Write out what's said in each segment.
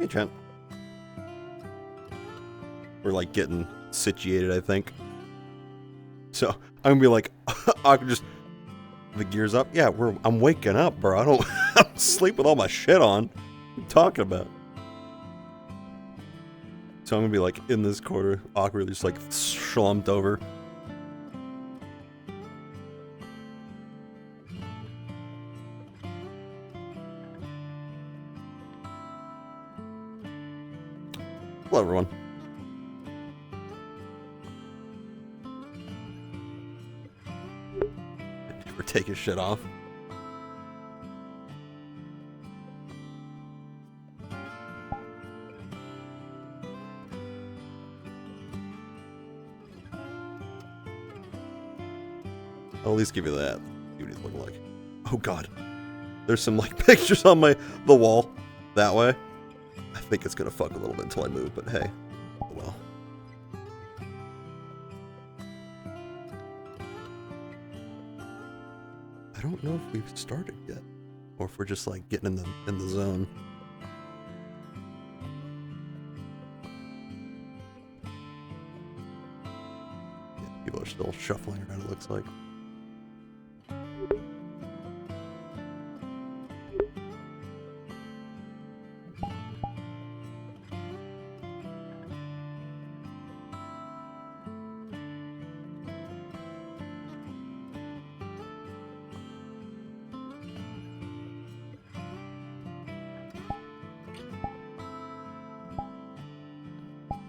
Hey, Trent. We're like getting situated, I think. So I'm gonna be like, I can just the gears up. Yeah, I'm waking up, bro. I don't sleep with all my shit on. What are you talking about? So I'm gonna be like in this corner, awkwardly, just like slumped over. Hello, everyone. Never take his shit off. I'll at least give you that. See what he's looking like. Oh god. There's some like pictures on the wall that way. I think it's gonna fuck a little bit until I move, but hey. Oh well. I don't know if we've started yet. Or if we're just like getting in the zone. Yeah, people are still shuffling around, it looks like.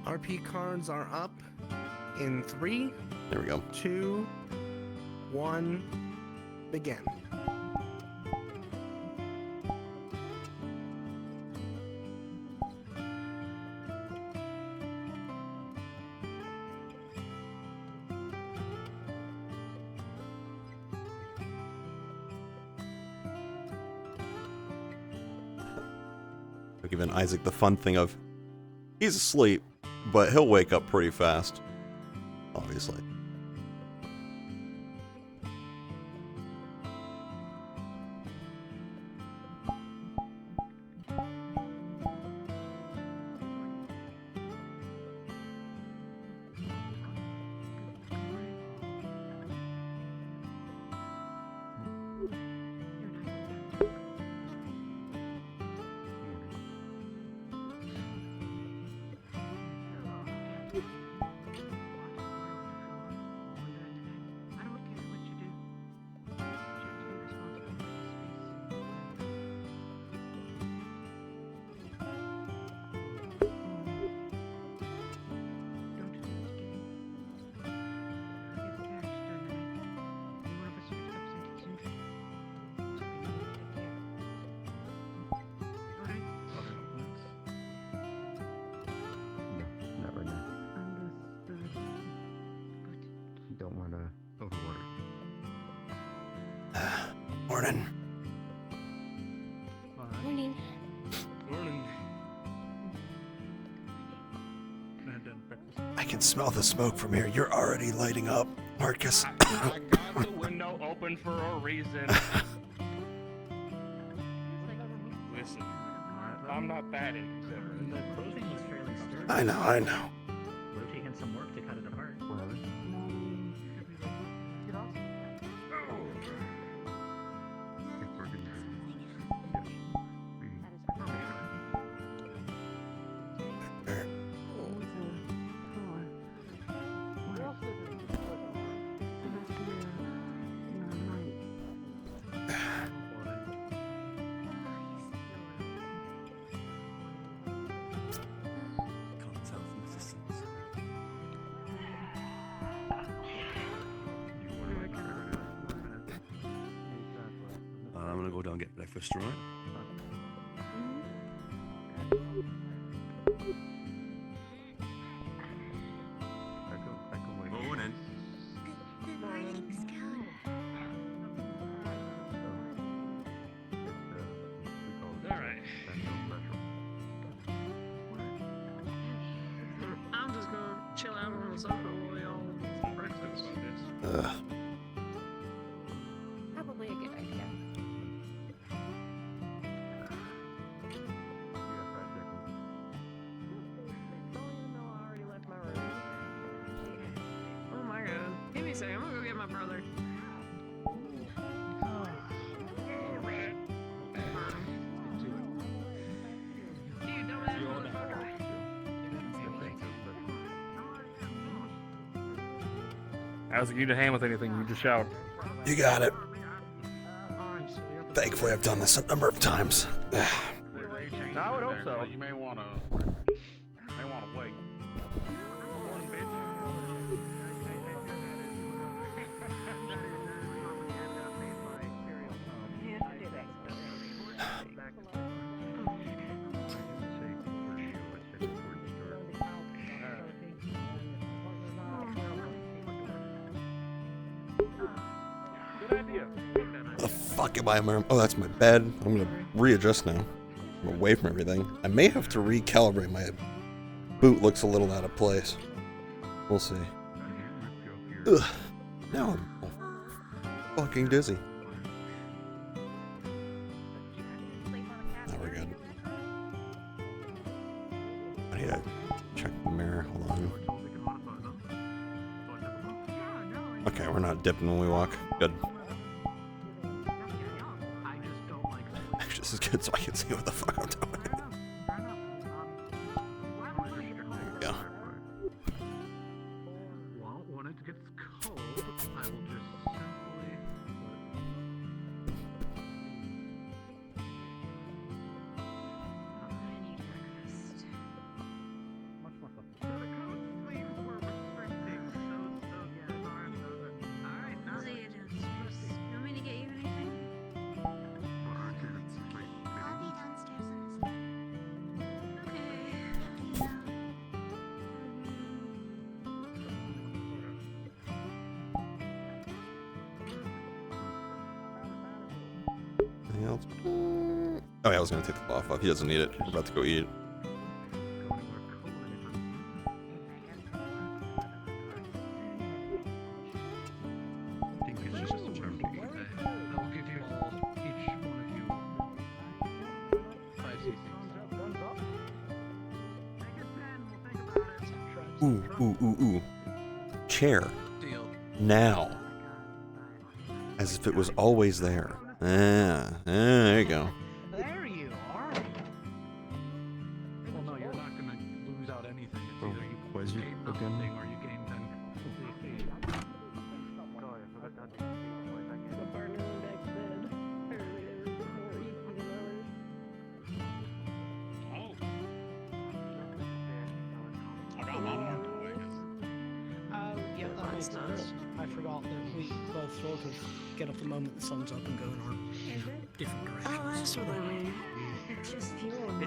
RP cards are up in 3, There we go. 2, 1, begin. I've given Isaac the fun thing of he's asleep, but he'll wake up pretty fast. Obviously. Morning. Morning. Morning. I can smell the smoke from here. You're already lighting up, Marcus. I got the window open for a reason. Listen, I'm not that inconsiderate. The clothing was fairly sturdy. I know. Would have taken some work to cut it apart. I'm gonna go down and get breakfast, alright? Morning. Morning, Scout. Alright. I'm just gonna chill out on the sofa while y'all eat breakfast. Probably a good idea. say, I'm gonna go get my brother. Alright. Dude, don't ask me. How's it you to hand with anything? You just shout. You got it. Thankfully, I've done this a number of times. No, I would hope so. You may wanna wait. Good idea. The fuck am I? Oh, that's my bed. I'm gonna readjust now. I'm away from everything. I may have to recalibrate. My boot looks a little out of place. We'll see. Ugh. Now I'm all fucking dizzy. Now we're good. I need to check the mirror. Hold on. Okay, we're not dipping when we walk. Good. Actually, this is good so I can see what the fuck I'm doing. Yeah. Well, when it gets cold, I will just simply Anything else? Oh yeah, I was gonna take the cloth off. He doesn't need it. We're about to go eat. I think it's just a term to eat. I'll give you all, each one of you, 5 cc's. Ooh. Chair. Deal. Now. As if it was always there. There you go. There you are. Well, no, you're not gonna lose out anything. It's Oh, either you was it gain again? nothing or you gain 10 CC. Oh. I got one more toy. Yeah, that's nice. I forgot that we both sort of get up the moment the sun's up and go in our different directions. Oh, that's what I mean. It's just fuel.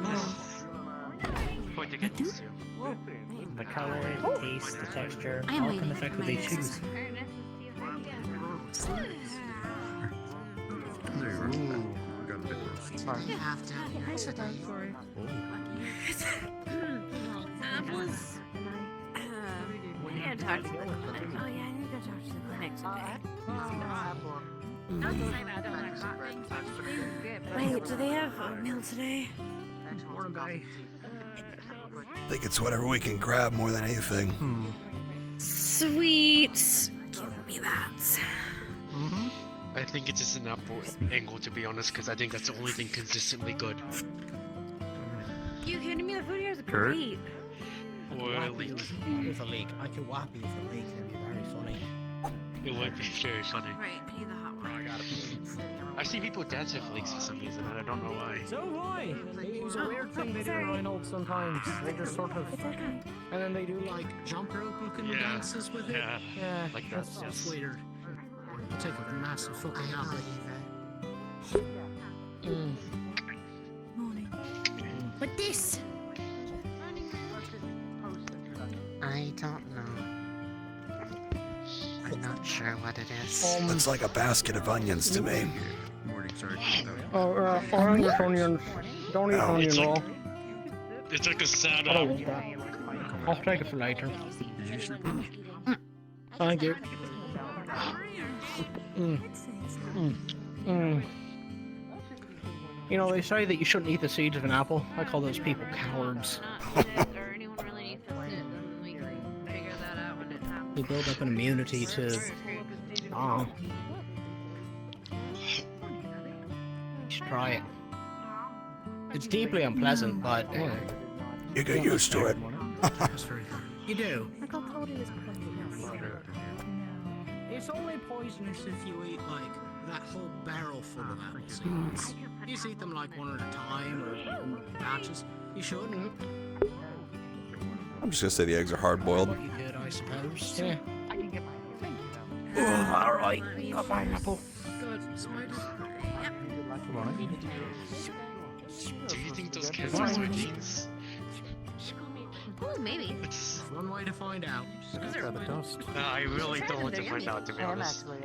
The color, the taste, the texture, I am all waiting can affect what they choose. Got a bit roasted. You have to. I should die for it. Apples. We need to talk to the clinic. Oh yeah, I need to go talk to the clinic today. Don't say that. Don't like hot things. Wait, do they have a meal today? Morning, guy. I think it's whatever we can grab more than anything. Sweet. Give me that. I think it's just an apple angle, to be honest, because I think that's the only thing consistently good. You kidding me? The food here is Kurt? great. Or a leak. With a leak. I could whap you with a leak. It'd be very funny. It would be very funny. Right, I need the hot one. I see people dance with leaks for some reason, and I don't know why. So do I. It's a weird thing they do in Reynolds sometimes. They just sort of, It's okay. and then they do like jump rope looking Yeah. dances with it. Yeah. Yeah, Like that, that's yes. weird. I'll take a massive fucking apple. Morning. What this? I don't know. I'm not sure what it is. Looks like a basket of onions to me. Morning, sorry. Orange onions. Don't eat Oh, onion it's like- raw. It's like a sad I don't apple. eat that. I'll take it for later. Did you sleep in? Thank you. You know, they say that you shouldn't eat the seeds of an apple. I call those people cowards. Or anyone really needs to sit, then we can figure that out when it happens. You build up an immunity to. Oh. You should try it. It's deeply unpleasant, but You get used to it. that's very good. You do. I got told he was poisonous. It's only poisonous if you eat like that whole barrel full of apple seeds. You just eat them like one at a time or in batches. You shouldn't. I'm just gonna say the eggs are hard boiled. You could, I suppose. Yeah. All right, got pineapple. Do you think those kids are sardines? Oh, maybe. It's, One way to find out. I really don't want to find out, to be honest. What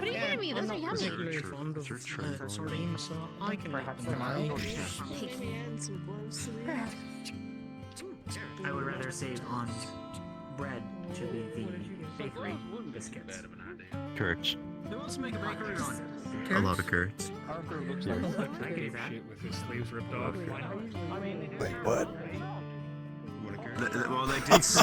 are you giving me? Those are I'm not yummy. particularly fond of sardines, so I can eat them. I would rather save on bread to the bakery biscuits. Curds. Who wants to make a bakery run? A lot of curds. I can do that. With his sleeves ripped off. Wait, what? Well,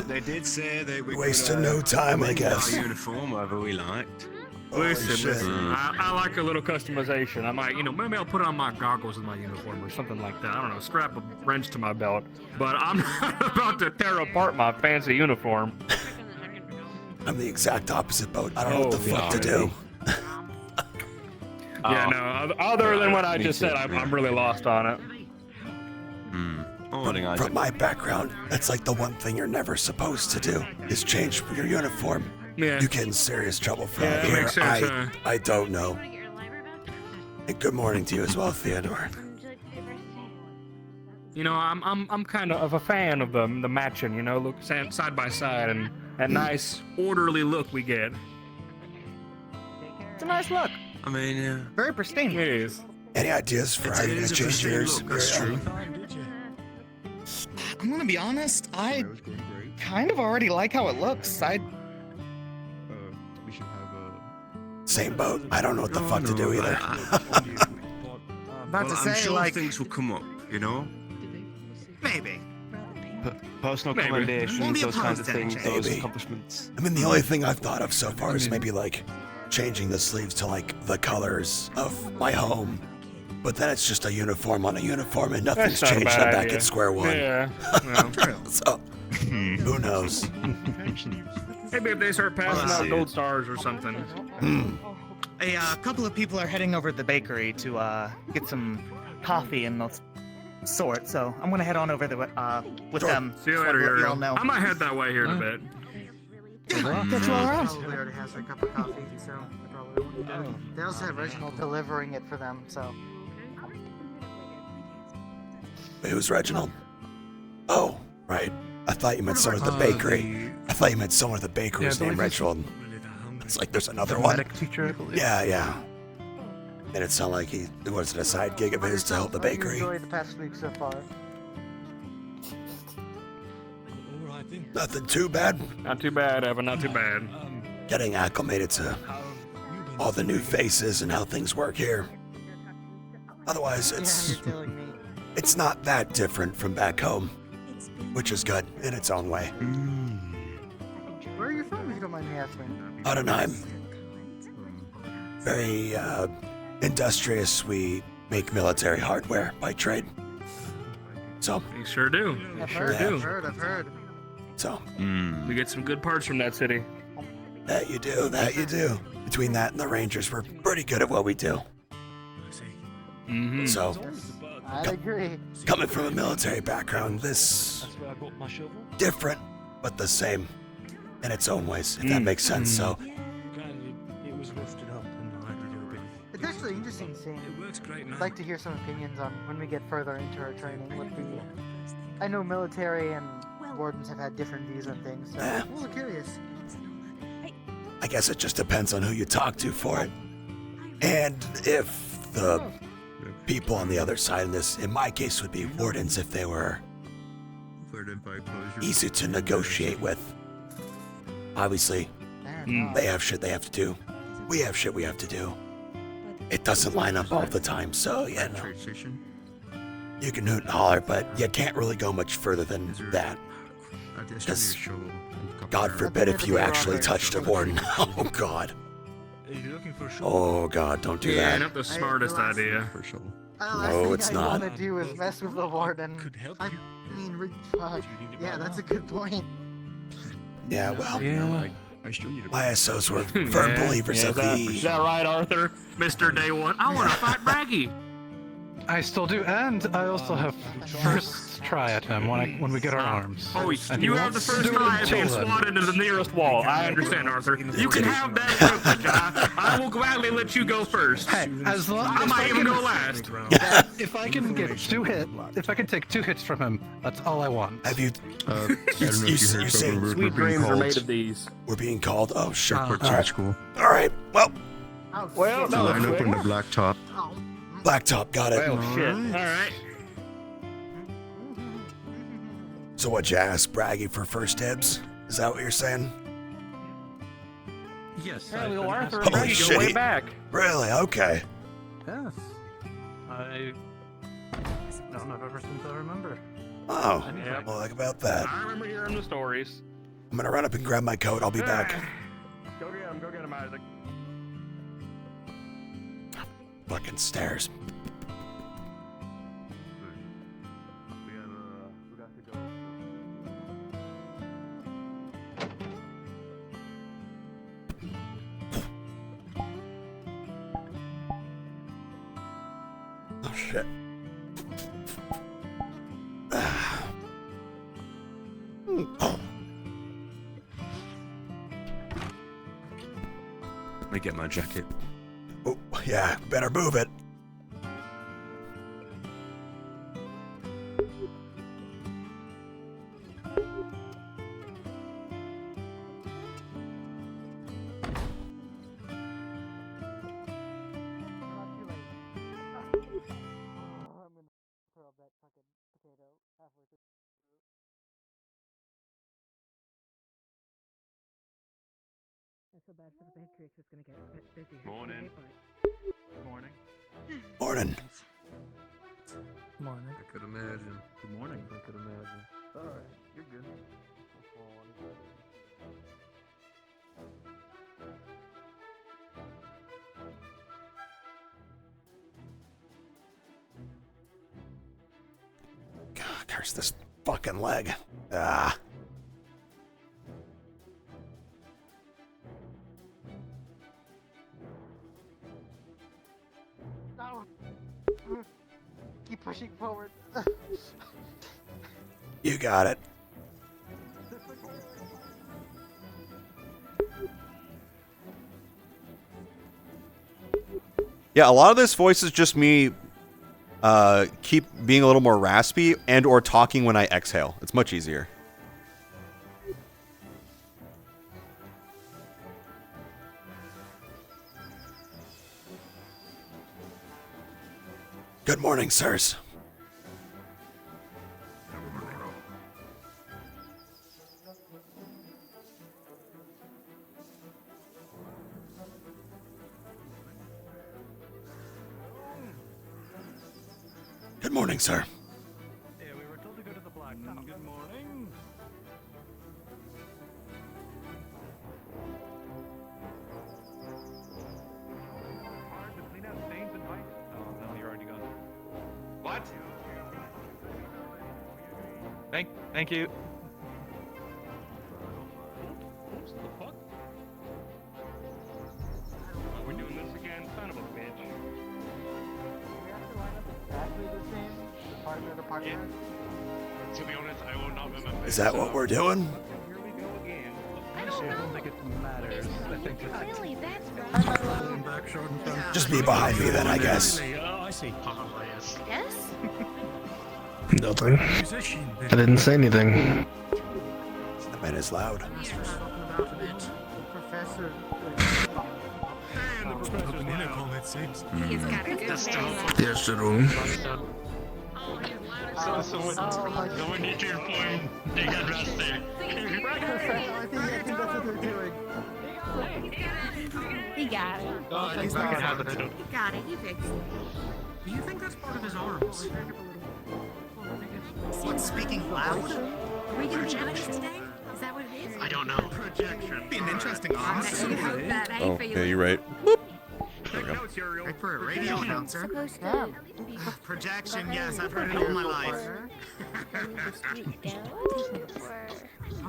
they did say they were Wasting no time, I guess. Our uniform, whatever we liked. Listen, I like a little customization. I might, maybe I'll put on my goggles with my uniform or something like that. I don't know, strap a wrench to my belt. But I'm not about to tear apart my fancy uniform. I'm the exact opposite boat. I don't know what the fuck to do. Yeah, no, other than what I just said, I'm really lost on it. From my background, that's like the one thing you're never supposed to do, is change your uniform. Yeah. You get in serious trouble for Yeah, it. that Here, makes sense, I don't know. And good morning to you as well, Theodore. I'm kind of a fan of the matching, look side by side and that nice orderly look we get. It's a nice look. I mean, yeah. Very pristine. It is. Any ideas for how you're gonna change yours? That's true. I'm gonna be honest. I kind of already like how it looks. Same boat. I don't know what the fuck to do either. About to I'm say, sure like, things will come up, maybe. Personal Maybe. Won't commendations, be those kinds of opposed to things, change. those Maybe. accomplishments. I mean, the only thing I've thought of so far is maybe like changing the sleeves to like the colors of my home. But then it's just a uniform on a uniform and nothing's That's not a changed. bad I'm back idea. at square one. Yeah. Well, So, who knows? maybe if they start passing Well, out gold stars or something. A couple of people are heading over to the bakery to get some coffee and the sort. So I'm gonna head on over there with Sure. them. See you Let later, you all Uriel. know. I might head that way here in a bit. Yeah, catch you all around. Probably already has their cup of coffee, so they probably won't need it. They also have Reginald delivering it for them, so. Who's Reginald? Oh, right. I thought you meant someone at the bakery. I thought you meant someone at the bakery was named Reginald. It's like there's another one. teacher, I believe. Yeah. And it sounded like it was a side gig of his to help the bakery. Enjoyed the past week so far. Nothing too bad. Not too bad, Evan. Not too bad. Getting acclimated to all the new faces and how things work here. Otherwise, You're telling me. it's not that different from back home, which is good in its own way. Where are you from, if you don't mind me asking? Ottenheim. Very industrious. We make military hardware by trade. So, You sure do. I've Sure heard, do. I've heard, I've heard. so We get some good parts from that city. that you do. Between that and the Rangers, we're pretty good at what we do. Mm-hmm. So, I'd agree. coming from a military background, this different but the same in its own ways, if that makes sense. So, It was roasted up and hydrated a bit. It's actually interesting seeing. Works great I'd like to hear some opinions on when we get further into our training. I know military and wardens have had different views on things, so Yeah. I'm a little curious. I guess it just depends on who you talk to for it. And if the people on the other side of this, in my case, would be wardens if they were easy to negotiate with. Obviously, Fair enough. they have shit they have to do. We have shit we have to do. It doesn't line up all the time, so yeah, no. Trade station. You can hoot and holler, but you can't really go much further than that. Because God forbid if you actually touched a warden. Oh God. Oh God, don't do Yeah, that. not the smartest idea. No, it's not. All I want to do is mess with the warden. I mean, yeah, that's a good point. Yeah, well, Yeah. ISOs were firm believers of Is that right, Arthur? Mr. Day One. I want to fight Braggy. I still do, and I also have first try at him when we get our arms. Oh, And you he have the wants to first do it try at until being then. swatted into the nearest wall. I understand, Arthur. You can have that privilege. I will gladly let you go first. Hey, as long I as might I even can, go last. if I can get if I can take 2 hits from him, that's all I want. Have you? I don't know if you heard, but we're Sweet being dreams are called. made of these. We're being called. Oh, sure. Shepherd's All in right. school. All right. Well, Well, The line open to blacktop. blacktop got it. Well, shit. All right. So what? You asked Braggy for first dibs? Is that what you're saying? Yes. Well, Arthur and Holy Braggy go way shit. back. Really? Okay. Yes. I don't know ever since I remember. Oh. Yep. Well, like about that. I remember hearing the stories. I'm gonna run up and grab my coat. I'll be back. Go get him, Isaac. Fucking stairs. Oh shit. Oh. Let me get my jacket. Oh, yeah, better move it. I feel bad for the bakery because it's going to get a bit busy. Morning. Morning. Morning. Morning. I could imagine. Good morning. I could imagine. Alright, you're good. God, curse this fucking leg. Ah. No. Keep pushing forward. You got it. Yeah, a lot of this voice is just me keep being a little more raspy and or talking when I exhale. It's much easier. Good morning, sirs. Good morning, sir. Yeah, we were told to go to the blacktop. Good morning. Hard to clean out stains and bites. Oh no, you're already gone. What? Thank you. Oops, the fuck? We're doing this again, son of a bitch. Exactly the same department of partner. To be honest, I will not remember. Is that what we're doing? Here we go again. Actually, I don't think it matters. I think it's Really, that's pulling back short in front. Just be behind me then, I guess. Oh, I see. Yes. yes. Nothing. I didn't say anything. That man is loud. Professor. And the professor's loud. He's got a good That's face. Yes, the room. Someone need to inform they got rest there. I think that's what they're doing. He got it. He's not gonna have it. He got it. He fixed it. Do you think that's part of his arms? What's speaking loud? Are we gonna jam it today? Is that what it is? I don't know. Projection. Be an interesting honest. I hope that, hey, Oh, for yeah, you're right. Take notes, Uriel. Right for a radio announcer. Supposed to be Projection, yes, I've heard it all my life. I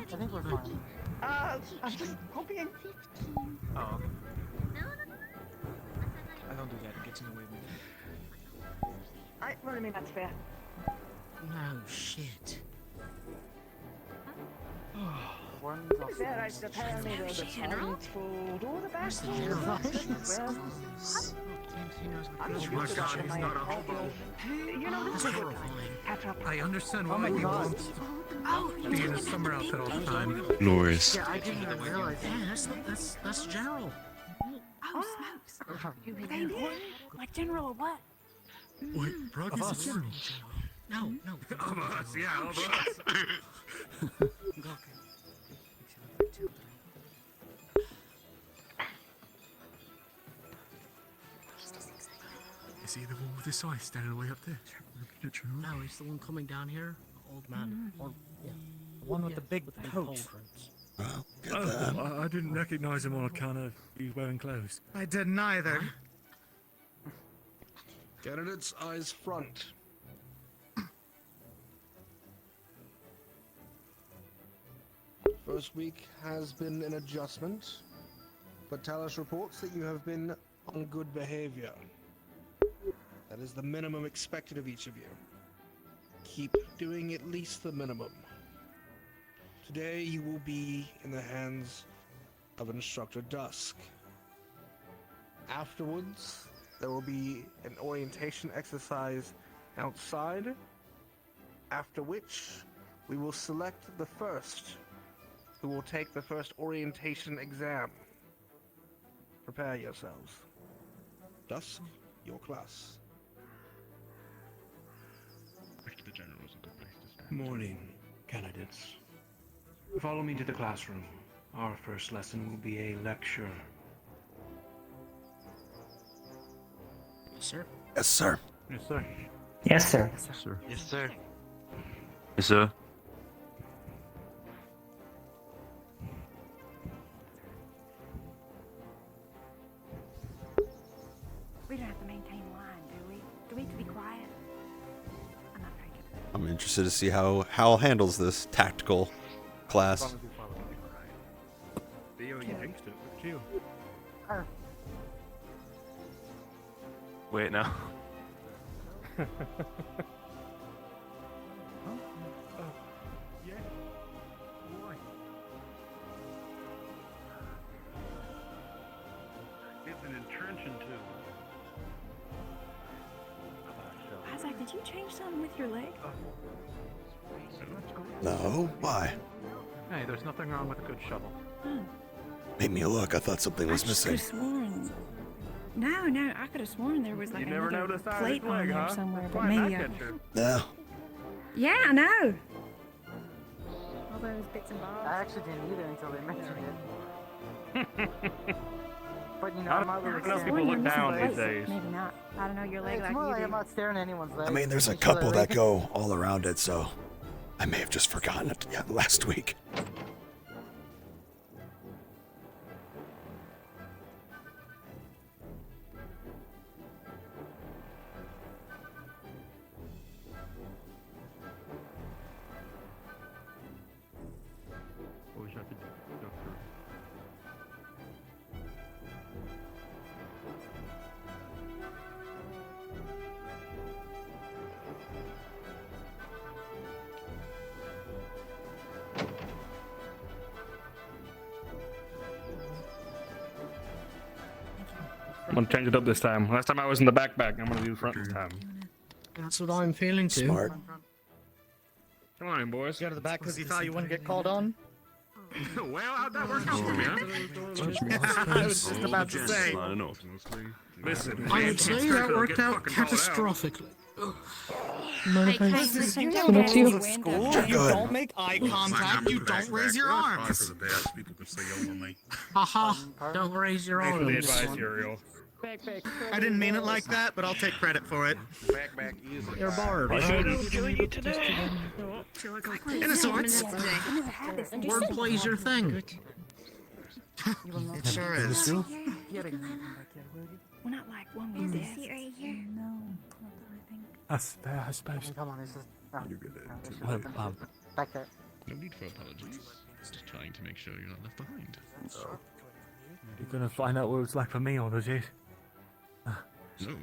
think we're fine. I'm just hoping. Oh. I don't do that. It gets in the way of me. What do you mean that's fair? No shit. Warden's also General? Where's the general? Oh my God, he's not a hobo. That's horrifying. I understand why he wants Oh, to be in a summer outfit all the time. Glorious. Yeah, I didn't even realize Yeah, that's general. oh, smokes. They did? Like general or what? Wait, Brock Of is us. a general. No. Of us, yeah, of us. Is he the one with his eye standing way up there? No, he's the one coming down here. Old man. Or, yeah. the one with the big With the big coat. pauldrons. Well, get that. I didn't recognize him on account of he's wearing clothes. I didn't either. Candidates, eyes front. First week has been an adjustment, but Talos reports that you have been on good behavior. That is the minimum expected of each of you. Keep doing at least the minimum. Today you will be in the hands of Instructor Dusk. Afterwards, there will be an orientation exercise outside, after which we will select the first who will take the first orientation exam. Prepare yourselves. Dusk, your class. The general is a good place to stand. Morning, candidates. Follow me to the classroom. Our first lesson will be a lecture. Sir? Yes, sir. Yes, sir. Yes, sir. Yes, sir. Yes, sir. We don't have to maintain line, do we? Do we have to be quiet? I'm not very good at that. I'm interested to see how Hal handles this tactical class. Theo, you jinxed it. Look at you. Wait, now. Yeah. Why? It's an entrenching too. Isaac, did you change something with your leg? No, why? Hey, there's nothing wrong with a good shovel. Made me look. I thought something was I just missing. could have sworn. No, I could have sworn there was like You never another noticed Isaac's plate on leg, there huh? somewhere, but Find that maybe I... picture. No. Yeah, I know. All those bits and bobs. I actually didn't either until they mentioned it. But you know, I'm not really enough staring people at look anyone's down legs. these days. Maybe not. I don't know your leg It's like more you like do. I'm not staring at anyone's legs. I mean, there's a Make sure couple they're that go all around it, so I may have just forgotten it last week. Always have to go through. I'm gonna change it up this time. Last time I was in the backpack. I'm gonna do the front this time. That's what I'm feeling too. Smart. Come on in, boys. Go to the back because you thought you wouldn't get called on? Well, how'd that work out for me, huh? I was just about to say. Listen, I man, would say it's that critical to worked get out fucking called out. catastrophically. Hey, Casey, You you know know the rules of that school. You're You good. don't make eye contact. You don't raise your arms. For the best, people can see over me. Haha, don't raise your Thanks for the arms. advice, Uriel. I didn't mean it like that, but I'll take credit for it. Back, easy. You're Bard. I Right? showed you today. In a sense. Wordplay's your thing. It sure is. We're not like one with this. Seat right here. I suppose. Come on, this is. Oh, You're good no, this is Well, open. Back there. No need for apologies. Just trying to make sure you're not left behind. You're gonna find out what it's like for me all those years. No.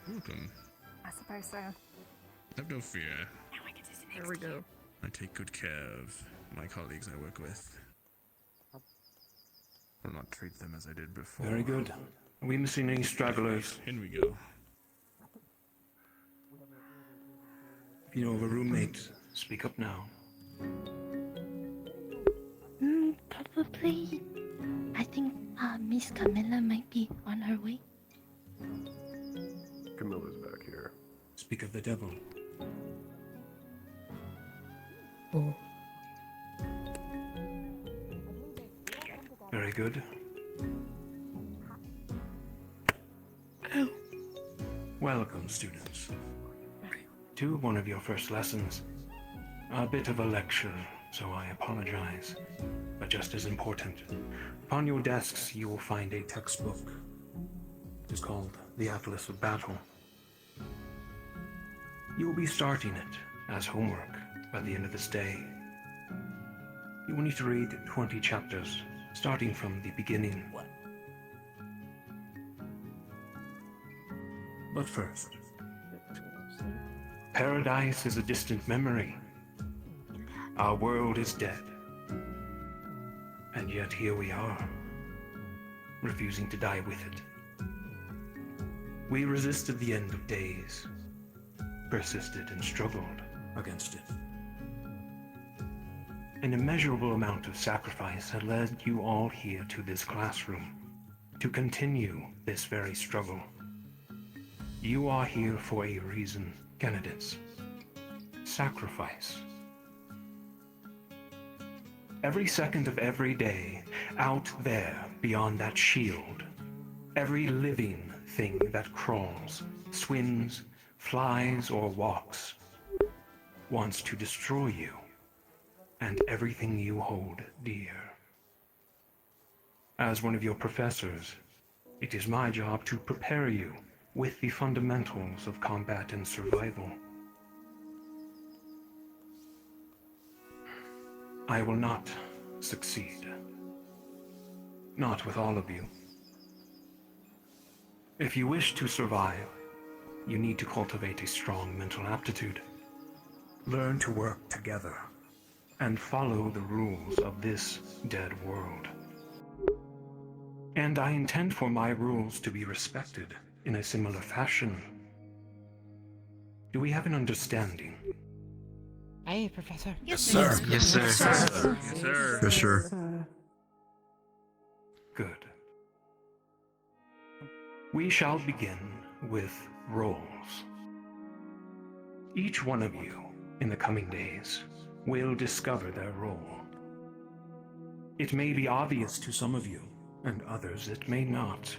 Welcome. I suppose so. Have no fear. Now I get to sit There next we to you. go. I take good care of my colleagues I work with. I'll not treat them as I did before. Very good. Are we missing any stragglers? In we go. If you know of a roommate, speak up now. Probably. I think Miss Camilla might be on her way. Camilla's back here. Speak of the devil. Oh. Very good. Oh. Welcome, students, to one of your first lessons. A bit of a lecture, so I apologize, but just as important. Upon your desks, you will find a textbook. It is called The Atlas of Battle. You will be starting it as homework by the end of this day. You will need to read 20 chapters, starting from the beginning. But first, paradise is a distant memory. Our world is dead. And yet here we are, refusing to die with it. We resisted the end of days, persisted and struggled against it. An immeasurable amount of sacrifice had led you all here to this classroom, to continue this very struggle. You are here for a reason, candidates. Sacrifice. Every second of every day, out there beyond that shield, every living thing that crawls, swims, flies, or walks, wants to destroy you and everything you hold dear. As one of your professors, it is my job to prepare you with the fundamentals of combat and survival. I will not succeed. Not with all of you. If you wish to survive, you need to cultivate a strong mental aptitude. Learn to work together and follow the rules of this dead world. And I intend for my rules to be respected in a similar fashion. Do we have an understanding? Hey, Professor. Yes, sir. Yes, sir. Yes, sir. For sure. Good. We shall begin with roles. Each one of you, in the coming days, will discover their role. It may be obvious to some of you, and others it may not.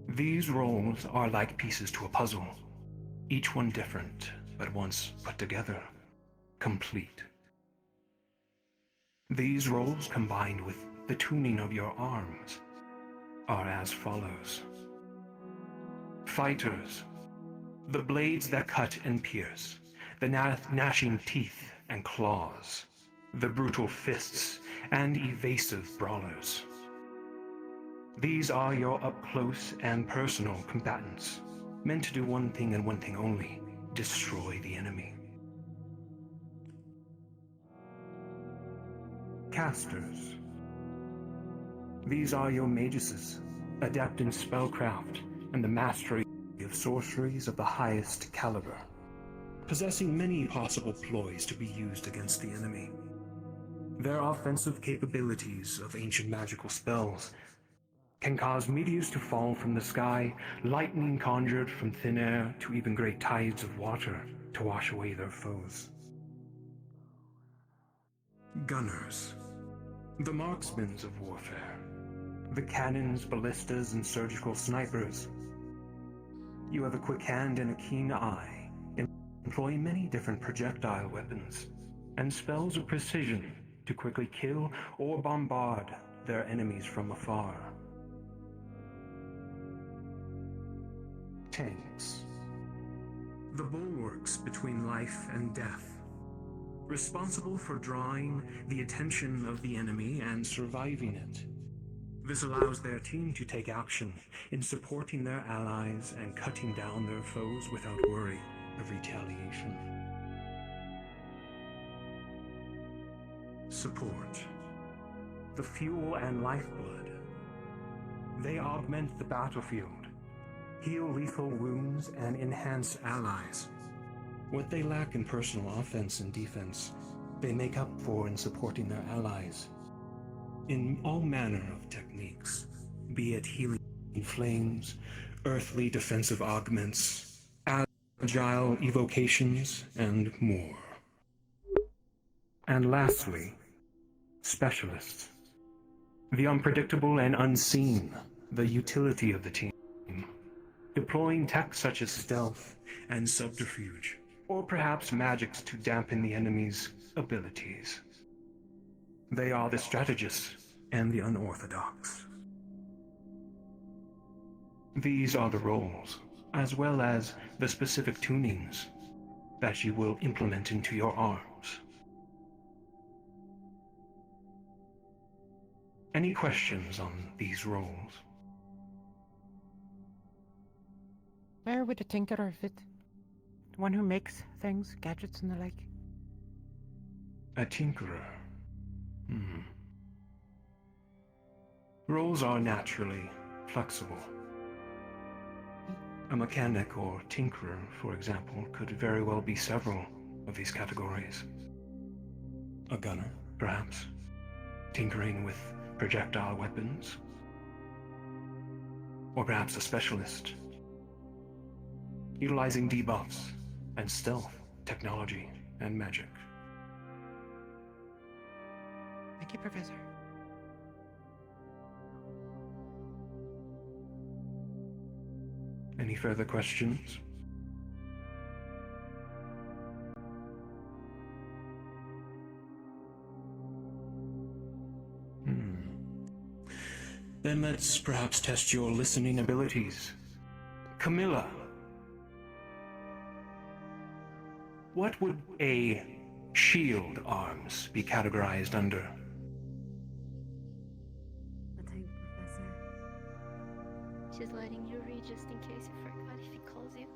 These roles are like pieces to a puzzle, each one different, but once put together, complete. These roles, combined with the tuning of your arms, are as follows. Fighters, the blades that cut and pierce, the gnashing teeth and claws, the brutal fists and evasive brawlers. These are your up-close and personal combatants, meant to do one thing and one thing only: destroy the enemy. Casters. These are your maguses, adept in spellcraft and the mastery of sorceries of the highest caliber, possessing many possible ploys to be used against the enemy. Their offensive capabilities of ancient magical spells can cause meteors to fall from the sky, lightning conjured from thin air, to even great tides of water to wash away their foes. Gunners, the marksmen of warfare, the cannons, ballistas, and surgical snipers. You have a quick hand and a keen eye, employing many different projectile weapons, and spells of precision to quickly kill or bombard their enemies from afar. Tanks. The bulwarks between life and death, responsible for drawing the attention of the enemy and surviving it. This allows their team to take action in supporting their allies and cutting down their foes without worry of retaliation. Support. The fuel and lifeblood. They augment the battlefield, heal lethal wounds, and enhance allies. What they lack in personal offense and defense, they make up for in supporting their allies. In all manner of techniques, be it healing flames, earthly defensive augments, agile evocations, and more. And lastly, specialists. The unpredictable and unseen, the utility of the team. Deploying tech such as stealth and subterfuge, or perhaps magics to dampen the enemy's abilities. They are the strategists and the unorthodox. These are the roles, as well as the specific tunings that you will implement into your arms. Any questions on these roles? Where would a tinkerer fit? The one who makes things, gadgets and the like? A tinkerer. Roles are naturally flexible. A mechanic or tinkerer, for example, could very well be several of these categories. A gunner, perhaps, tinkering with projectile weapons. Or perhaps a specialist, utilizing debuffs and stealth, technology, and magic. Thank you, Professor. Any further questions? Then let's perhaps test your listening abilities. Camilla, what would a shield arms be categorized under? The tank, Professor. She's letting you read just in case you forgot if he calls you.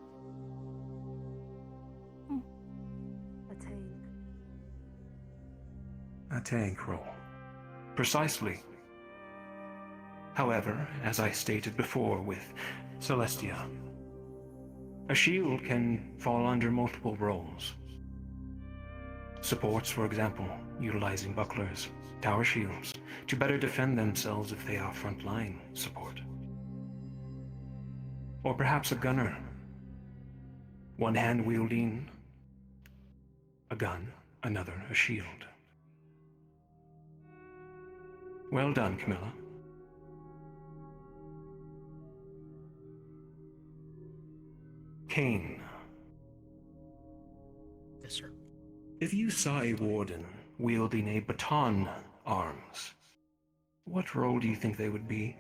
A tank. A tank role. Precisely. However, as I stated before with Celestia, a shield can fall under multiple roles. Supports, for example, utilizing bucklers, tower shields, to better defend themselves if they are frontline support. Or perhaps a gunner, one hand wielding a gun, another a shield. Well done, Camilla. Kane. Yes, sir. If you saw a warden wielding a baton arms, what role do you think they would be?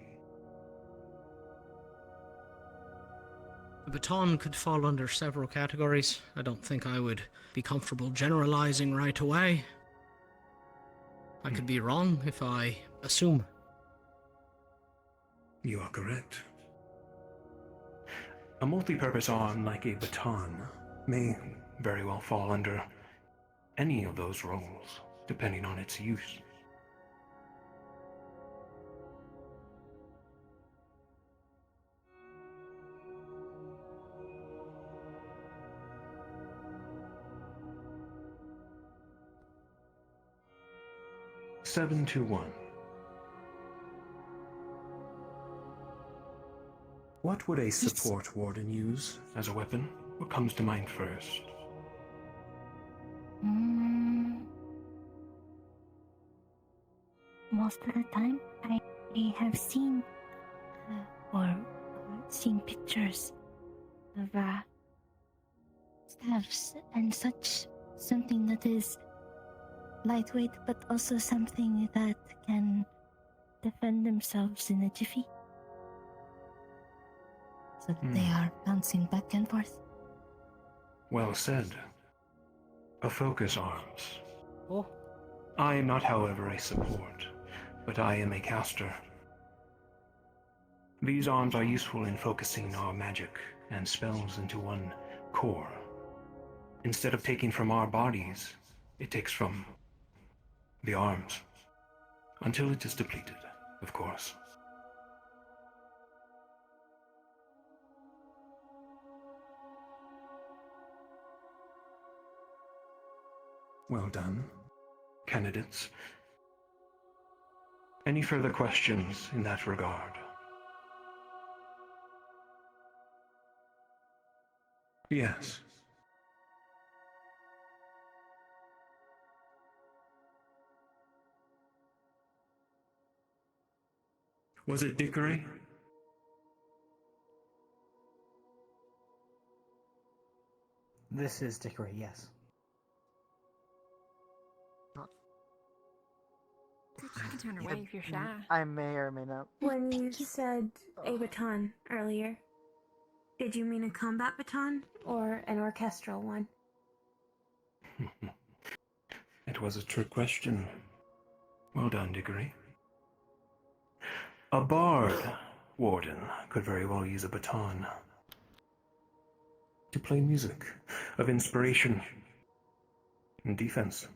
The baton could fall under several categories. I don't think I would be comfortable generalizing right away. I could be wrong if I assume. You are correct. A multi-purpose arm like a baton may very well fall under any of those roles, depending on its use. Seven to 1. What would a support warden use as a weapon? What comes to mind first? Most of the time, I I have seen or seen pictures of staffs and such, something that is lightweight but also something that can defend themselves in a jiffy. So that they are bouncing back and forth. Well said. A focus arms. Oh. I am not, however, a support, but I am a caster. These arms are useful in focusing our magic and spells into one core. Instead of taking from our bodies, it takes from the arms. Until it is depleted, of course. Well done, candidates. Any further questions in that regard? Yes. Was it Dickory? This is Dickory, yes. You can turn away if you're shy. I may or may not. When you said a baton earlier, did you mean a combat baton or an orchestral one? It was a trick question. Well done, Dickory. A bard, Warden, could very well use a baton to play music of inspiration and defense.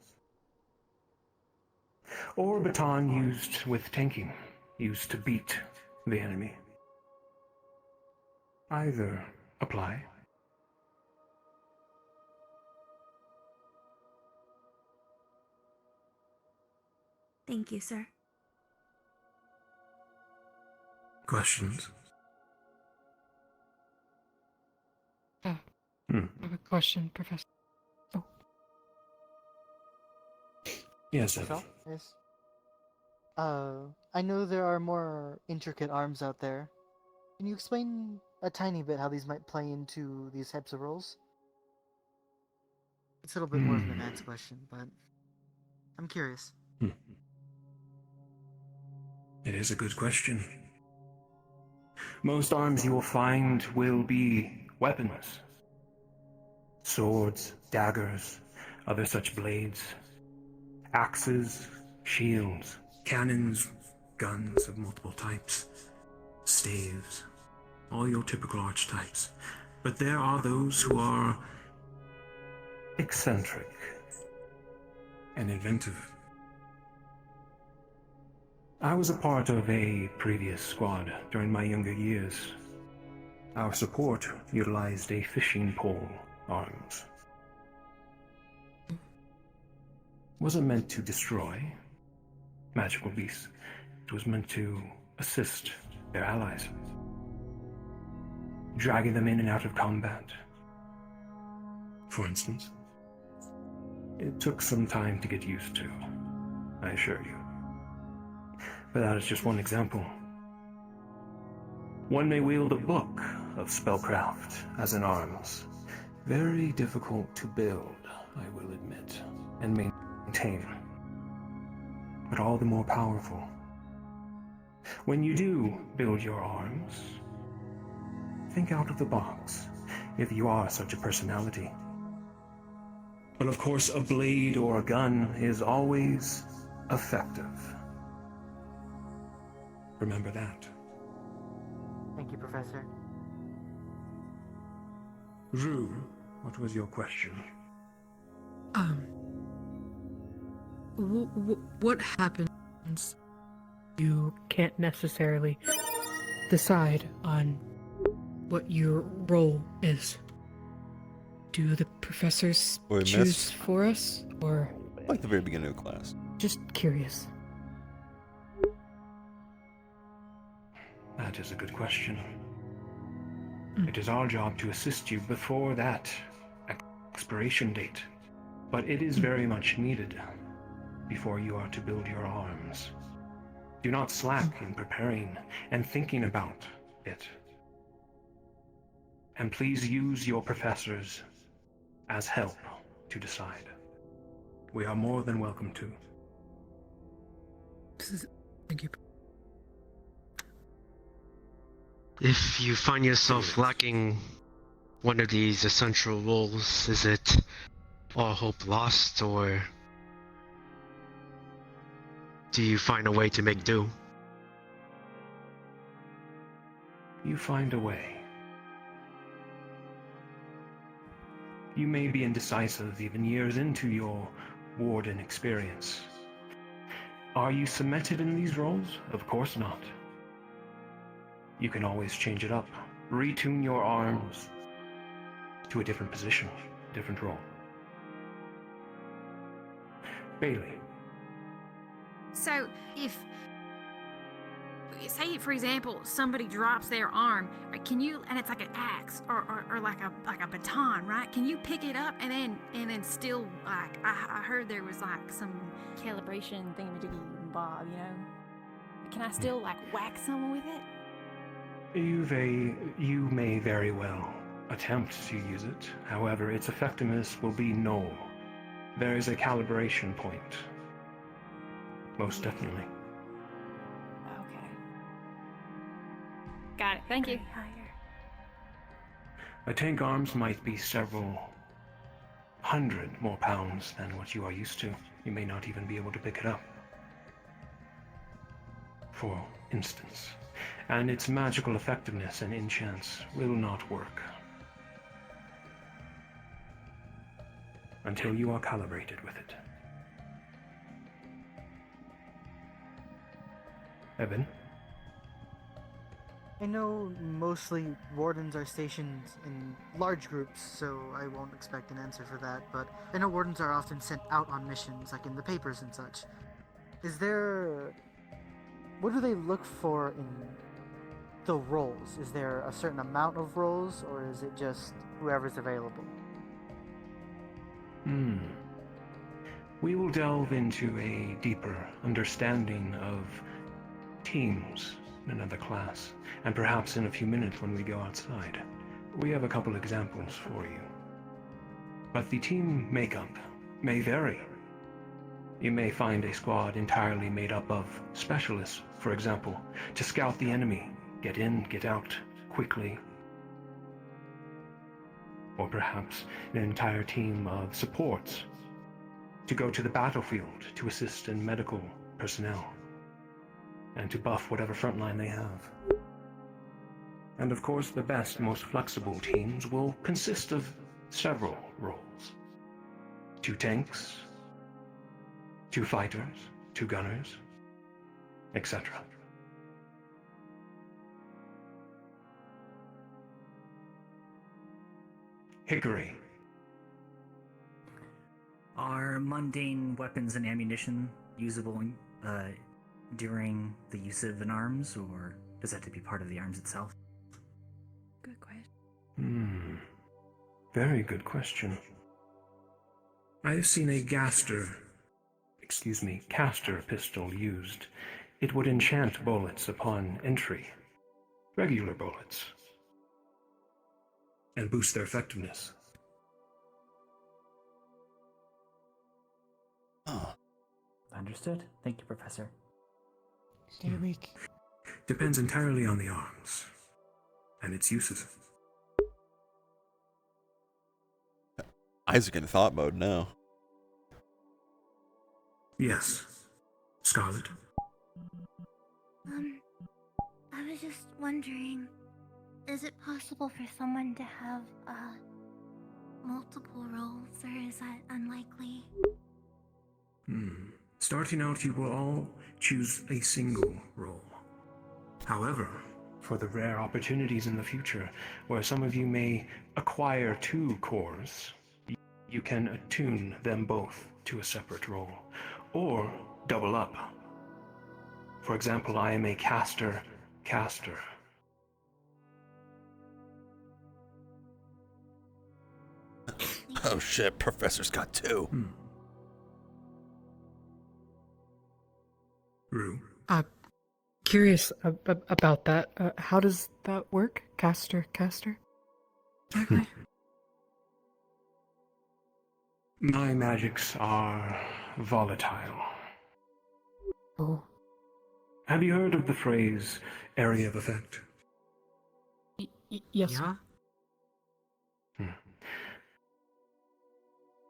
Or a baton used with tanking, used to beat the enemy. Either apply. Thank you, sir. Questions? I have a question, Professor. Oh. Yes, Evan. Yes. I know there are more intricate arms out there. Can you explain a tiny bit how these might play into these types of roles? It's a little bit more of an advanced question, but I'm curious. It is a good question. Most arms you will find will be weapons. Swords, daggers, other such blades, axes, shields, cannons, guns of multiple types, staves, all your typical archetypes. But there are those who are eccentric and inventive. I was a part of a previous squad during my younger years. Our support utilized a fishing pole arms. Wasn't meant to destroy magical beasts. It was meant to assist their allies, dragging them in and out of combat. For instance, it took some time to get used to, I assure you. But that is just one example. One may wield a book of spellcraft as an arms. Very difficult to build, I will admit, and maintain. But all the more powerful. When you do build your arms, think out of the box, if you are such a personality. But of course, a blade or a gun is always effective. Remember that. Thank you, Professor. Rue, what was your question? What happens? You can't necessarily decide on what your role is. Do the professors We choose missed. for us, or Like the very beginning of class. just curious? That is a good question. It is our job to assist you before that expiration date, but it is very much needed before you are to build your arms. Do not slack in preparing and thinking about it. And please use your professors as help to decide. We are more than welcome to. Thank you. If you find yourself lacking one of these essential roles, is it all hope lost, or do you find a way to make do? You find a way. You may be indecisive even years into your warden experience. Are you cemented in these roles? Of course not. You can always change it up. Retune your arms to a different position, different role. Bailey. So, if, say for example, somebody drops their arm, can you, and it's like an axe or like a baton, right? Can you pick it up and then still, like, I heard there was like some calibration thingamajiggy bob, you know? Can I still like whack someone with it? You may very well attempt to use it. However, its effectiveness will be null. There is a calibration point. Most definitely. Okay. Got it. Thank you. A tank arms might be several hundred more pounds than what you are used to. You may not even be able to pick it up. For instance. And its magical effectiveness and enchants will not work until you are calibrated with it. Evan? I know mostly wardens are stationed in large groups, so I won't expect an answer for that, but I know wardens are often sent out on missions, like in the papers and such. What do they look for in the roles? Is there a certain amount of roles, or is it just whoever's available? We will delve into a deeper understanding of teams in another class, and perhaps in a few minutes when we go outside. We have a couple examples for you. But the team makeup may vary. You may find a squad entirely made up of specialists, for example, to scout the enemy, get in, get out quickly. Or perhaps an entire team of supports to go to the battlefield to assist in medical personnel and to buff whatever frontline they have. And of course, the best, most flexible teams will consist of several roles. 2 tanks, 2 fighters, 2 gunners, etc. Hickory. Are mundane weapons and ammunition usable during the use of an arms, or does that have to be part of the arms itself? Good question. Very good question. I have seen a caster pistol used. It would enchant bullets upon entry. Regular bullets. And boost their effectiveness. Oh. Understood. Thank you, Professor. Depends entirely on the arms and its uses. Isaac in thought mode now. Yes. Scarlet? I was just wondering, is it possible for someone to have, multiple roles, or is that unlikely? Starting out, you will all choose a single role. However, for the rare opportunities in the future where some of you may acquire 2 cores, you can attune them both to a separate role, or double up. For example, I am a caster. Oh shit, Professor's got 2. Rue? curious about that. How does that work, caster? My magics are volatile. Oh. Have you heard of the phrase area of effect? Yes. Yeah?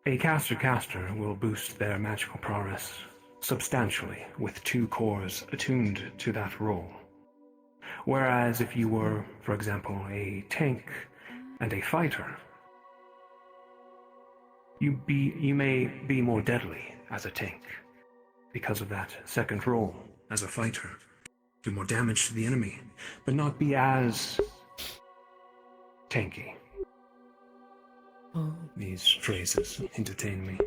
A caster will boost their magical prowess substantially with 2 cores attuned to that role. Whereas if you were, for example, a tank and a fighter, you may be more deadly as a tank because of that second role as a fighter. Do more damage to the enemy, but not be as tanky. Oh. These phrases entertain me.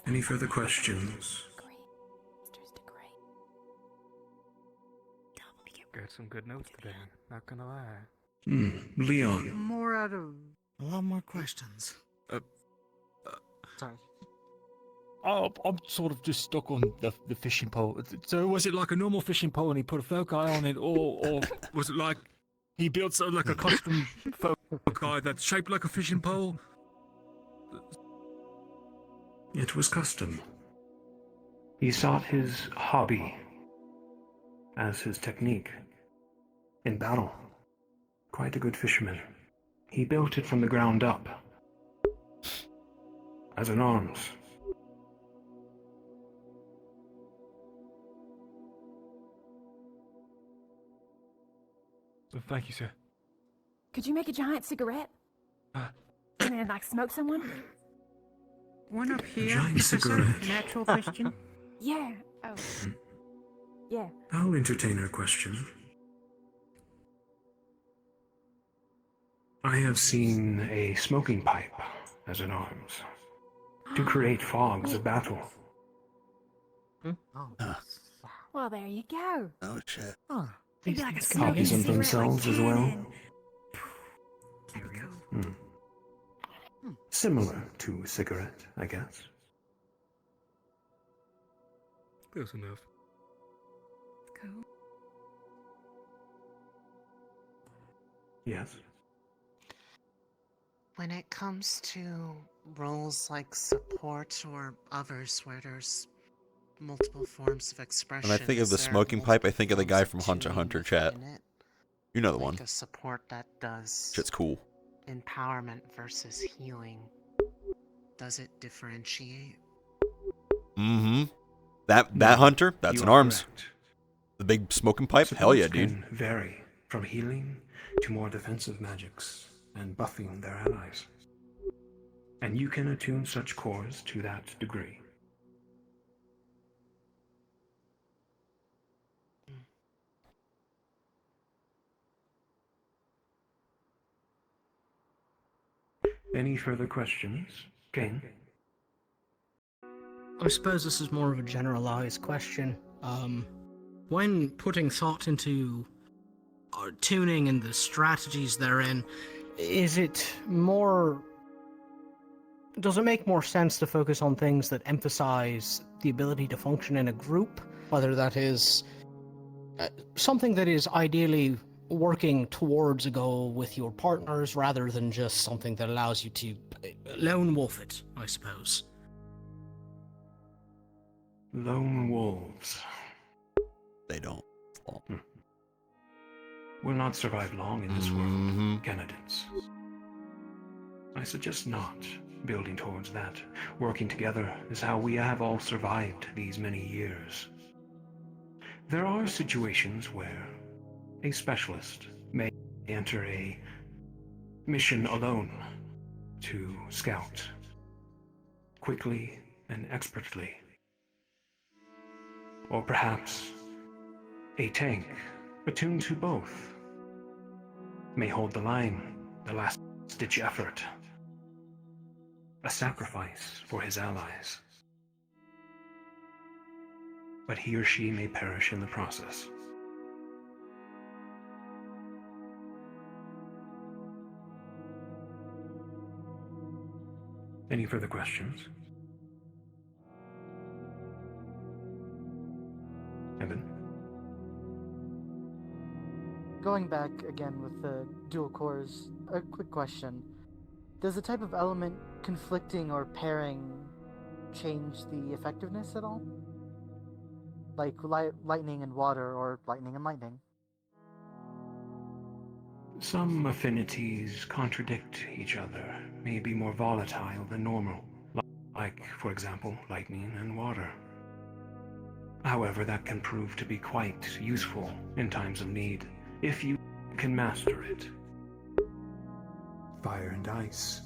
Any further questions? Got some good notes today, not gonna lie. Leon. More out of... A lot more questions. Sorry. Oh, I'm sort of just stuck on the fishing pole. So was it like a normal fishing pole and he put a foci on it, or was it like he built sort of like a custom foci that's shaped like a fishing pole? It was custom. He sought his hobby as his technique in battle. Quite a good fisherman. He built it from the ground up as an arms. Thank you, sir. Could you make a giant cigarette? And then, like, smoke someone? One up here. Giant cigarette. Natural question. Yeah. Oh. Yeah. I'll entertain her question. I have seen a smoking pipe as an arms to create fogs of battle. Well, there you go. Oh shit. Oh. Maybe like a Copies smoking of cigarette, themselves like as well. cannon. There we go. Similar to a cigarette, I guess. Close enough. Cool. Yes. When it comes to roles like support or others where there's multiple forms of expression. When I think of the smoking pipe, I think of the guy from Hunter x Hunter chat. You know the one. Like a support that does Shit's cool. empowerment versus healing. Does it differentiate? Mm-hmm. That hunter, that's You an are arms. correct. The big smoking pipe, hell yeah, Supports dude. can vary from healing to more defensive magics and buffing their allies. And you can attune such cores to that degree. Any further questions? Kane? I suppose this is more of a generalized question. When putting thought into tuning and the strategies therein, is it more... Does it make more sense to focus on things that emphasize the ability to function in a group? Whether that is something that is ideally working towards a goal with your partners rather than just something that allows you to lone wolf it, I suppose. Lone wolves. They don't. Will not survive long in this world, candidates. I suggest not building towards that. Working together is how we have all survived these many years. There are situations where a specialist may enter a mission alone to scout quickly and expertly. Or perhaps a tank attuned to both may hold the line, the last-ditch effort, a sacrifice for his allies. But he or she may perish in the process. Any further questions? Evan? Going back again with the dual cores, a quick question. Does the type of element conflicting or pairing change the effectiveness at all? Like lightning and water, or lightning and lightning? Some affinities contradict each other, may be more volatile than normal, like, for example, lightning and water. However, that can prove to be quite useful in times of need, if you can master it. Fire and ice.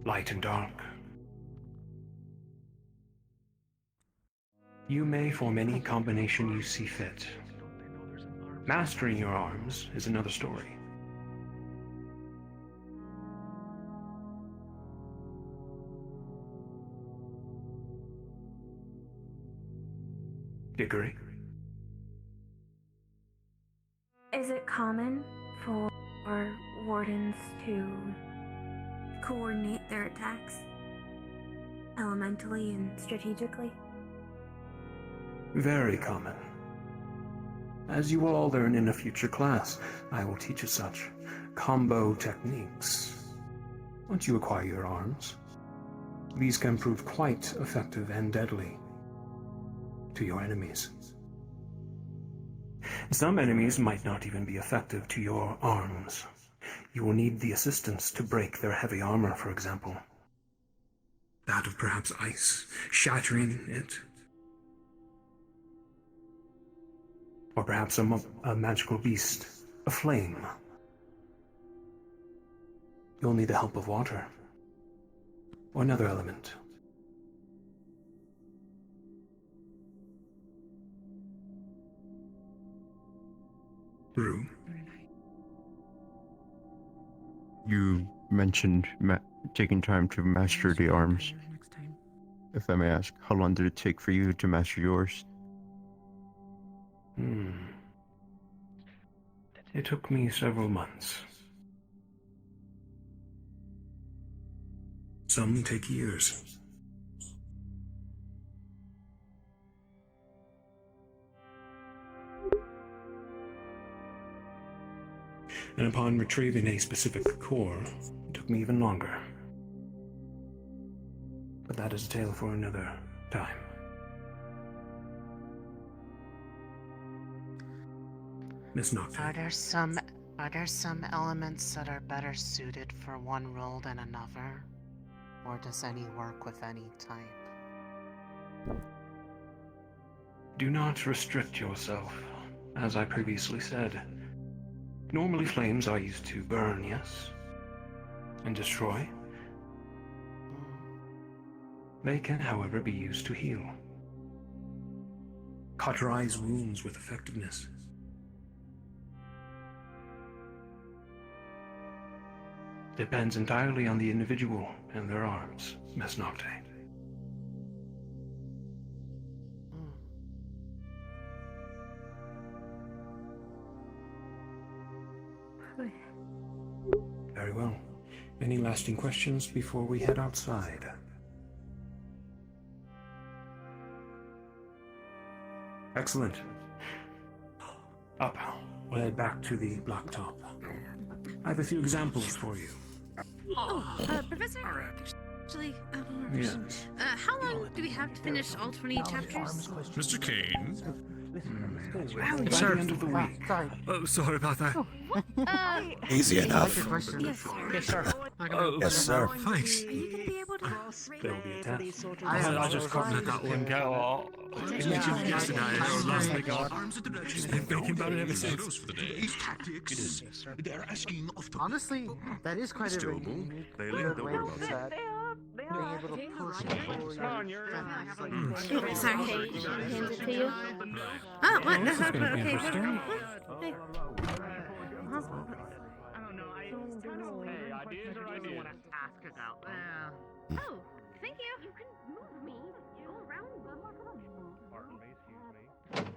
Light and dark. You may form any combination you see fit. Mastering your arms is another story. Dickory? Is it common for wardens to coordinate their attacks elementally and strategically? Very common. As you will all learn in a future class, I will teach you such combo techniques. Once you acquire your arms, these can prove quite effective and deadly to your enemies. Some enemies might not even be effective to your arms. You will need the assistance to break their heavy armor, for example. That of perhaps ice, shattering it. Or perhaps a magical beast, a flame. You'll need the help of water, or another element. Rue. You mentioned taking time to master the arms. If I may ask, how long did it take for you to master yours? It took me several months. Some take years. And upon retrieving a specific core, it took me even longer. But that is a tale for another time. Miss Nocturne. Are there some elements that are better suited for one role than another? Or does any work with any type? Do not restrict yourself, as I previously said. Normally flames are used to burn, yes? And destroy. They can, however, be used to heal. Cauterize wounds with effectiveness. Depends entirely on the individual and their arms, Miss Nocte. Very well. Any lasting questions before we head outside? Excellent. Up. We'll head back to the blacktop. I have a few examples for you. Professor? Actually, Yes. how long do we have to finish all 20 chapters? Mr. Kane? Wow, By the end of the week. Sorry. Oh, sorry about that. Easy enough. Yes, sir. Yes, sir. Yes, sir. Thanks. Are you gonna be able to There will be a test. I just couldn't let that one go. I mentioned yesterday or last week. I've just been thinking about it ever since. They're asking Honestly, that is quite a unique weird way to do that. Being able to push people. Sorry. Hands it to you. Oh, what? Well, this is gonna be Okay. interesting. Hey. I don't know. Hey, ideas are ideas. Want to ask about. Oh, thank you. You can move me. Go around. Pardon me, excuse me.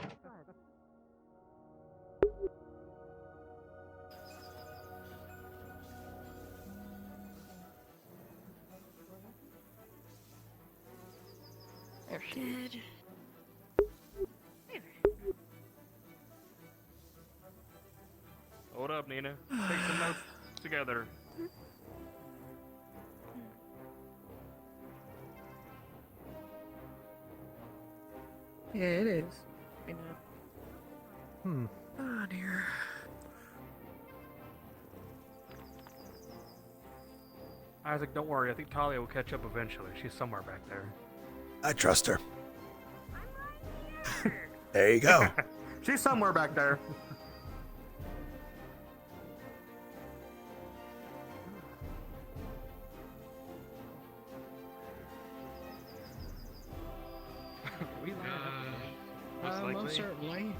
Good. you know? Take some notes together. Yeah, it is. I know. Hmm. Oh dear. Isaac, don't worry. I think Talia will catch up eventually. She's somewhere back there. I trust her. There you go. She's somewhere back there. We Most certainly.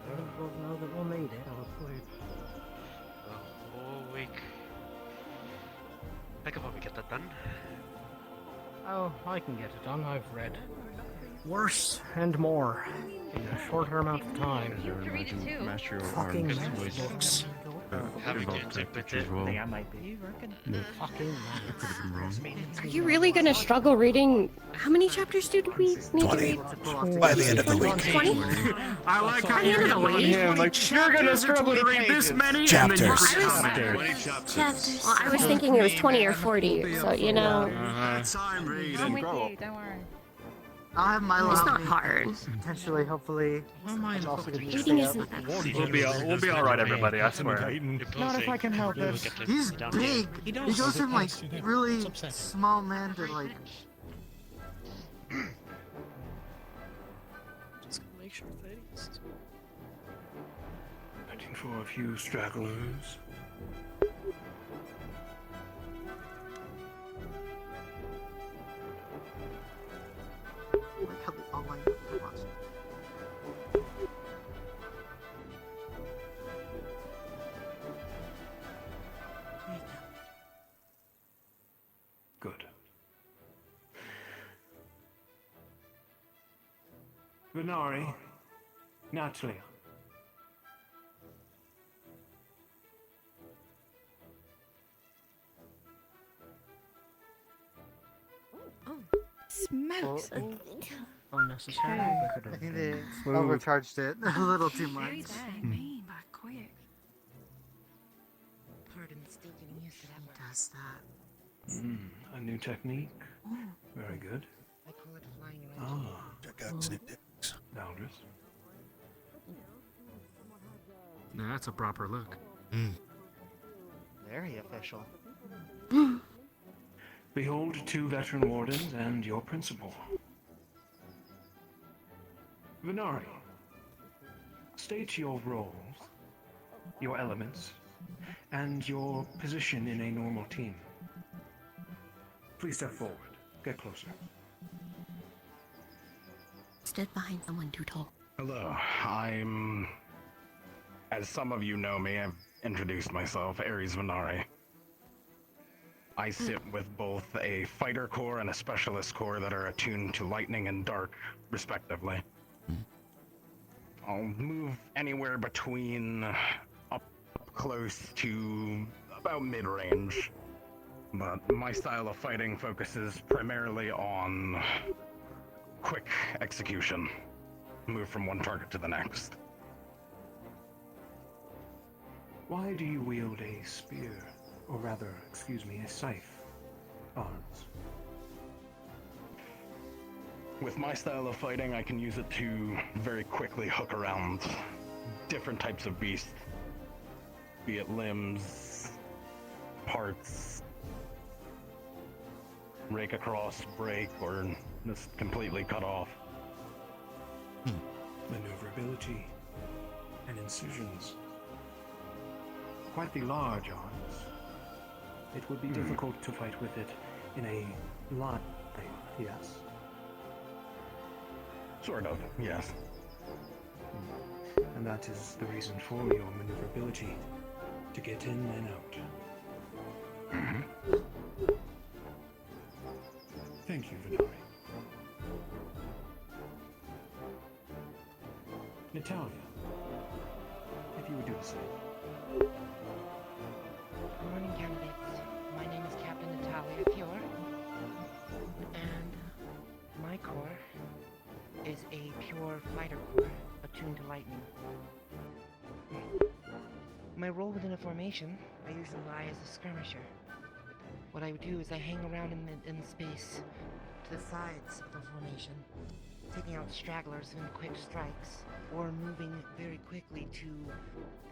We both know that we'll need it. I'll sleep. A whole week. I could probably get that done. Oh, I can get it done. I've read worse and more in a shorter amount of time. Master of Fucking Arms math was books. Having to involved take pictures it. well. I might be. You reckon? Fucking I could have been wrong. Are you really gonna struggle reading? How many chapters did we need to 20. read? By the end of the week. 20? I like how By the you're end of the on week? him. Like, you're gonna struggle to read this many, and then you Chapters. comment. Chapters. Well, I was thinking it was 20 or 40, so you know. I'm with you. Don't worry. I'll have my It's last not week. hard. Potentially, hopefully. I'm also gonna Reading stay isn't up. that hard. We'll be all right, everybody. I swear. Not if I can help it. He's big. He goes from like really small man to like. Just make sure things. Waiting for a few stragglers. Like how the online was. Good. Venari, Natalia. Smokes. Unnecessary. I think they overcharged it a little too much. Pardon, still getting used to that. Does that? A new technique. Very good. I call it flying away. Check out Snip Dicks. Valdris. Now that's a proper look. Very official. Behold 2 veteran wardens and your principal. Venari, state your roles, your elements, and your position in a normal team. Please step forward. Get closer. Stood behind someone too tall. Hello, I'm... As some of you know me, I've introduced myself, Ares Venari. I sit with both a fighter corps and a specialist corps that are attuned to lightning and dark, respectively. I'll move anywhere between up close to about mid-range. But my style of fighting focuses primarily on quick execution. Move from one target to the next. Why do you wield a spear? Or rather, excuse me, a scythe? Arms. With my style of fighting, I can use it to very quickly hook around different types of beasts. Be it limbs, parts, rake across, break, or just completely cut off. Maneuverability and incisions. Quite the large arms. It would be difficult to fight with it in a line, yes? Sort of, yes. And that is the reason for your maneuverability, to get in and out. Thank you, Venari. Natalia, if you would do the same. Good morning, candidates. My name is Captain Natalia Pure, and my corps is a pure fighter corps attuned to lightning. my role within a formation, I usually lie as a skirmisher. What I would do is I hang around in the space to the sides of the formation, taking out stragglers in quick strikes, or moving very quickly to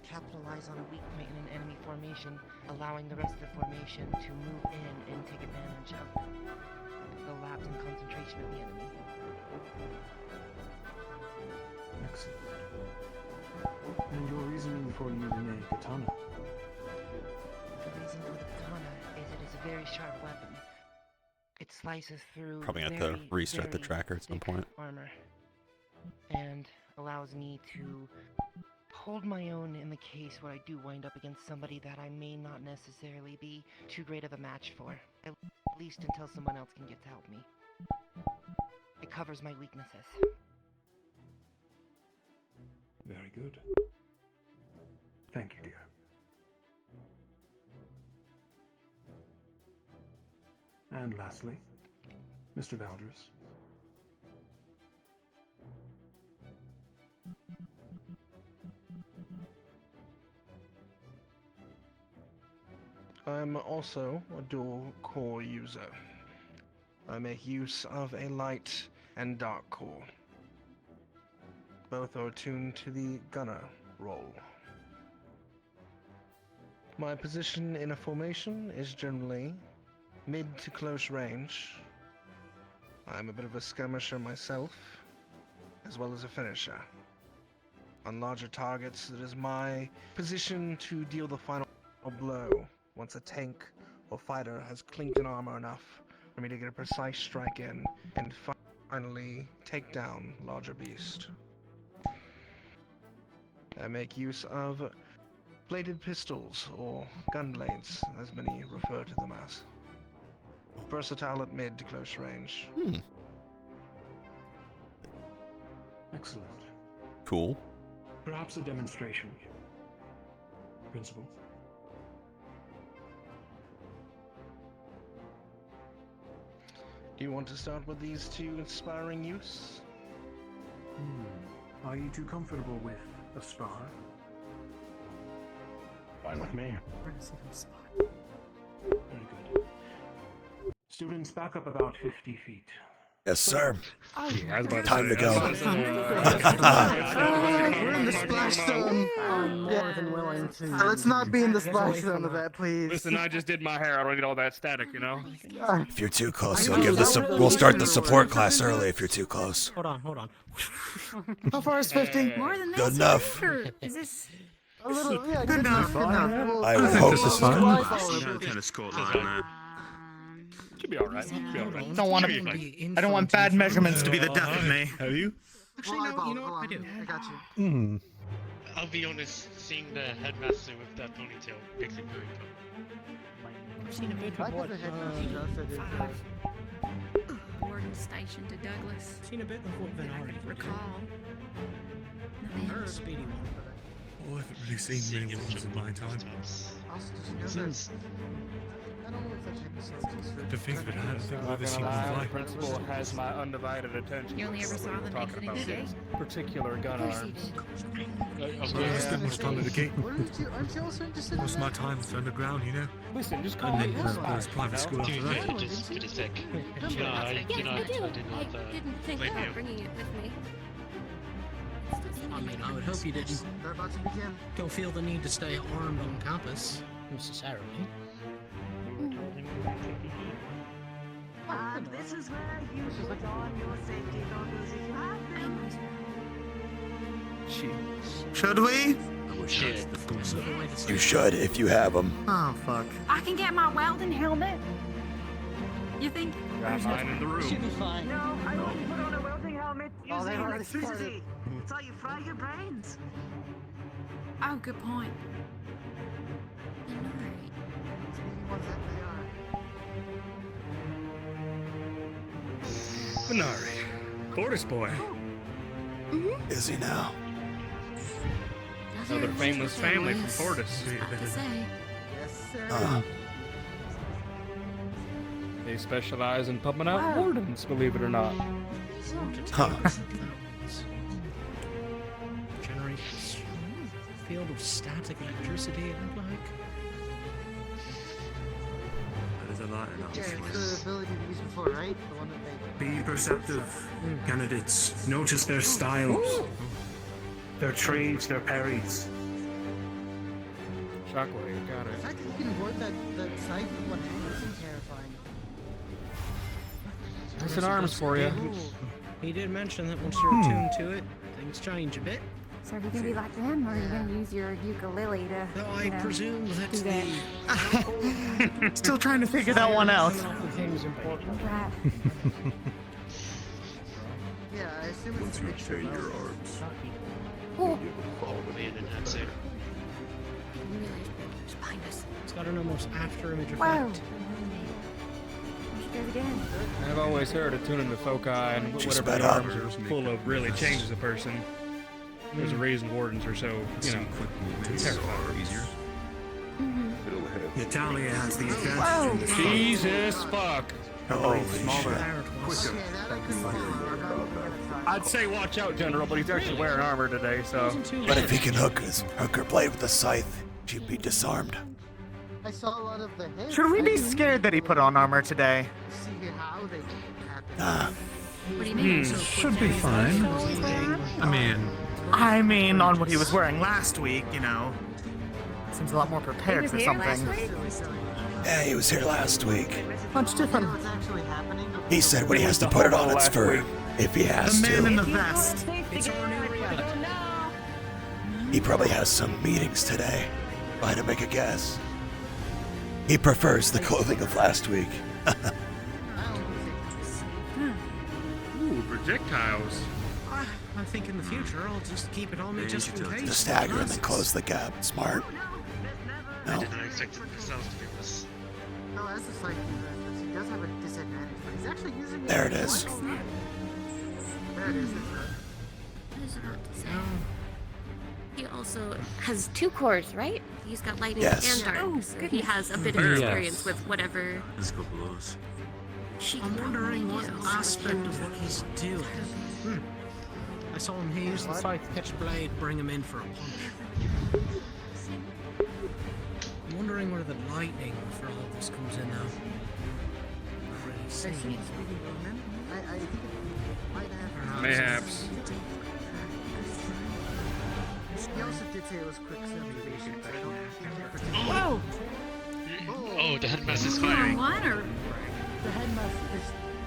capitalize on a weak point in an enemy formation, allowing the rest of the formation to move in and take advantage of the lapse in concentration of the enemy. Excellent. And your reasoning for using a katana? The reason for the katana is it is a very sharp weapon. It slices through Probably have to restart the tracker at some point. Armor, and allows me to hold my own in the case where I do wind up against somebody that I may not necessarily be too great of a match for, at least until someone else can get to help me. It covers my weaknesses. Very good. Thank you, dear. And lastly, Mr. Valdres. I'm also a dual core user. I make use of a light and dark core. Both are attuned to the gunner role. My position in a formation is generally mid to close range. I'm a bit of a skirmisher myself, as well as a finisher. On larger targets, it is my position to deal the final blow once a tank or fighter has clinked in armor enough for me to get a precise strike in and finally take down larger beast. I make use of bladed pistols, or gun blades, as many refer to them as. Versatile at mid to close range. Excellent. Cool. Perhaps a demonstration. Principal. Do you want to start with these two inspiring youths? Are you too comfortable with a spar? Fine with me. Very good. Students, back up about 50 feet. Yes, sir. Time to go. We're in the splash zone. I'm more than willing to. Let's not be in the splash zone of that, please. Listen, I just did my hair. I don't need all that static, you know? If you're too close, we'll start the support class early if you're too close. Hold on. How far is 50? More than Good this, enough. or is this? A little, yeah, good enough. I would hope this is kind of escort line. Should be alright. Should be alright. I don't want bad measurements to be the death of me. Have you? Actually, no, you know what? I do. I got you. I'll be honest, seeing the headmaster with that ponytail makes it very cool. I've seen a bit I of got what the headmaster does, I do. Warden Station to Douglas. I've seen a bit of what That I Venari could did. recall. Her speedy one. Oh, I haven't really seen many ones in my time. Also, did you know that? I don't know if that To think of it, I don't think I've ever seen one The fly. principal has my undivided attention. You only ever saw them talking exiting about the gate? his particular gun Of course he arms. did. I spent much time at the gate. Aren't you also interested Most of in my that? time was underground, you know. Listen, just call And me then Whistle. there was private school To after be that. fair, just for the sec. Yes, You know, I I do. didn't I have didn't think blame about you. bringing it with me. I mean, I would hope you didn't They're about to begin. don't feel the need to stay armed on campus necessarily. This is where you put on your safety goggles if you have them. Should we? You should if you have them. Oh, fuck. I can get my welding helmet. You think? Got mine in the room. She'll be fine. No, I won't put on a welding helmet Oh, they using already electricity. It's how you fry your brains. Oh, good point. Venari. Chorus boy. Is he now? Another famous family from Fortis. To say. Yes, sir. They specialize in pumping out wardens, believe it or not. Huh. Generations. field of static electricity it looked like. That is a lot. Jared, the ability to use before, right? The one that they... Be perceptive, candidates. Notice their styles, their trades, their parries. Shockwave, got The it. fact that you can avoid that scythe with one hand is terrifying. That's an arms for you. He did mention that once you're attuned to it, things change a bit. So are you gonna be like them, or are you gonna use your ukulele to? No, I presume that do that. Still trying to figure that one out. Right. Yeah, I assume it's a mixture of your both. arms. Oh. It's got an almost after image Wow. effect. She goes again. I've always heard attuning to foci and whatever sped the up. arms are full of really changes a person. There's a reason wardens are so, you know, terrifying. Easier. Natalia has the advantage in the fight. Jesus fuck. Holy Smaller, shit. quicker. I'd say watch out, General, but he's actually wearing armor today, so. But if he can hook her blade with a scythe, she'd be disarmed. I saw a lot of the hits. Should we I be didn't scared that he put on armor today? see how they happened. Ah, What do you mean? Should be fine. I mean, on what he was wearing last week, you know. Seems a lot more prepared for something. yeah, he was here last week. Much different. What's actually happening? He said when he has to put it on, it's for if he has The man in to. the vest. It's our new reality. He probably has some meetings today. If I had to make a guess. He prefers the clothing of last week. Ooh, projectiles. I think in the future I'll just keep it on me just in case. The stagger and then close the gap. Smart. I No. did not expect myself to be this. Oh, as a psychic, he does have a disadvantage, but he's actually using it. There it is. There it is. I was about to say. He also has 2 cores, right? He's got lightning Yes. and dark. So he has a bit of Yes. experience with whatever Physical blows. she I'm can wondering what probably do. aspect of what he's doing. I saw him use the scythe pitch blade, bring him in for a punch. I'm wondering where the lightning for all this comes in now. Not really I seeing see it. speaking movement. I think it might have. Mayhaps. He also did say it was quick observation, but I don't think Whoa! Oh, the headmaster's firing. One or the headmaster.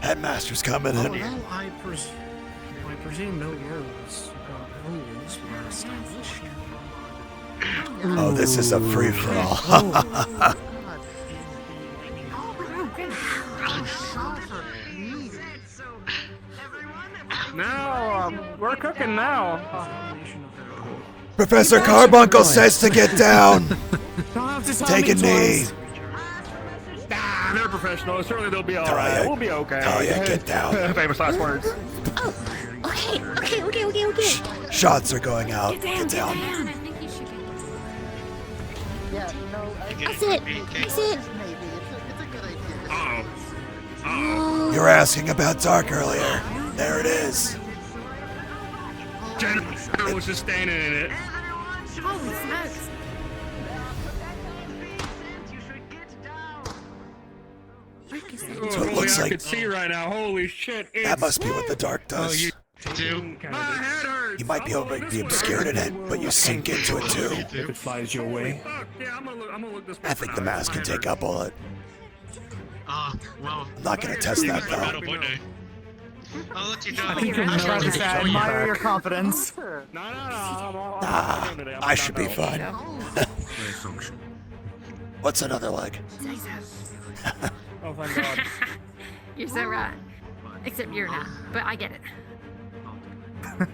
Headmaster's coming Oh, in. well, I presume no rules were established. Oh, this is a free for all. Now, we're cooking now. Professor Carbuncle says to get down. Take a knee. Ah, they're professionals. Surely they'll be Talia, alright. We'll be okay. Talia, get down. Famous last words. Okay. Shots are going out. Get down. I think you should Yeah, no, That's it. That's it. maybe. It's a good idea. Oh. You were asking about dark earlier. There it is. Jennifer was just standing in it. Holy smokes. So it looks I like could see right now. Holy shit. that must be what the dark does. you do. My head hurts. You might be able to be obscured in it, but you sink into it too. If it flies your way. Fuck, yeah, I'm gonna look this way. I think the mask can take a bullet. Well, I'm not gonna test that though. I'll let you know. I think you're trying to say I admire your confidence. I should be fine. What's another leg? Oh, thank God. You're so right. Except you're not. But I get it. I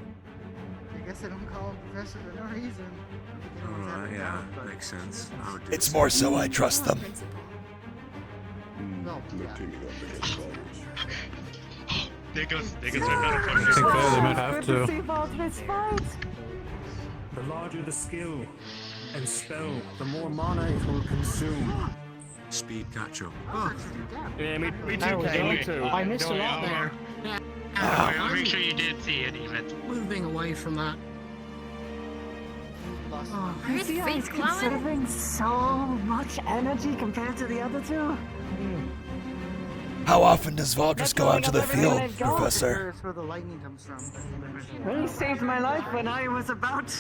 guess I don't call him professor for no reason. Yeah, makes sense. It's more so I trust them. No, yeah. There goes I think they might have to. The larger the skill and spell, the more mana it will consume. Speed catch up. Yeah, me There too, we Kay, go. me too. I missed a lot there. I'll make sure you did see it even. Moving away from that. Are his face glowing? conserving so much energy compared to the other two. How often does Valdris go out to the field, Professor? That's where the lightning comes from. Well, he saved my life when I was about,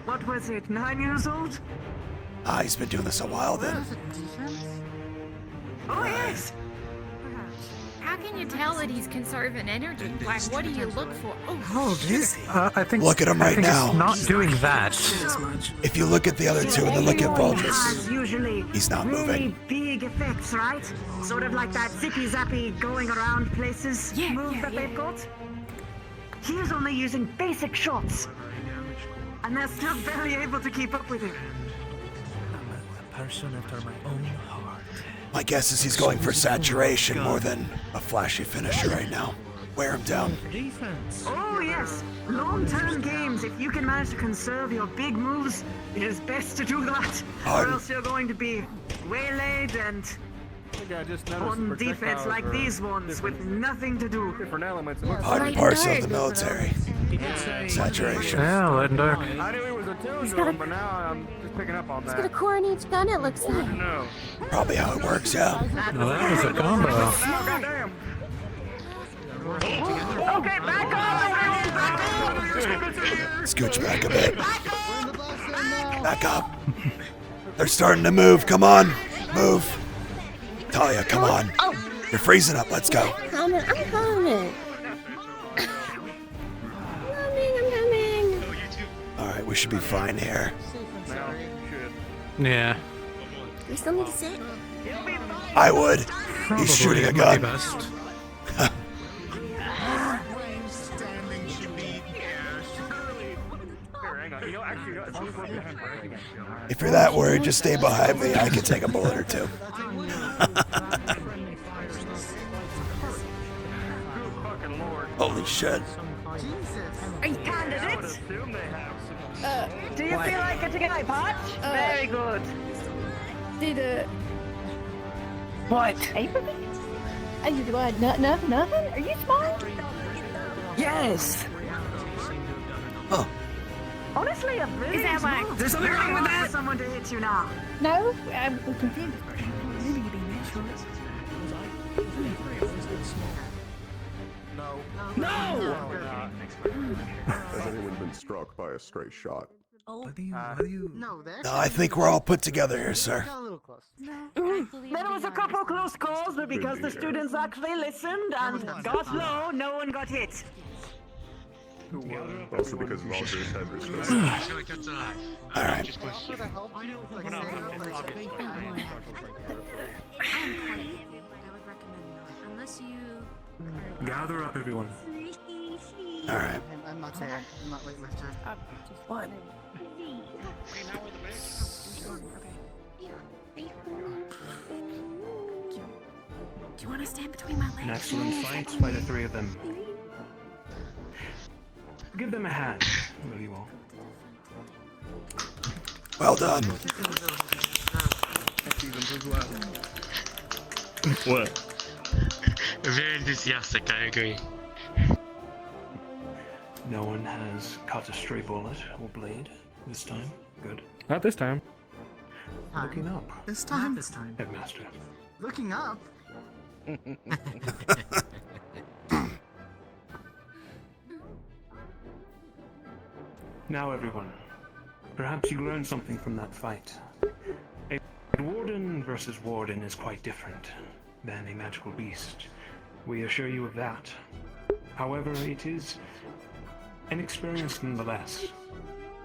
what was it, 9 years old? Ah, he's been doing this a while then. Oh, yes. How can you tell that he's conserving energy? Like, what do you look for? Oh, I think. Look at him I right think now. It's not doing that. If you look at the other two and then look at Everyone has Valdris, usually he's not really moving. big effects, right? Sort of like that zippy-zappy going around places move that they've got. He's only using basic shots. And they're still barely able to keep up with him. A person after my own heart. My guess is he's going for saturation more than a flashy finisher right now. Wear him down. Oh, yes. Long-term games, if you can manage to conserve your big moves, it is best to do that. Or else you're going to be waylaid and on defense like these ones with nothing to do. Different elements. Part and parcel of the military. Saturation. Yeah, light and dark. I knew he was a tune to him, but now I'm just picking up on He's that. got a core in each gun, it looks like. No. Probably how it works, yeah. No, that was a combo. Oh, goddamn. Okay, back up! Scooch back a bit. Back up. They're starting to move. Come on. Move. Talia, come on. You're freezing up. Let's go. I'm coming. I'm coming. I'm coming. All right, we should be fine here. Yeah. We still need to sit. I would. Probably. He's shooting a It might gun. be best. If you're that worried, just stay behind me. I can take a bullet or two. Holy shit. Are you candidates? Do you feel like getting an eye patch? Very good. What? Nothing? Are you smart? Yes. Huh. Honestly, a brilliant Is that like- move. There's something wrong with that? For someone to hit you now. No, I'm confused. Maybe you're being No! Has anyone been struck by a stray shot? No, there. No, I think we're all put together here, sir. Got a little close. There was a couple close calls, but because the students actually listened and got low, no one got hit. Also because Valdris had restraints. All right. Unless you. Gather up, everyone. All right. I'm not there. I'm not waiting my turn. What? Do you want to stand between my legs? An excellent fight by the three of them. Give them a hand, will you all? Well done. What? Very enthusiastic, I agree. No one has caught a stray bullet or blade this time. Good. Not this time. Looking up. This time? This time. Headmaster. Looking up. Now, everyone, perhaps you learned something from that fight. A warden versus warden is quite different than a magical beast. We assure you of that. However, it is an experience nonetheless,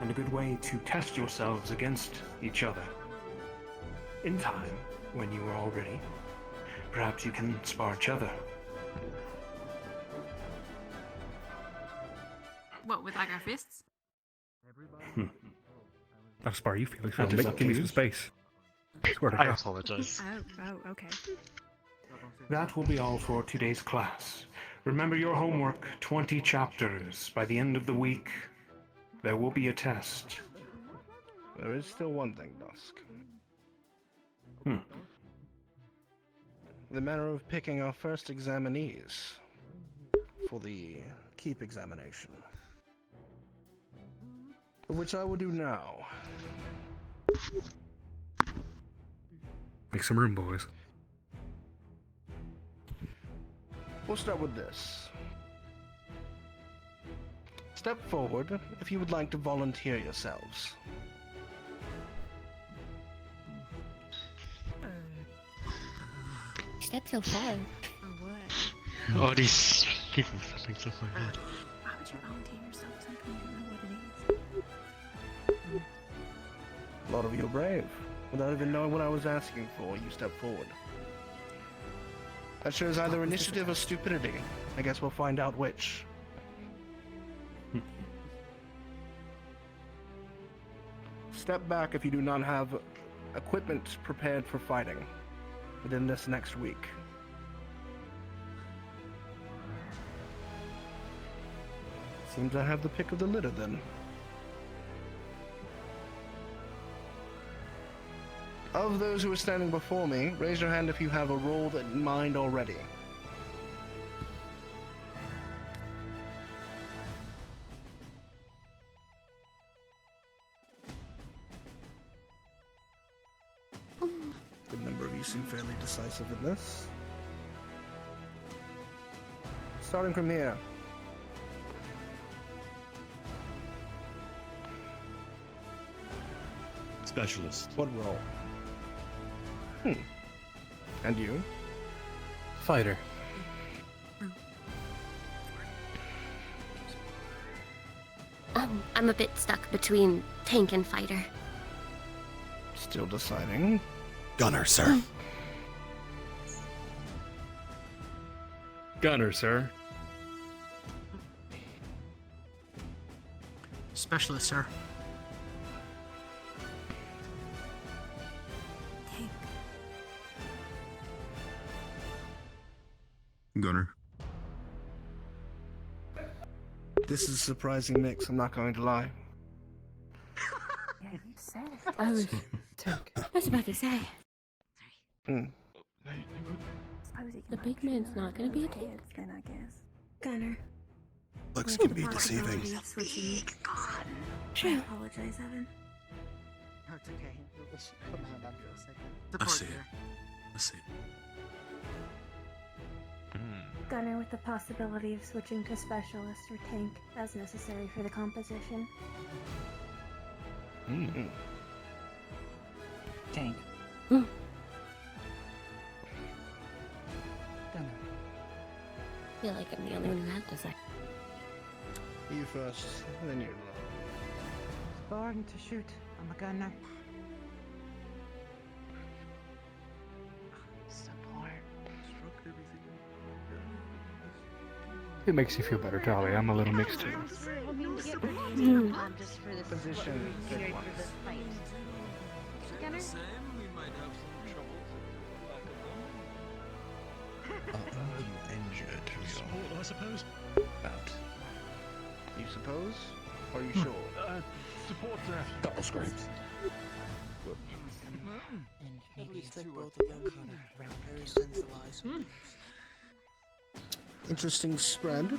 and a good way to test yourselves against each other. In time, when you are all ready, perhaps you can spar each other. What, with like our fists? I'll spar you, Felix. That is up Give me to some you. space. I swear to I God. apologize. Oh, okay. That will be all for today's class. Remember your homework, 20 chapters. By the end of the week, there will be a test. There is still one thing, Dusk. The manner of picking our first examinees for the keep examination. which I will do now. Make some room, boys. We'll start with this. Step forward if you would like to volunteer yourselves. Step so far. All these people stepping so far ahead. Why would you volunteer yourself? Something you don't know what it is. A lot of you are brave. Without even knowing what I was asking for, you step forward. That shows either initiative or stupidity. I guess we'll find out which. Step back if you do not have equipment prepared for fighting within this next week. Seems I have the pick of the litter then. Of those who are standing before me, raise your hand if you have a role in mind already. Good number of you seem fairly decisive in this. Starting from here. Specialist. What role? And you? Fighter. I'm a bit stuck between tank and fighter. Still deciding. Gunner, sir. Gunner, sir. Specialist, sir. Gunner. This is a surprising mix, I'm not going to lie. Yeah, you said it. I was about to say. Hmm. The big man's not gonna be a tank. Then I guess. Gunner. Looks can be deceiving. True. I apologize, Evan. No, it's okay. Let's put my hand on for a second. I see Support it. here. I see it. Gunner with the possibility of switching to specialist or tank as necessary for the composition. Tank. Hmm. Gunner. I feel like I'm the only one who has to say. You first, then you. Born to shoot. I'm a gunner. Support. It makes you feel better, Charlie. I'm a little mixed too. I'm just for the Position, here pick for one. the fight. Gunner? Are you injured? Support, I suppose. You suppose? Are you sure? Support, sir. Double scrapes. Interesting spread.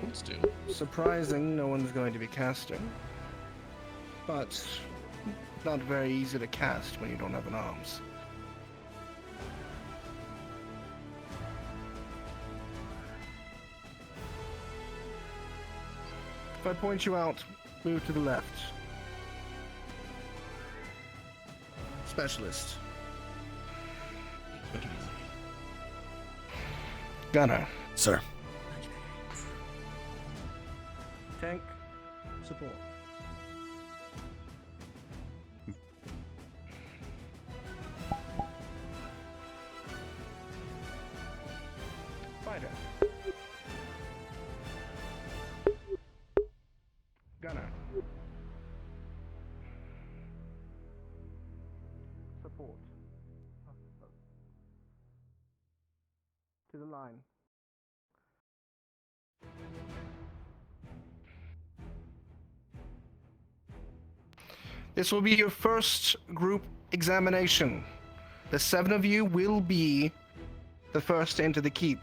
Let's do. Surprising, no one's going to be casting. But not very easy to cast when you don't have an arms. If I point you out, move to the left. Specialist. Gunner. Sir. Tank. Support. Fighter. Gunner. Support. To the line. This will be your first group examination. The 7 of you will be the first to enter the keep.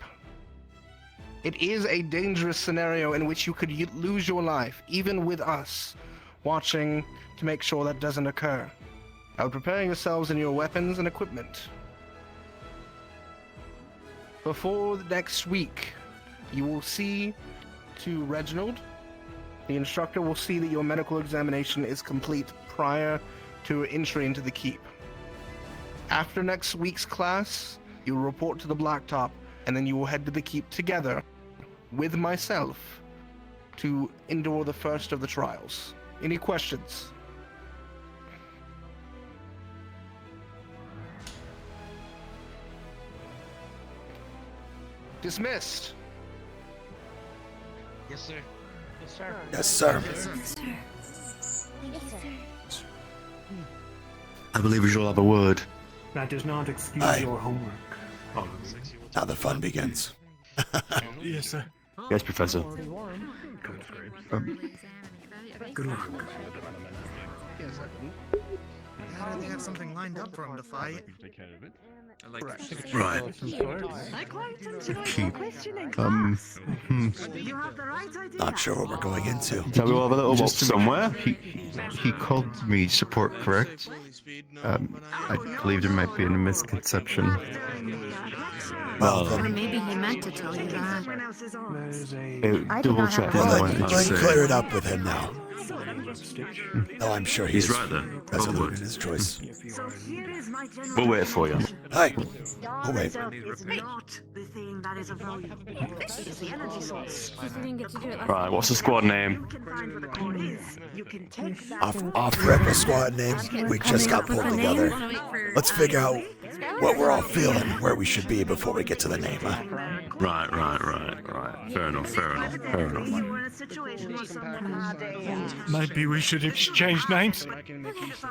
It is a dangerous scenario in which you could lose your life, even with us watching to make sure that doesn't occur. I would prepare yourselves in your weapons and equipment. Before next week, you will see to Reginald. The instructor will see that your medical examination is complete prior to entry into the keep. After next week's class, you will report to the Blacktop, and then you will head to the keep together with myself to endure the first of the trials. Any questions? Dismissed. Yes, sir. Yes, sir. Yes, sir. I believe we should all have a word. That does not excuse Aye. your homework. Now the fun begins. Yes, sir. Yes, Professor. Good luck. How do they have something lined up for him to fight? Right. I quite enjoyed Keep. questioning You have the right idea. Not sure what we're going into. Shall we all have a little walk Just to make- somewhere? He called me support, correct? I believe there might be a misconception. Well, Or maybe he meant to tell you that. Double check. Well, what I then, just said. clear it up with him now. No, I'm sure He's he's right there. resolute in his choice. We'll wait for you. Hi. Oh, wait. Is not the thing that is of value. It's the energy source. Right, what's the squad name? You can take that Off rip a squad name. We just got pulled together. Let's figure out what we're all feeling, where we should be before we get to the name. Huh? Right. Fair enough. Maybe we should exchange names.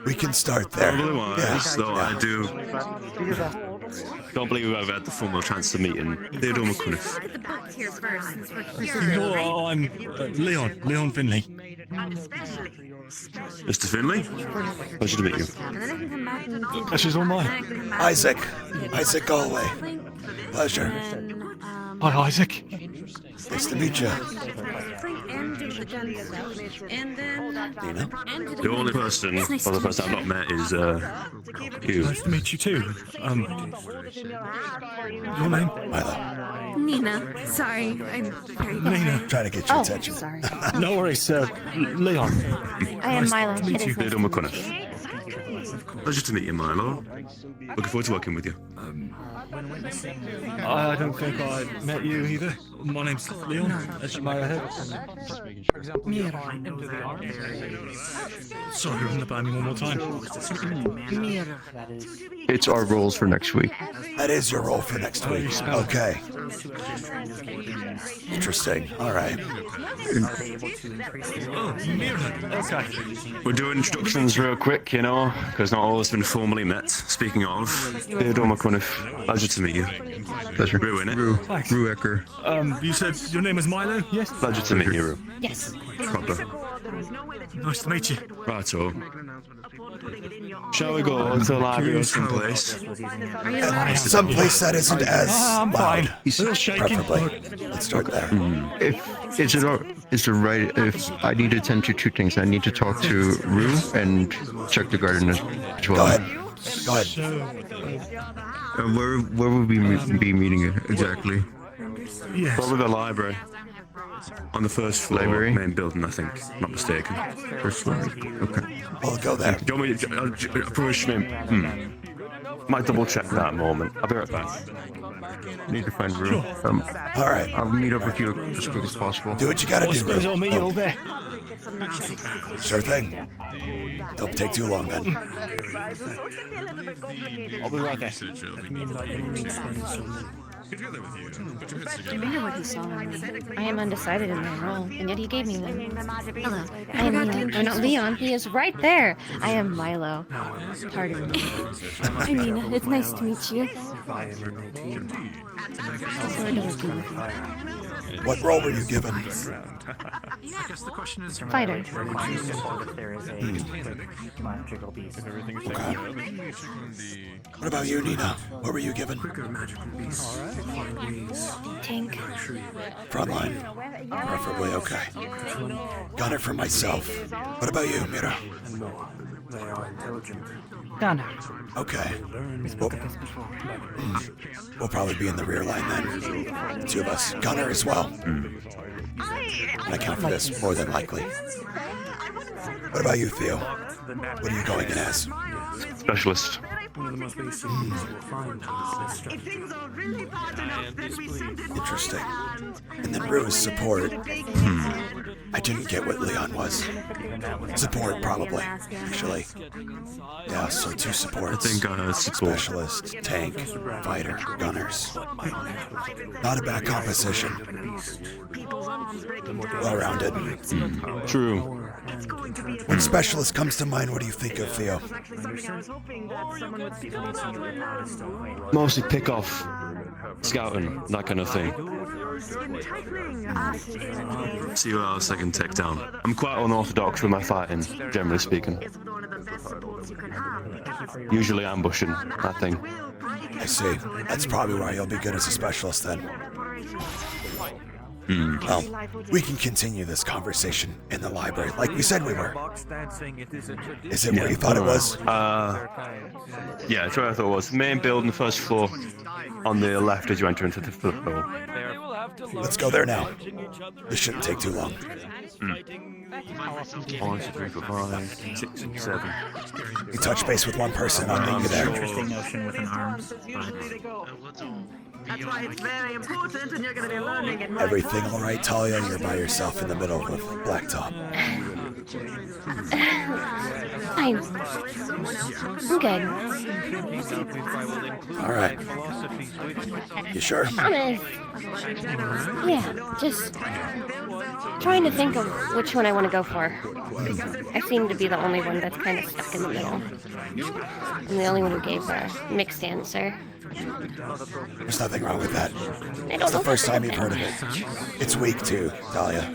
We can start there. Otherwise, though, I do. Don't believe we've ever had the formal transfer meeting. Theodore McCuniff. The book here first, since we're You here. know, I'm Leon Finley. Mr. Finley? Pleasure to meet you. And then I can come back and Pleasure's all mine. Isaac Galway. Pleasure. Hi, Isaac. Nice to meet you. And then Dina? The only person, or the person I've not met is, you. Nice to meet you too. Your name? Milo. Nina. Sorry, I'm very Nina. Try to get your attention. Sorry. No worries, Leon. I am Milo. Nice to meet It you, is nice Theodore McCuniff. Pleasure to meet you, Milo. Looking forward to working with you. I don't think I met you either. My name's Leon, as you may have heard. Sorry, run the by me one more time. It's our roles for next week. That is your role for next week. Okay. Interesting. All right. Okay. We're doing instructions real quick, you know, because not all has been formally met. Speaking of, Theodore McCuniff, pleasure to meet you. Pleasure. Rue, innit? Rue Ecker. You said your name is Milo? Yes. Pleasure to meet you, Rue. Yes. Proper. Nice to meet you. Righto. Shall we go to the library or someplace? Someplace that isn't as I'm loud. fine. He's still shaking. Preferably. Let's start there. If is it right if I need to attend to two things? I need to talk to Rue and check the garden as well. Go ahead. Where would we be meeting exactly? Yes. Probably the library. On the first floor, Library? main building, I think. Not mistaken. First floor. Okay. We'll go there. Do you want me to approach me? Might double check that moment. I'll be right back. Need to find Rue. All right. I'll meet up with you as quick as possible. Do what you gotta do, Suppose I'll Rue. meet you all there. Sure thing. Don't take too long, then. I'll be right there. I wonder what he saw in me. I am undecided in my role, and yet he gave me one. Hello. I am Leon. Oh, not Leon. He is right there. I am Milo. Pardon me. I mean, it's nice to meet you. I am in a team. What role were you given? I guess the question is Fighter. if there is a quick magical beast. Okay. What about you, Nina? What were you given? Tank. Frontline. Preferably, okay. Gunner for myself. What about you, Mira? They are intelligent. Gunner. Okay. We'll probably be in the rear line then. The two of us. Gunner as well. I account for this, more than likely. What about you, Theo? What are you going in as? Specialist. One of the most basic things you will find Interesting. And then Rue's support. I didn't get what Leon was. Support, probably, actually. Yeah, so 2 supports. I think I heard support. Specialist, tank, fighter, gunners. Not a bad composition. Well-rounded. True. When specialist comes to mind, what do you think of, Theo? Mostly pick off, scouting, that kind of thing. See what else I can take down. I'm quite unorthodox with my fighting, generally speaking. Usually ambushing, that thing. I see. That's probably why you'll be good as a specialist then. Well, we can continue this conversation in the library, like we said we were. Is it where you thought it was? Yeah, it's where I thought it was. Main building, first floor, on the left as you enter into the floor. Let's go there now. This shouldn't take too long. 1, 2, 3, 4, 5, 6, 7. You touch base with one person, I'll meet you there. Interesting notion with an arms. That's why it's very important, and you're going to be learning it. Everything all right, Talia? You're by yourself in the middle of Blacktop. I'm good. All right. You sure? Yeah, just trying to think of which one I want to go for. I seem to be the only one that's kind of stuck in the middle. I'm the only one who gave a mixed answer. There's nothing wrong with that. It's the first time you've heard of it. It's weak too, Talia.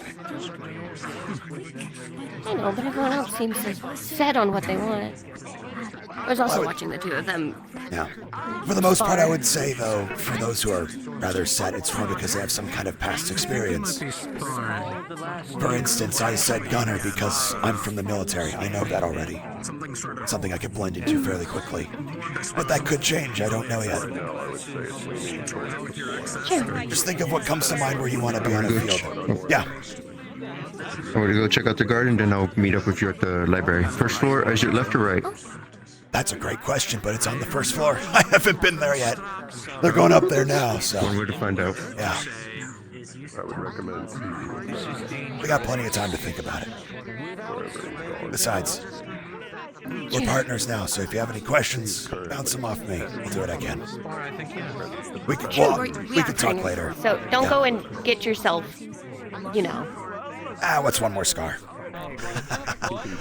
I know, but everyone else seems so set on what they want. I was also watching the two of them. Yeah. For the most part, I would say, though, for those who are rather set, it's more because they have some kind of past experience. For instance, I said gunner because I'm from the military. I know that already. Something I could blend into fairly quickly. But that could change. I don't know yet. Just think of what comes to mind where you want to be on a field. Yeah. I'm gonna go check out the garden, then I'll meet up with you at the library. First floor, is it left or right? That's a great question, but it's on the first floor. I haven't been there yet. They're going up there now, so. One way to find out. Yeah. I would recommend. We got plenty of time to think about it. Besides, we're partners now, so if you have any questions, bounce them off me. I'll do what I can. We can, we can talk later. So don't go and get yourself, you know. What's one more scar?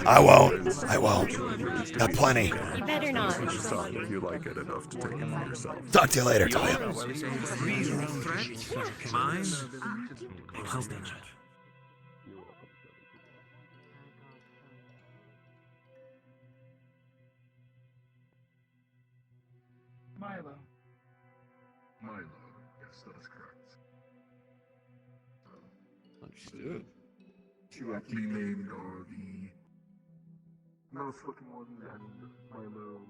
I won't. Got plenty. You better not. If you like it enough to take it for yourself. Talk to you later, Talia. Milo. Yes, that is correct. Understood. Two aptly named are the mouse looking one and Milo.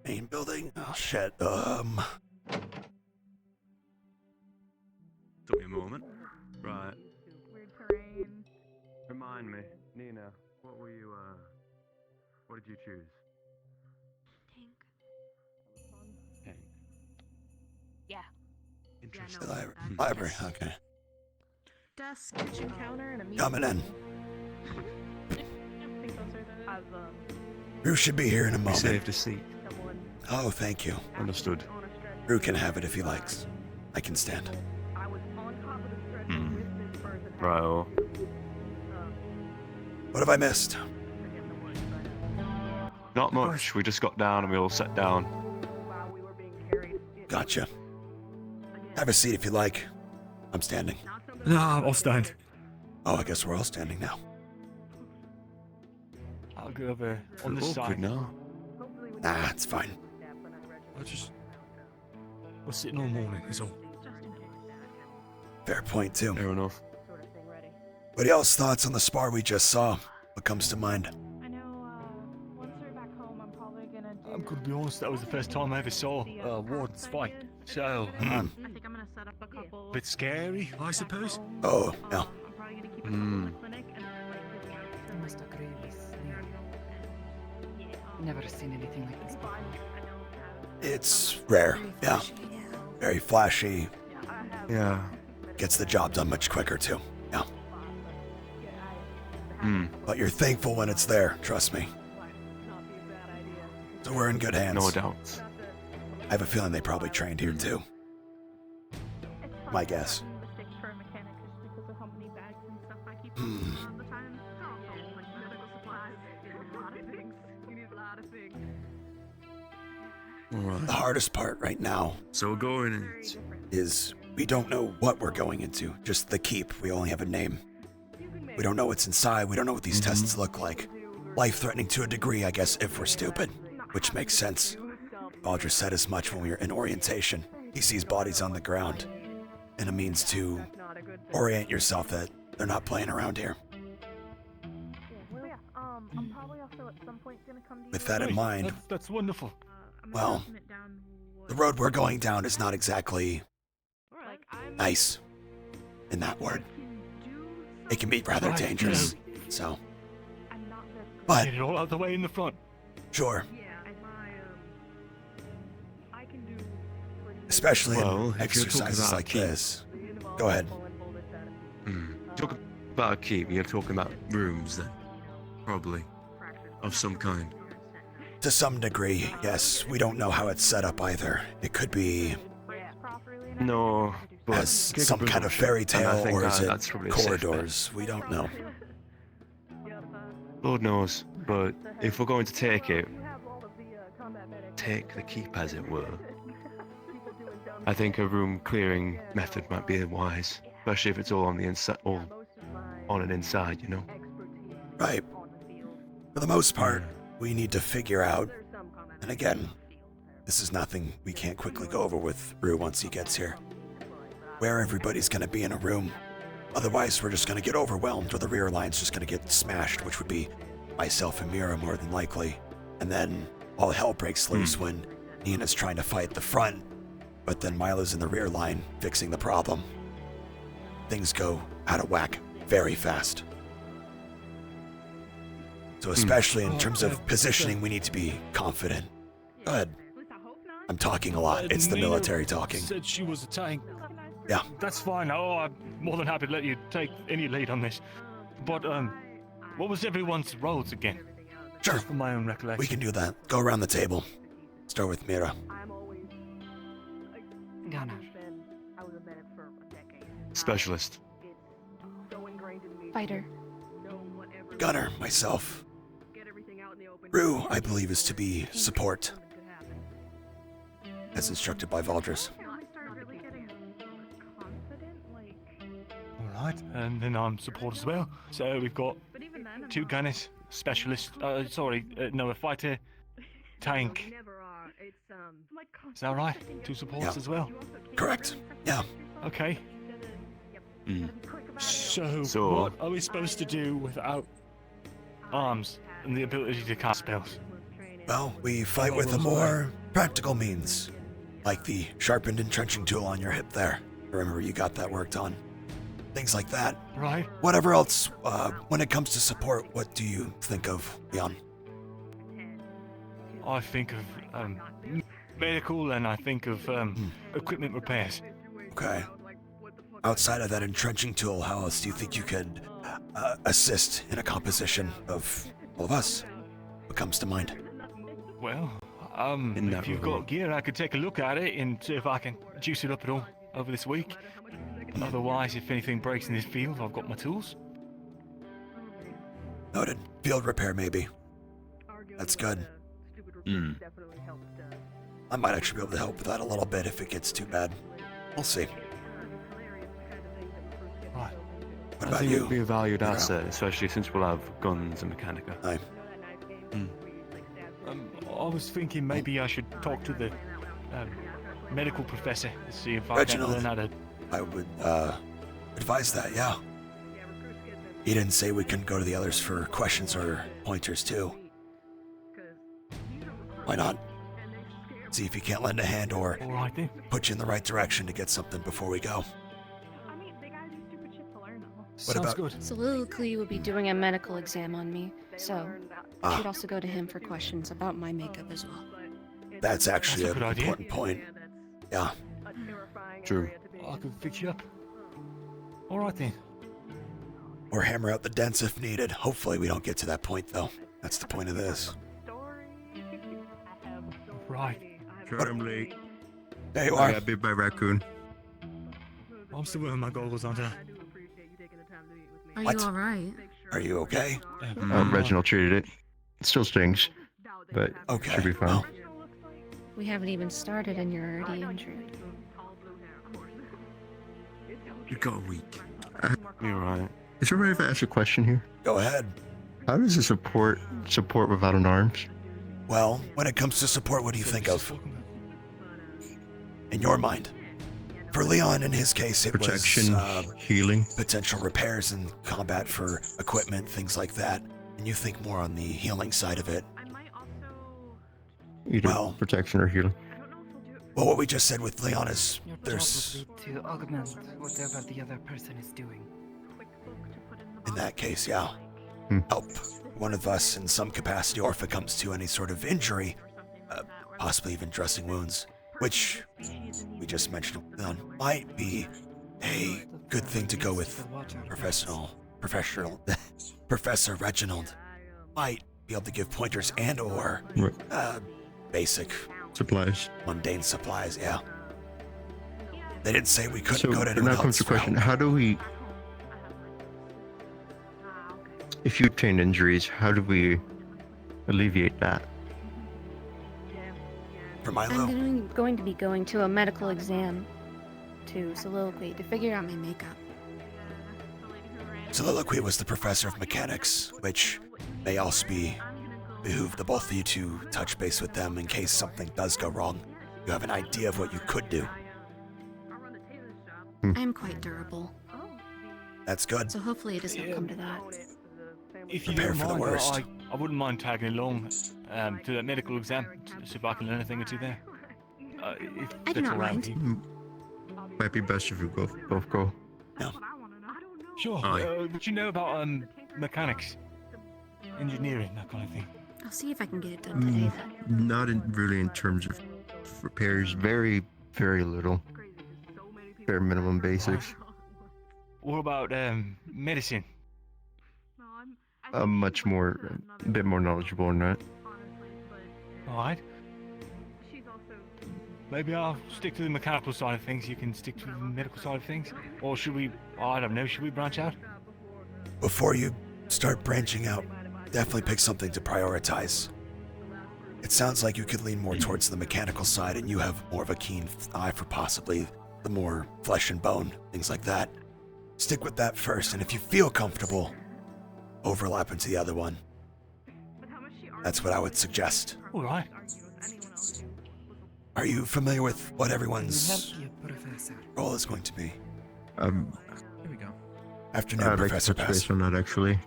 Main building? Oh, shit. Took me a moment. Right. Weird terrain. Remind me, Nina, what were you, what did you choose? Tank. Yeah. Interesting. Library, okay. Desk, kitchen counter, and a meeting. Coming in. I think those are the. Rue should be here in a moment. Saved a seat. Oh, thank you. Understood. Rue can have it if he likes. I can stand. Right. Well, What have I missed? not much. We just got down and we all sat down. Gotcha. Have a seat if you like. I'm standing. Nah, I'll stand. Oh, I guess we're all standing now. I'll go over on this Awkward side. now. Nah, it's fine. We're sitting all morning, is all. Fair point, too. Fair enough. What else thoughts on the spar we just saw? What comes to mind? I'm gonna be honest, that was the first time I ever saw Warden's fight. So, Hmm. a bit scary, I suppose. Oh, no. Mr. Graves. Never seen anything like this before. It's rare, yeah. Very flashy. Yeah. Gets the job done much quicker, too. Yeah. But you're thankful when it's there, trust me. So we're in good hands. No doubt. I have a feeling they probably trained here, too. My guess. Alright. The hardest part right now So we're going in. is we don't know what we're going into. Just the keep. We only have a name. We don't know what's inside. We don't know what these tests look like. Life-threatening to a degree, I guess, if we're stupid. Which makes sense. Valdres said as much when we were in orientation. He sees bodies on the ground. And a means to orient yourself that they're not playing around here. With that in mind, That's wonderful. well, the road we're going down is not exactly nice in that word. It can be rather Right, dangerous. So, but Get it all out of the way in the front. sure. Especially Well, in if you're talking exercises about like keep. this. Go ahead. Talk about a keep. You're talking about rooms then, probably, of some kind. To some degree, yes. We don't know how it's set up either. It could be No, but as get a some kind of presumption, fairy and I tale, think or is that's it probably a safe bet. corridors? We don't know. Lord knows, but if we're going to take it, take the keep as it were. I think a room clearing method might be wise, especially if it's all on the inside, all on and inside, you know. Right. For the most part, we need to figure out, and again, this is nothing we can't quickly go over with Rue once he gets here, where everybody's gonna be in a room. Otherwise, we're just gonna get overwhelmed, or the rear line's just gonna get smashed, which would be myself and Mira more than likely. And then all hell breaks loose when Nina's trying to fight the front, but then Mila's in the rear line fixing the problem. Things go out of whack very fast. So especially in terms of positioning, we need to be confident. Go ahead. I'm talking a lot. It's the Nina military talking. Said she was a tank. Yeah. That's fine. Oh, I'm more than happy to let you take any lead on this. But what was everyone's roles again? Sure. Just for my own recollection. We can do that. Go around the table. Start with Mira. Gunner. Specialist. Fighter. Gunner, myself. Rue, I believe, is to be support. As instructed by Valdres. Alright, and then I'm support as well. So we've got two gunners, specialist, a fighter, tank. Is that right? Two supports Yeah. as well? Correct. Yeah. Okay. So, So- what are we supposed to do without arms and the ability to cast spells? Well, we fight with a more practical means. Like the sharpened entrenching tool on your hip there. Remember, you got that worked on. Things like that. Right. Whatever else, when it comes to support, what do you think of, Leon? I think of medical and I think of equipment repairs. Okay. Outside of that entrenching tool, how else do you think you could assist in a composition of all of us? What comes to mind? Well, that If you've room. got gear, I could take a look at it and see if I can juice it up at all over this week. Otherwise, if anything breaks in this field, I've got my tools. Noted. Field repair, maybe. That's good. I might actually be able to help with that a little bit if it gets too bad. We'll see. Right. What I about think you? it would be a valued asset, especially since we'll have guns and mechanica. Aye. I was thinking maybe I should talk to the medical professor to see if I Reginald. can learn how to. I would advise that, yeah. He didn't say we couldn't go to the others for questions or pointers too. Why not? See if he can't lend a hand or All right then. put you in the right direction to get something before we go. What Sounds about good. Soliloquy will be doing a medical exam on me, so Ah. I should also go to him for questions about my makeup as well. That's actually That's a an good idea. important point. Yeah. True. I could fix you up. All right then. Or hammer out the dents if needed. Hopefully we don't get to that point though. That's the point of this. Right. Sorry I'm late. There you I are. got bit by a raccoon. I'm still wearing my goggles, aren't I? Are What? you alright? Are you okay? Reginald treated it. It still stings, but Okay. should be fine. Well, We haven't even started and you're already injured. You got a week. You're right. Is it alright if I ask a question here? go ahead. How does a support without an arms? Well, when it comes to support, what do you think of? In your mind? For Leon, in his case, it Protection, was healing. potential repairs and combat for equipment, things like that. And you think more on the healing side of it. Either Well- protection or healing. Well, what we just said with Leon is Your there's, job would be to augment whatever the other person is doing. in that case, yeah, help one of us in some capacity, or if it comes to any sort of injury, possibly even dressing wounds, which we just mentioned with Leon, might be a good thing to go with Professor Reginald. Might be able to give pointers and or Right. basic Supplies. mundane supplies, yeah. They didn't say we couldn't So go to anyone now comes else the for question: help. how do we, if you obtain injuries, how do we alleviate that? For I'm going to be going to a medical exam to Soliloquy to figure out my makeup. Soliloquy was the professor of mechanics, which may also behoove the both of you to touch base with them in case something does go wrong. You have an idea of what you could do. I'm quite durable, That's good. so hopefully it doesn't come to that. If you Prepare don't for the mind, worst. I wouldn't mind tagging along to that medical exam to see if I can learn a thing or two there. If I do that's not all right mind. with you. Might be best if we both go. Sure. Aye. What you know about mechanics, engineering, that kind of thing? I'll see if I can get it done today then. Not really in terms of repairs. Very, very little. Bare minimum basics. What about medicine? Much more, a bit more knowledgeable on that. All right. Maybe I'll stick to the mechanical side of things. You can stick to the medical side of things, or should we? I don't know. Should we branch out? Before you start branching out, definitely pick something to prioritize. It sounds like you could lean more towards the mechanical side and you have more of a keen eye for possibly the more flesh and bone, things like that. Stick with that first, and if you feel comfortable, overlap into the other one. That's what I would suggest. All right. Are you familiar with what everyone's Yeah, Professor. role is going to be? Here we go. Afternoon, I'd like to Professor touch Bass. base on that actually.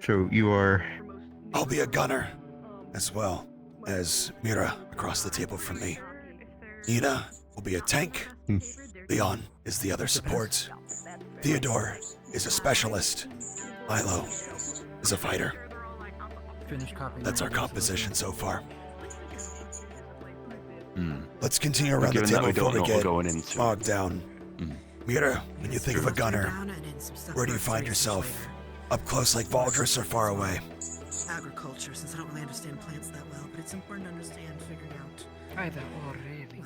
So you are. I'll be a gunner, as well as Mira across the table from me. Nina will be a tank. Leon is the other support. Theodore is a specialist. Milo is a fighter. That's our composition so far. Let's continue around the Given that table we before don't we know what we're get going into. bogged down. Mira, when you think of a gunner, where do you find yourself Up close like Valdris or far away? Agriculture, since I don't really understand plants that well, but it's important to understand figuring out Either or, really.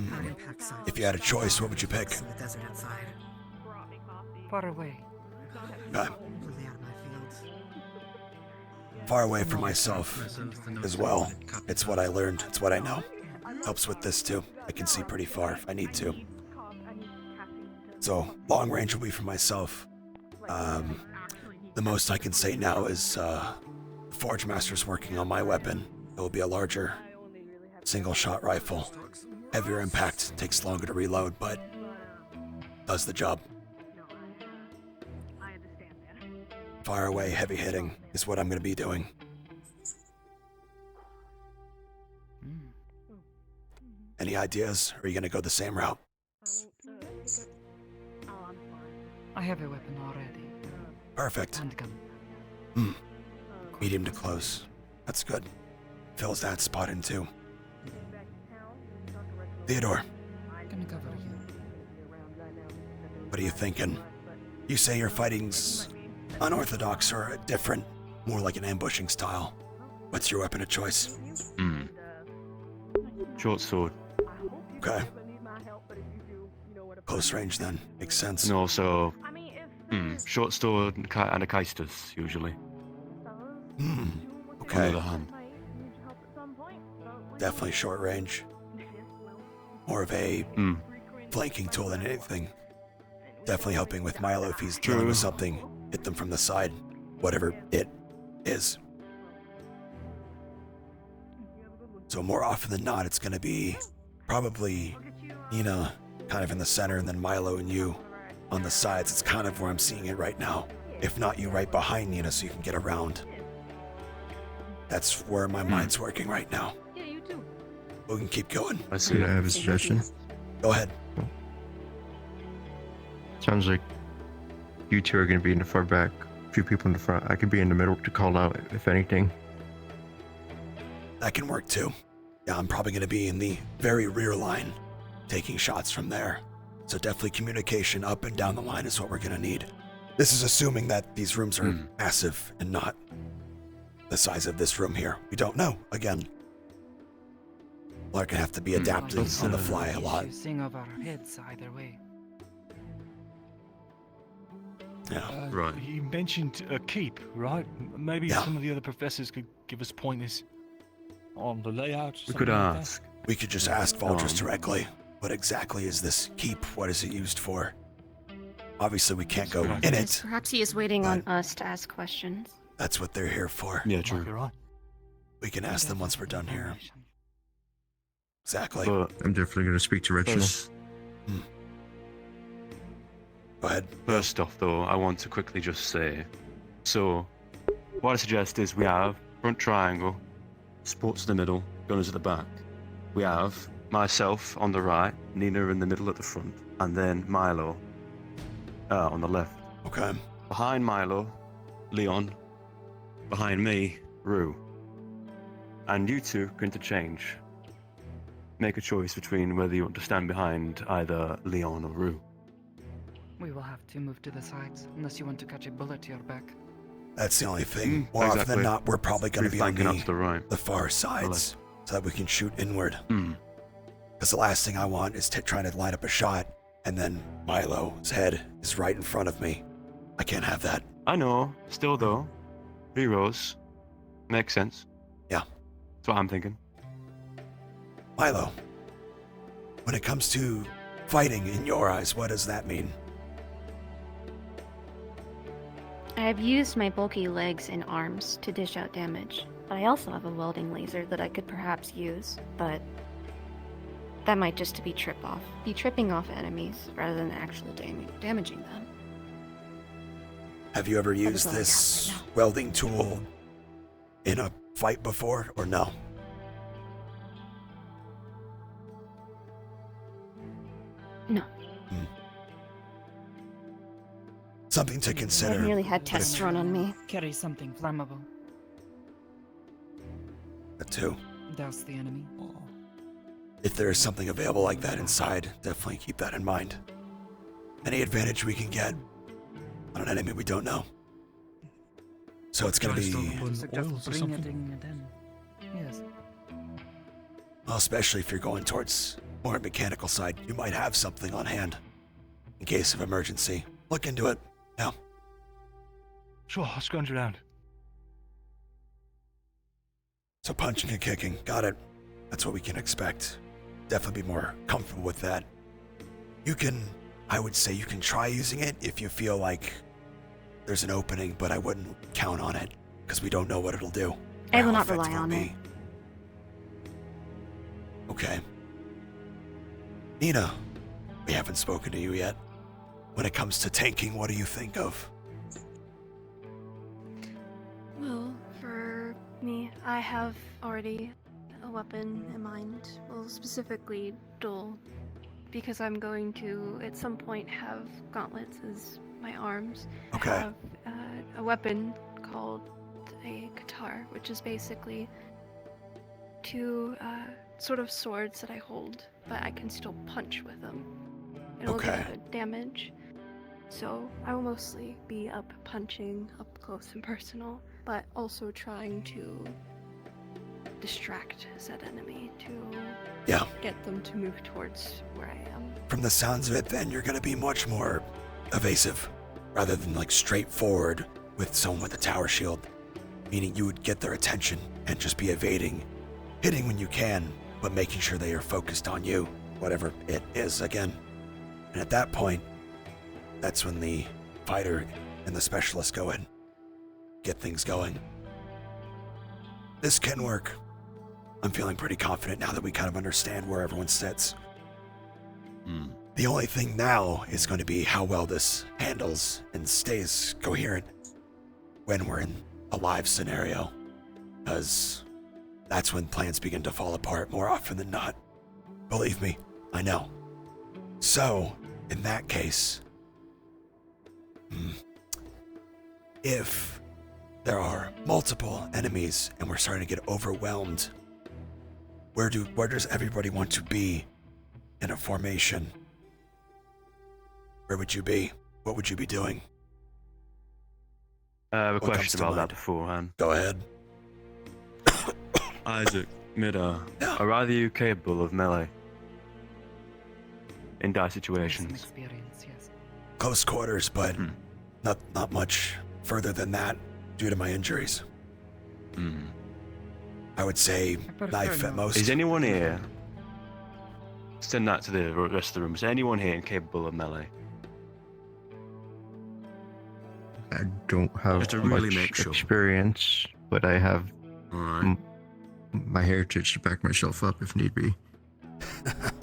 how it impacts science. If you had a choice, what would you pick? In the desert outside. Far away. Okay. Completely out of my field. Far away from myself as well. It's what I learned. It's what I know. Helps with this too. I can see pretty far if I need to. So long range will be for myself. The most I can say now is Forge Master's working on my weapon. It will be a larger single shot rifle. Heavier impact, takes longer to reload, but does the job. Far away, heavy hitting is what I'm going to be doing. Any ideas? Or are you going to go the same route? I have a weapon already. Perfect. Handgun. Medium to close. That's good. Fills that spot in too. Theodore, Gonna cover you. what are you thinking? You say your fighting's unorthodox or different, more like an ambushing style. What's your weapon of choice? Short sword. Okay. Close range then. Makes sense. And also, short sword and a Keisters, usually. Okay. On the other hand. Definitely short range. More of a flanking tool than anything. Definitely helping with Milo if he's dealing with something. Hit them from the side. Whatever it is. So more often than not, it's going to be probably Nina kind of in the center and then Milo and you on the sides. It's kind of where I'm seeing it right now. If not, you right behind Nina so you can get around. That's where my mind's working right now. We can keep going. I see. I have a suggestion. Go ahead. Sounds like you two are going to be in the far back. A few people in the front. I could be in the middle to call out if anything. That can work too. Yeah, I'm probably going to be in the very rear line, taking shots from there. So definitely communication up and down the line is what we're going to need. This is assuming that these rooms are massive and not the size of this room here. We don't know, again. We're going to have to be adapting on the fly a lot. Sing of our heads either way. Yeah. Right. You mentioned a keep, right? Maybe some of the other professors could give us pointers on the layout. We could ask. We could just ask Valdris directly. What exactly is this keep? What is it used for? Obviously, we can't go in it. Perhaps he is waiting on us to ask questions. That's what they're here for. Yeah, true. Right. We can ask them once we're done here. Exactly. But I'm definitely going to speak to Reginald. Go ahead. First off, though, I want to quickly just say, so what I suggest is we have front triangle, sports in the middle, gunners at the back. We have myself on the right, Nina in the middle at the front, and then Milo on the left. Okay. Behind Milo, Leon. Behind me, Rue. And you two can interchange. Make a choice between whether you want to stand behind either Leon or Rue. We will have to move to the sides, unless you want to catch a bullet to your back. That's the only thing. More often than not, we're probably going to be on Flanking up to the right. the far sides so that we can shoot inward. Because the last thing I want is trying to line up a shot and then Milo's head is right in front of me. I can't have that. I know. Still, though, 3 rows. Makes sense. Yeah. That's what I'm thinking. Milo, when it comes to fighting in your eyes, what does that mean? I have used my bulky legs and arms to dish out damage, but I also have a welding laser that I could perhaps use, but that might just be tripping off enemies rather than actually damaging them. Have you ever used this welding tool in a fight before, or no? No. Something to consider. I've nearly had tests run on me. Carry something flammable. That too. Douse the enemy. If there is something available like that inside, definitely keep that in mind. Any advantage we can get on an enemy we don't know. So it's gonna be, Oils or something? Yes. well, especially if you're going towards more mechanical side, you might have something on hand in case of emergency. Look into it. Yeah. Sure, I'll scrounge around. So punching and kicking, got it. That's what we can expect. Definitely be more comfortable with that. You can, I would say you can try using it if you feel like there's an opening, but I wouldn't count on it because we don't know what it'll do. I or will how not rely effective it'll on it. be. Okay. Nina, we haven't spoken to you yet. When it comes to tanking, what do you think of? Well, for me, I have already a weapon in mind. Well, specifically dual, because I'm going to at some point have gauntlets as my arms. Okay. I have a weapon called a Qatar, which is basically two sort of swords that I hold, but I can still punch with them. It'll do good damage. So I will mostly be up punching up close and personal, but also trying to distract said enemy to get them to move towards where I am. From the sounds of it, then you're going to be much more evasive rather than like straightforward with someone with a tower shield, meaning you would get their attention and just be evading, hitting when you can, but making sure they are focused on you, whatever it is again. And at that point, that's when the fighter and the specialist go in, get things going. This can work. I'm feeling pretty confident now that we kind of understand where everyone sits. The only thing now is going to be how well this handles and stays coherent when we're in a live scenario, because that's when plans begin to fall apart more often than not. Believe me, I know. So, in that case, if there are multiple enemies and we're starting to get overwhelmed, where does everybody want to be in a formation? Where would you be? What would you be doing? A What comes question to about mind? that beforehand. Go ahead. Isaac, Mida, are either you capable of melee? In dire situations? Experience, yes. Close quarters, but not much further than that due to my injuries. I would say knife at most. Is anyone here? Send that to the rest of the room. Is anyone here capable of melee? I don't have Just to really much make sure. experience, but I have Alright. my heritage to back myself up if need be.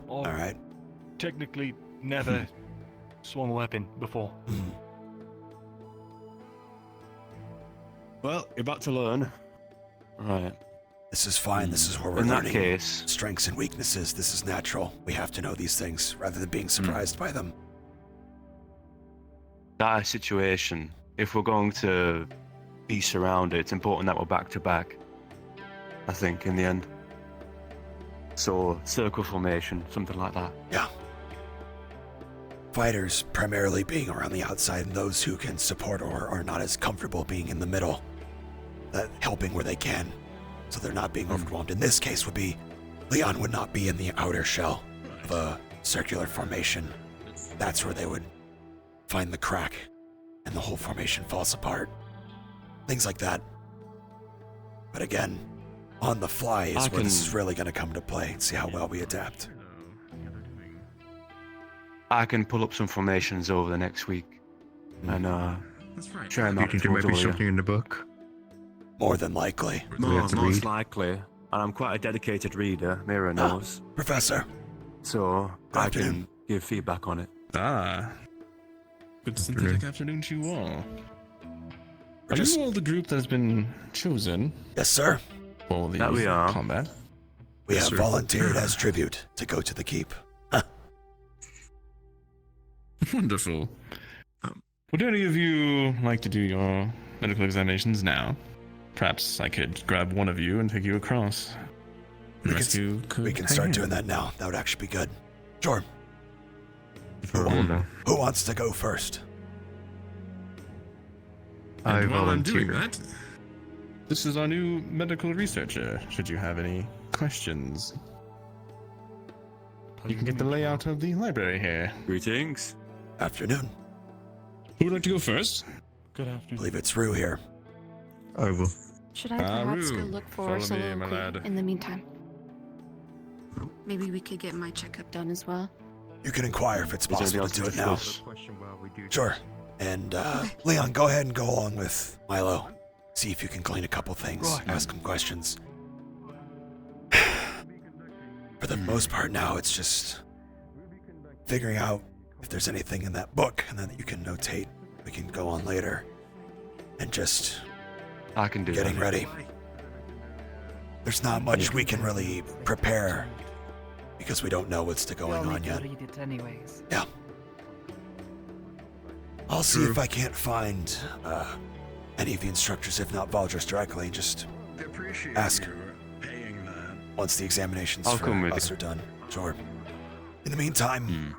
All right. Technically, never swung a weapon before. Well, you're about to learn. Right. This is fine. This is where we're In that learning case- strengths and weaknesses. This is natural. We have to know these things rather than being surprised by them. Dire situation. If we're going to be surrounded, it's important that we're back to back. I think in the end. So circle formation, something like that. Yeah. Fighters primarily being around the outside, and those who can support or are not as comfortable being in the middle, helping where they can, so they're not being overwhelmed. In this case would be, Leon would not be in the outer shell of a circular formation. That's where they would find the crack, and the whole formation falls apart. Things like that. But again, on the fly is where this is really going to come to play, and see how well we adapt. I can pull up some formations over the next week and try and Do you think there might be something in the book? More than likely. We have to Most read? likely. And I'm quite a dedicated reader, Mira knows. Professor. So I can give feedback on it. Good synthetic afternoon to you all. Are you all the group that has been chosen? Yes, sir. For the That we are. combat? We Yes, have sir. volunteered as tribute to go to the keep. Wonderful. Would any of you like to do your medical examinations now? Perhaps I could grab one of you and take you across. The rest of you could We can hang start in. doing that now. That would actually be good. Sure. For all now. Who wants to go first? I And while I'm doing volunteer. that, this is our new medical researcher. Should you have any questions, you can get the layout of the library here. Greetings. Afternoon. Who would like to go first? Good I afternoon. believe it's Rue here. I will. Should I perhaps go Rue, look for follow me, Soliloquy my lad. in the meantime? Maybe we could get my checkup done as well. You can inquire if it's Is there anything possible to do it else now. to discuss? Sure. And Leon, go ahead and go along with Milo. See if you can clean a couple things. Right. Ask him questions. For the most part now, it's just figuring out if there's anything in that book, and then you can notate. We can go on later. And just I can do getting that. ready. There's not much we can really prepare because we don't know what's going on yet. Read it anyways. Yeah. I'll see if I can't find any of the instructors, if not Valdris directly, and just ask once the examinations I'll for come with us you. are done. Sure. In the meantime,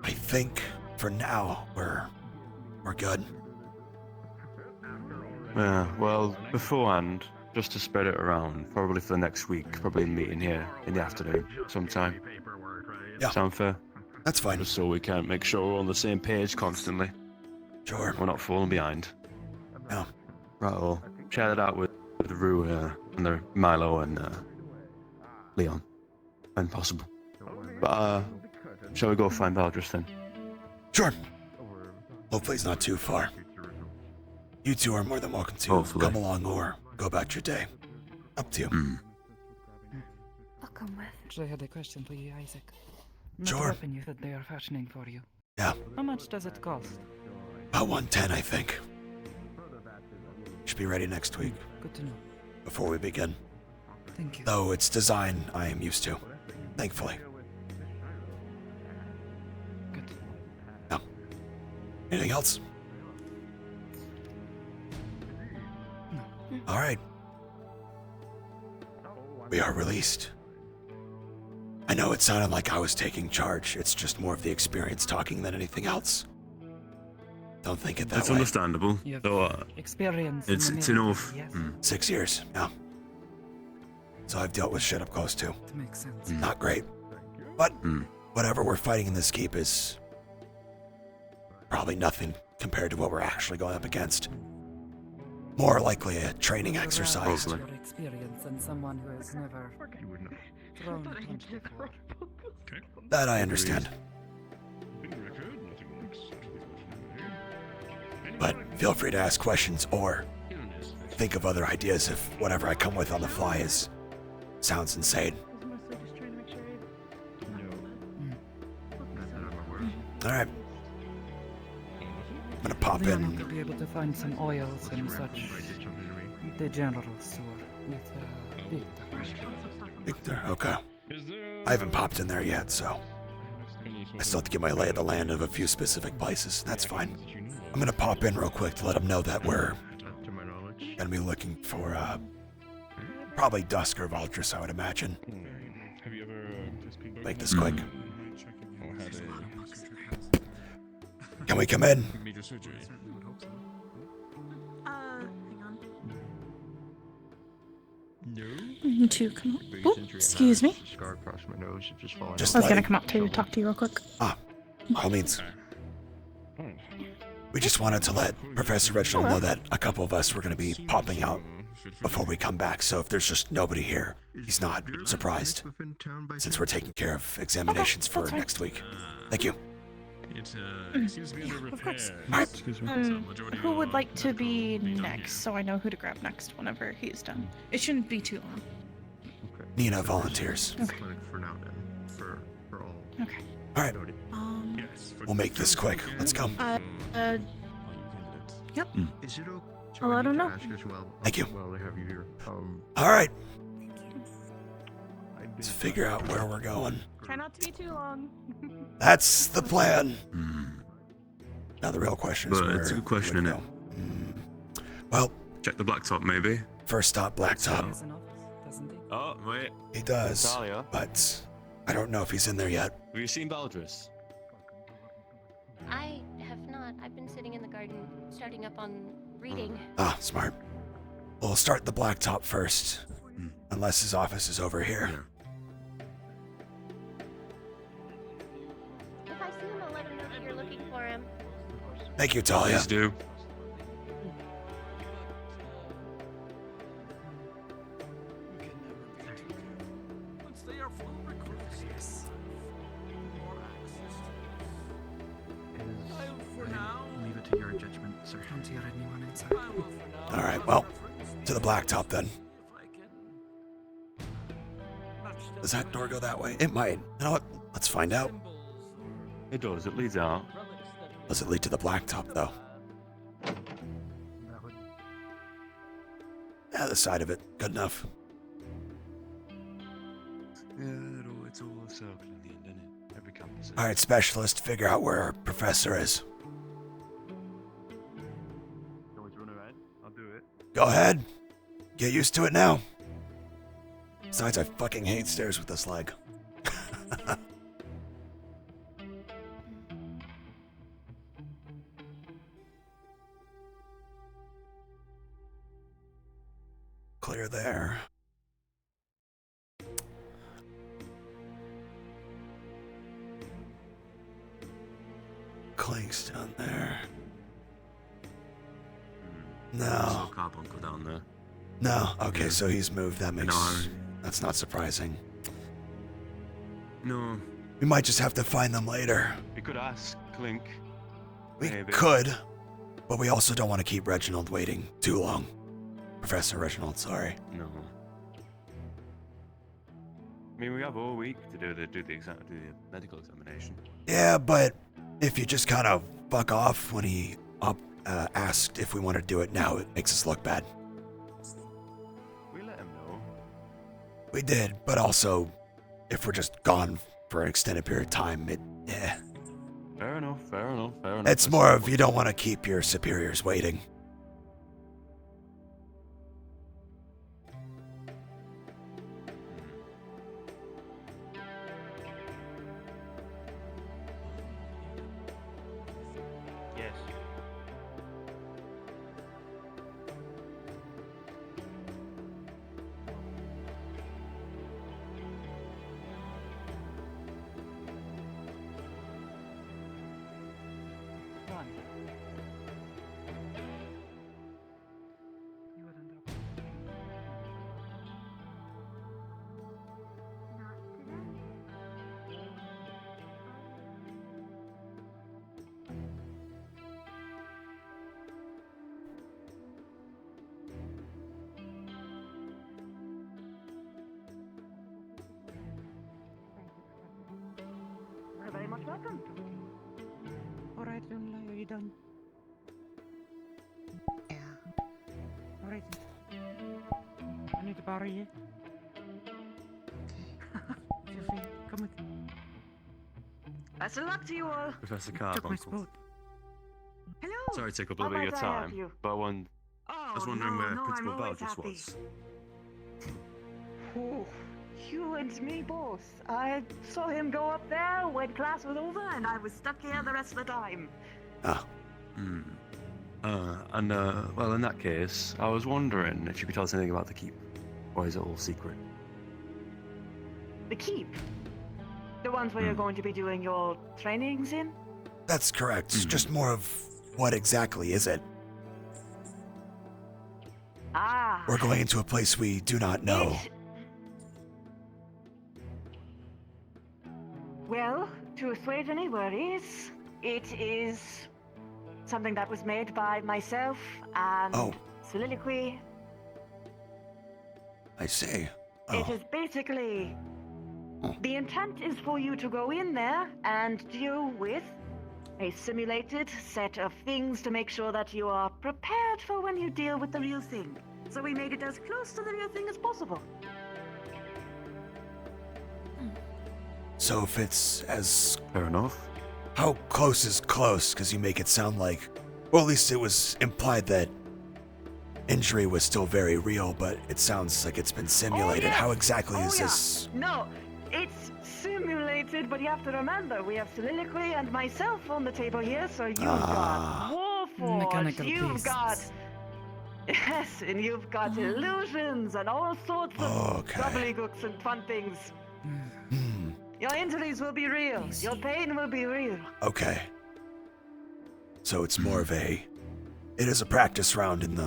I think for now we're good. Yeah, well, beforehand, just to spread it around, probably for the next week, probably a meeting here in the afternoon sometime. Yeah. Sound fair? That's fine. Just so we can make sure we're on the same page constantly. Sure. We're not falling behind. Yeah. Right, well, share that out with Rue and the Milo and Leon, when possible. But, shall we go find Valdris then? Sure. Hopefully it's not too far. You two are more than welcome to Hopefully. come along or go about your day. Up to you. I'll come with. Actually, I had a question for you, Isaac. That Sure. weapon you said they are fashioning for you. Yeah. How much does it cost? About 110, I think. Should be ready next week Good to know. before we begin. Thank you. Though its design I am used to, thankfully. Good. No. Anything else? All right. We are released. I know it sounded like I was taking charge. It's just more of the experience talking than anything else. Don't think it that That's way. understandable. You have Though, experience it's in the it's military, enough. yes. 6 years, yeah. So I've dealt with shit up close too. That makes sense. Not great. But whatever we're fighting in this keep is probably nothing compared to what we're actually going up against. More likely a training exercise. Your experience and someone who has never thrown a punch before. That I understand. But feel free to ask questions or think of other ideas if whatever I come with on the fly sounds insane. Alright. I'm gonna pop Leon in. could be able to find some oils and such. The general store with Victor. Victor, okay. I haven't popped in there yet, so I still have to get my lay of the land of a few specific places. That's fine. I'm gonna pop in real quick to let them know that we're gonna be looking for probably Dusk or Valdris, I would imagine. Make this quick. Can we come in? To come up. Oh, excuse me. Just I was like- gonna come up to talk to you real quick. By all means. We just wanted to let Professor Reginald know that a couple of us were going to be popping out before we come back, so if there's just nobody here, he's not surprised, since we're taking care of examinations for that's fine. next week. Thank you. Of course. Who would like to be next, so I know who to grab next whenever he's done? It shouldn't be too long. Nina volunteers. Okay. Okay. All right, we'll make this quick. Let's go. Yep. I'll let him know. Thank you. All right. Let's figure out where we're going. Try not to be too long. That's the plan. Now the real question is But where it's a good question, we isn't go. it? Well, Check the blacktop, maybe. first stop, Blacktop. Oh, wait. He does, Natalia, but I don't know if he's in there yet. have you seen Valdris? I have not. I've been sitting in the garden starting up on reading. Ah, smart. We'll start the blacktop first, unless his office is over here. If I see him, I'll let him know that you're looking for him. Thank you, Talia. Please do. Leave it to your judgment, sir. Don't hear anyone inside. All right, well, to the blacktop then. Does that door go that way? It might. You know what? Let's find out. It does. It leads out. Does it lead to the blacktop, though? Yeah, the side of it. Good enough. Yeah, it's all a circle in the end, isn't it? Every campus. All right, specialist, figure out where our professor is. You want me to run around? I'll do it. Go ahead. Get used to it now. Besides, I fucking hate stairs with this leg. Clear there. Clink's down there. No. Carbuncle down there. No. Okay, Yeah. so he's moved. That makes. No. That's not surprising. No. We might just have to find them later. We could ask Clink. We Maybe. could, but we also don't want to keep Reginald waiting too long. Professor Reginald, sorry. No. I mean, we have all week to do the medical examination. Yeah, but if you just kind of fuck off when he asked if we want to do it now, it makes us look bad. We let him know. We did, but also, if we're just gone for an extended period of time, Fair enough, fair enough, fair enough. it's more of you don't want to keep your superiors waiting. Yes. One. You would end up. You're very much welcome. Alright, Lunla, are you done? Yeah. Alright. I need to borrow you. Sophie, come with me. Best of luck to you all. Professor Took my Carbuncle. spot. Hello. Sorry to take up a How little bit of your might I help time, you? but Oh, I was wondering no, where no, Principal I'm always Balgus happy. was. Oh, you and me both. I saw him go up there when class was over, and I was stuck here the rest of the time. Ah. Hmm. Well, in that case, I was wondering if you could tell us anything about the keep, or is it all secret? The keep. The ones where you're going to be doing your trainings in? That's correct. It's just more of what exactly is it? Ah. We're going into a place we do not know. Well, to assuage any worries, it is something that was made by myself and Oh. Soliloquy. I see. It is basically the intent is for you to go in there and deal with a simulated set of things to make sure that you are prepared for when you deal with the real thing. So we made it as close to the real thing as possible. So if it's as... Fair enough. How close is close? Because you make it sound like... Well, at least it was implied that injury was still very real, but it sounds like it's been simulated. yes. How exactly is yeah. this? No, it's simulated, but you have to remember, we have Soliloquy and myself on the table here, so you've got war forge. Mechanical You've beasts. got. Yes, and you've got illusions and all sorts of gobbledygooks and fun things. Your injuries will be real. Your pain will be real. Okay. So it's more of it is a practice round in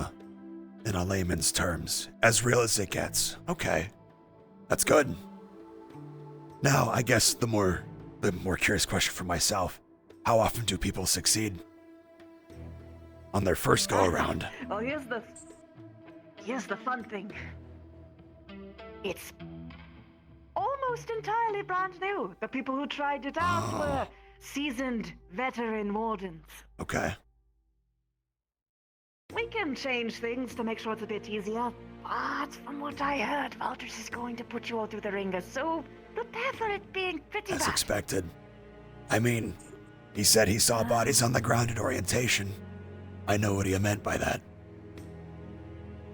a layman's terms. As real as it gets. Okay. That's good. Now, I guess the more curious question for myself, how often do people succeed on their first go around? Well, here's the fun thing. It's almost entirely brand new. The people who tried it out were seasoned veteran wardens. Okay. We can change things to make sure it's a bit easier. But from what I heard, Valters is going to put you all through the ringer, so prepare for it being pretty As bad. expected. I mean, he said he saw bodies on the ground at orientation. I know what he meant by that.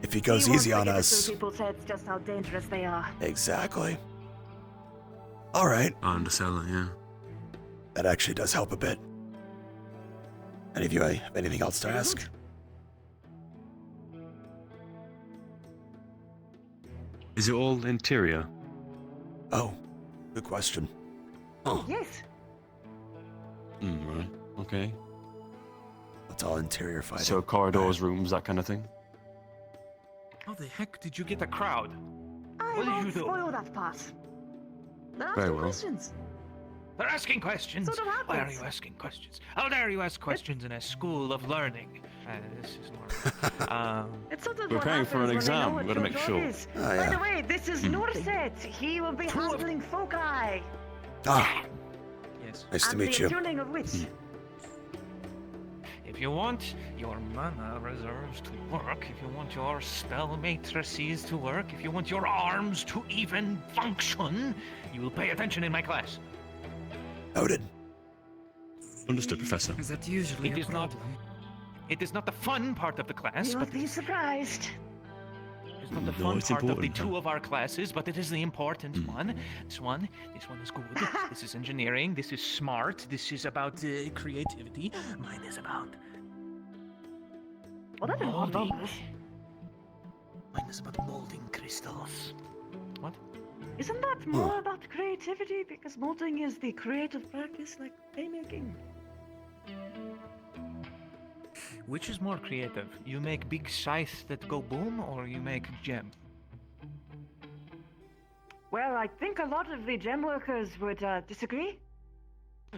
If he goes easy on us... People's heads just how dangerous they are. Exactly. Alright. I understand that, yeah. That actually does help a bit. Any of you have anything else to ask? Is it all interior? Oh, good question. Oh, yes. Right. Okay. It's all interior fighting. So corridors, rooms, that kind of thing? How the heck did you get the crowd? I What did won't you do? spoil that part. They're Very asking well. questions. They're asking questions. So that Why are happens. you asking questions? How dare you ask questions in a school of learning? This is more. It's sort of We're what preparing for an happens when they know exam. what We've got to your make job sure. is. Oh, By yeah. the way, this is Norset. He will be handling foci. Ah, Yes. nice to and meet the you. attuning of which. If you want your mana reserves to work, if you want your spell matrices to work, if you want your arms to even function, you will pay attention in my class. Noted. Understood, Professor. Is that usually It a is not. problem? It is not the fun part of the class, You'll but be surprised. it's not the No, fun it's part of the important. two of our classes, but it is the important one. This one is good. This is engineering. This is smart. This is about creativity. Mine is about Well, that is all molding. numbers. Mine is about molding crystals. What? Isn't that more about creativity? Because molding is the creative practice like playmaking. Which is more creative? You make big scythes that go boom, or you make gem? Well, I think a lot of the gem workers would disagree.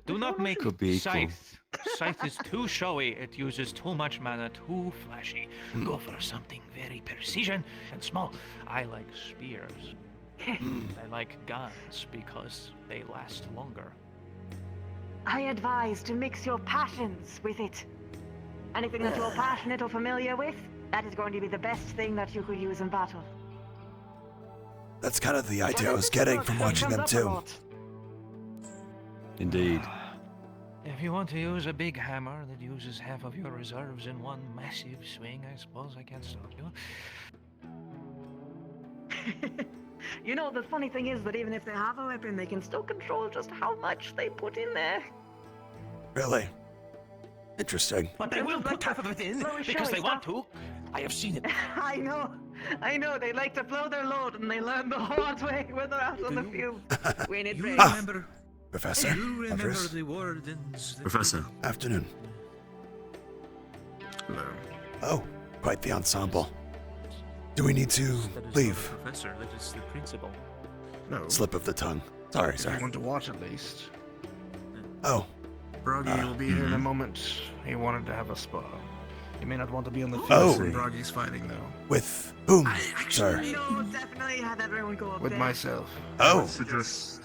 Do not make Could be equal. scythe. Scythe is too showy. It uses too much mana, too flashy. Go for something very precision and small. I like spears. I like guns because they last longer. I advise to mix your passions with it. Anything that you're passionate or familiar with, that is going to be the best thing that you could use in battle. That's kind of the idea I was getting from watching them too. Indeed. If you want to use a big hammer that uses half of your reserves in one massive swing, I suppose I can't stop you. You know, the funny thing is that even if they have a weapon, they can still control just how much they put in there. Really? Interesting. But they will put half of it in Slowly because they showing want stuff. to. I have seen it. I know, they like to blow their load and they learn the hard way when they're out on the field. When it rains. Ah, Professor. You remember Andres. the wardens? Professor. Afternoon. Hello. Oh, quite the ensemble. Do we need to That is not leave? the professor, that is the principal. No. Slip of the tongue. Sorry, If sir. you want to watch at least. Oh. Broggy will be here in a moment. He wanted to have a spar. He may not want to be on the field Oh. when Broggy's fighting, though. With whom, sir? No, definitely have everyone go up With there. myself. Oh. Suggest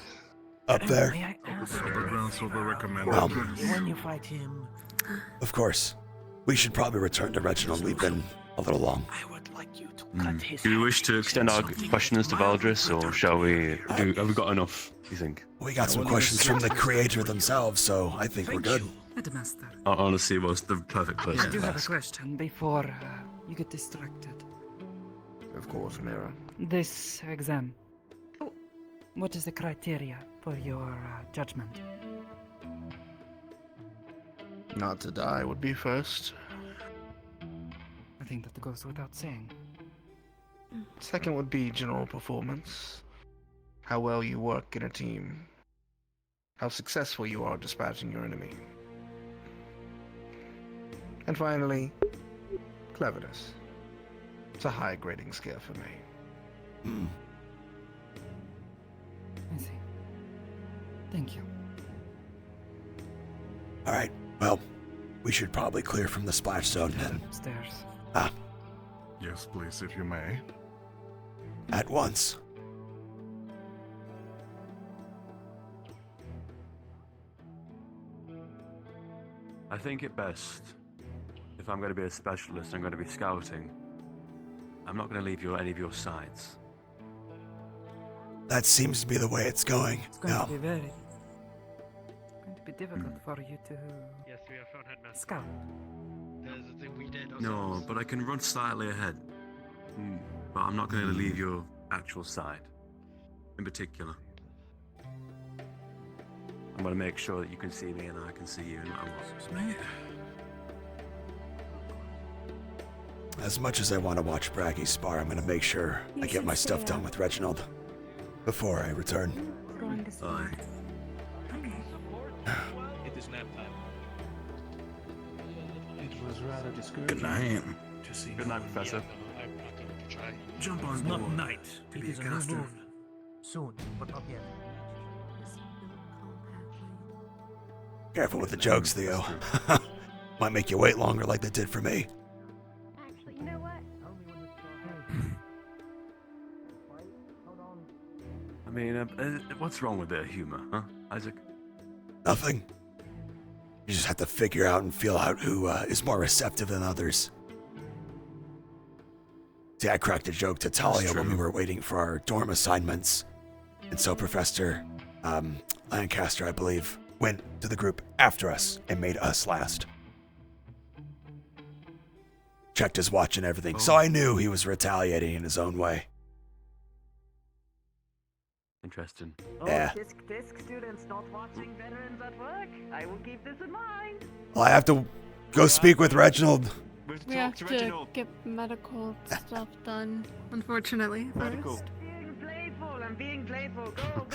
Up there? May I ask? grounds will recommend. Well, When you fight him, of course. We should probably return to Reginald. We've been a little long. I would like you to cut his Do you wish to extend our something questions to Valdris, or shall we? Have we got enough? Do you think? We got some questions from the creator themselves, so I think we're good. Headmaster, Honestly, was the perfect I person do to have a ask. question before you get distracted. Of course, Mira. This exam. What is the criteria for your judgment? Not to die would be first. I think that goes without saying. Second would be general performance. How well you work in a team. How successful you are dispatching your enemy. And finally, cleverness. It's a high grading scale for me. I see. Thank you. Alright, well, we should probably clear from the splash zone then. Upstairs. Ah, Yes, please, if you may. at once. I think it best, if I'm going to be a specialist, I'm going to be scouting. I'm not going to leave you any of your sides. That seems to be the way it's going. It's going Now, to be very. Going to be difficult for you to. Yes, we have found Headmaster. Scout. There's the thing we did. No, but I can run slightly ahead. But I'm not going to leave your actual side. In particular. I'm going to make sure that you can see me and I can see you no matter what. as much as I want to watch Braggy spar, I'm going to make sure I get my stuff done with Reginald before I return. Aye. It is nap time. It was rather discouraging. Good night. To see Good night, Professor. Jump on It's not board. night. It It is is a a new caster. moon. Soon, but not yet. Careful with the jokes, Theo. Might make you wait longer like they did for me. Actually, you know what? I mean, what's wrong with their humor, huh, Isaac? Nothing. You just have to figure out and feel out who is more receptive than others. See, I cracked a joke to Talia when we were waiting for our dorm assignments. And so Professor Lancaster, I believe, went to the group after us and made us last. Checked his watch and everything, so I knew he was retaliating in his own way. Interesting. Yeah. Disc students not watching veterans at work. I will keep this in mind. Well, I have to go speak with Reginald. We have to get medical stuff done, unfortunately, first. Being playful. I'm being playful. Go,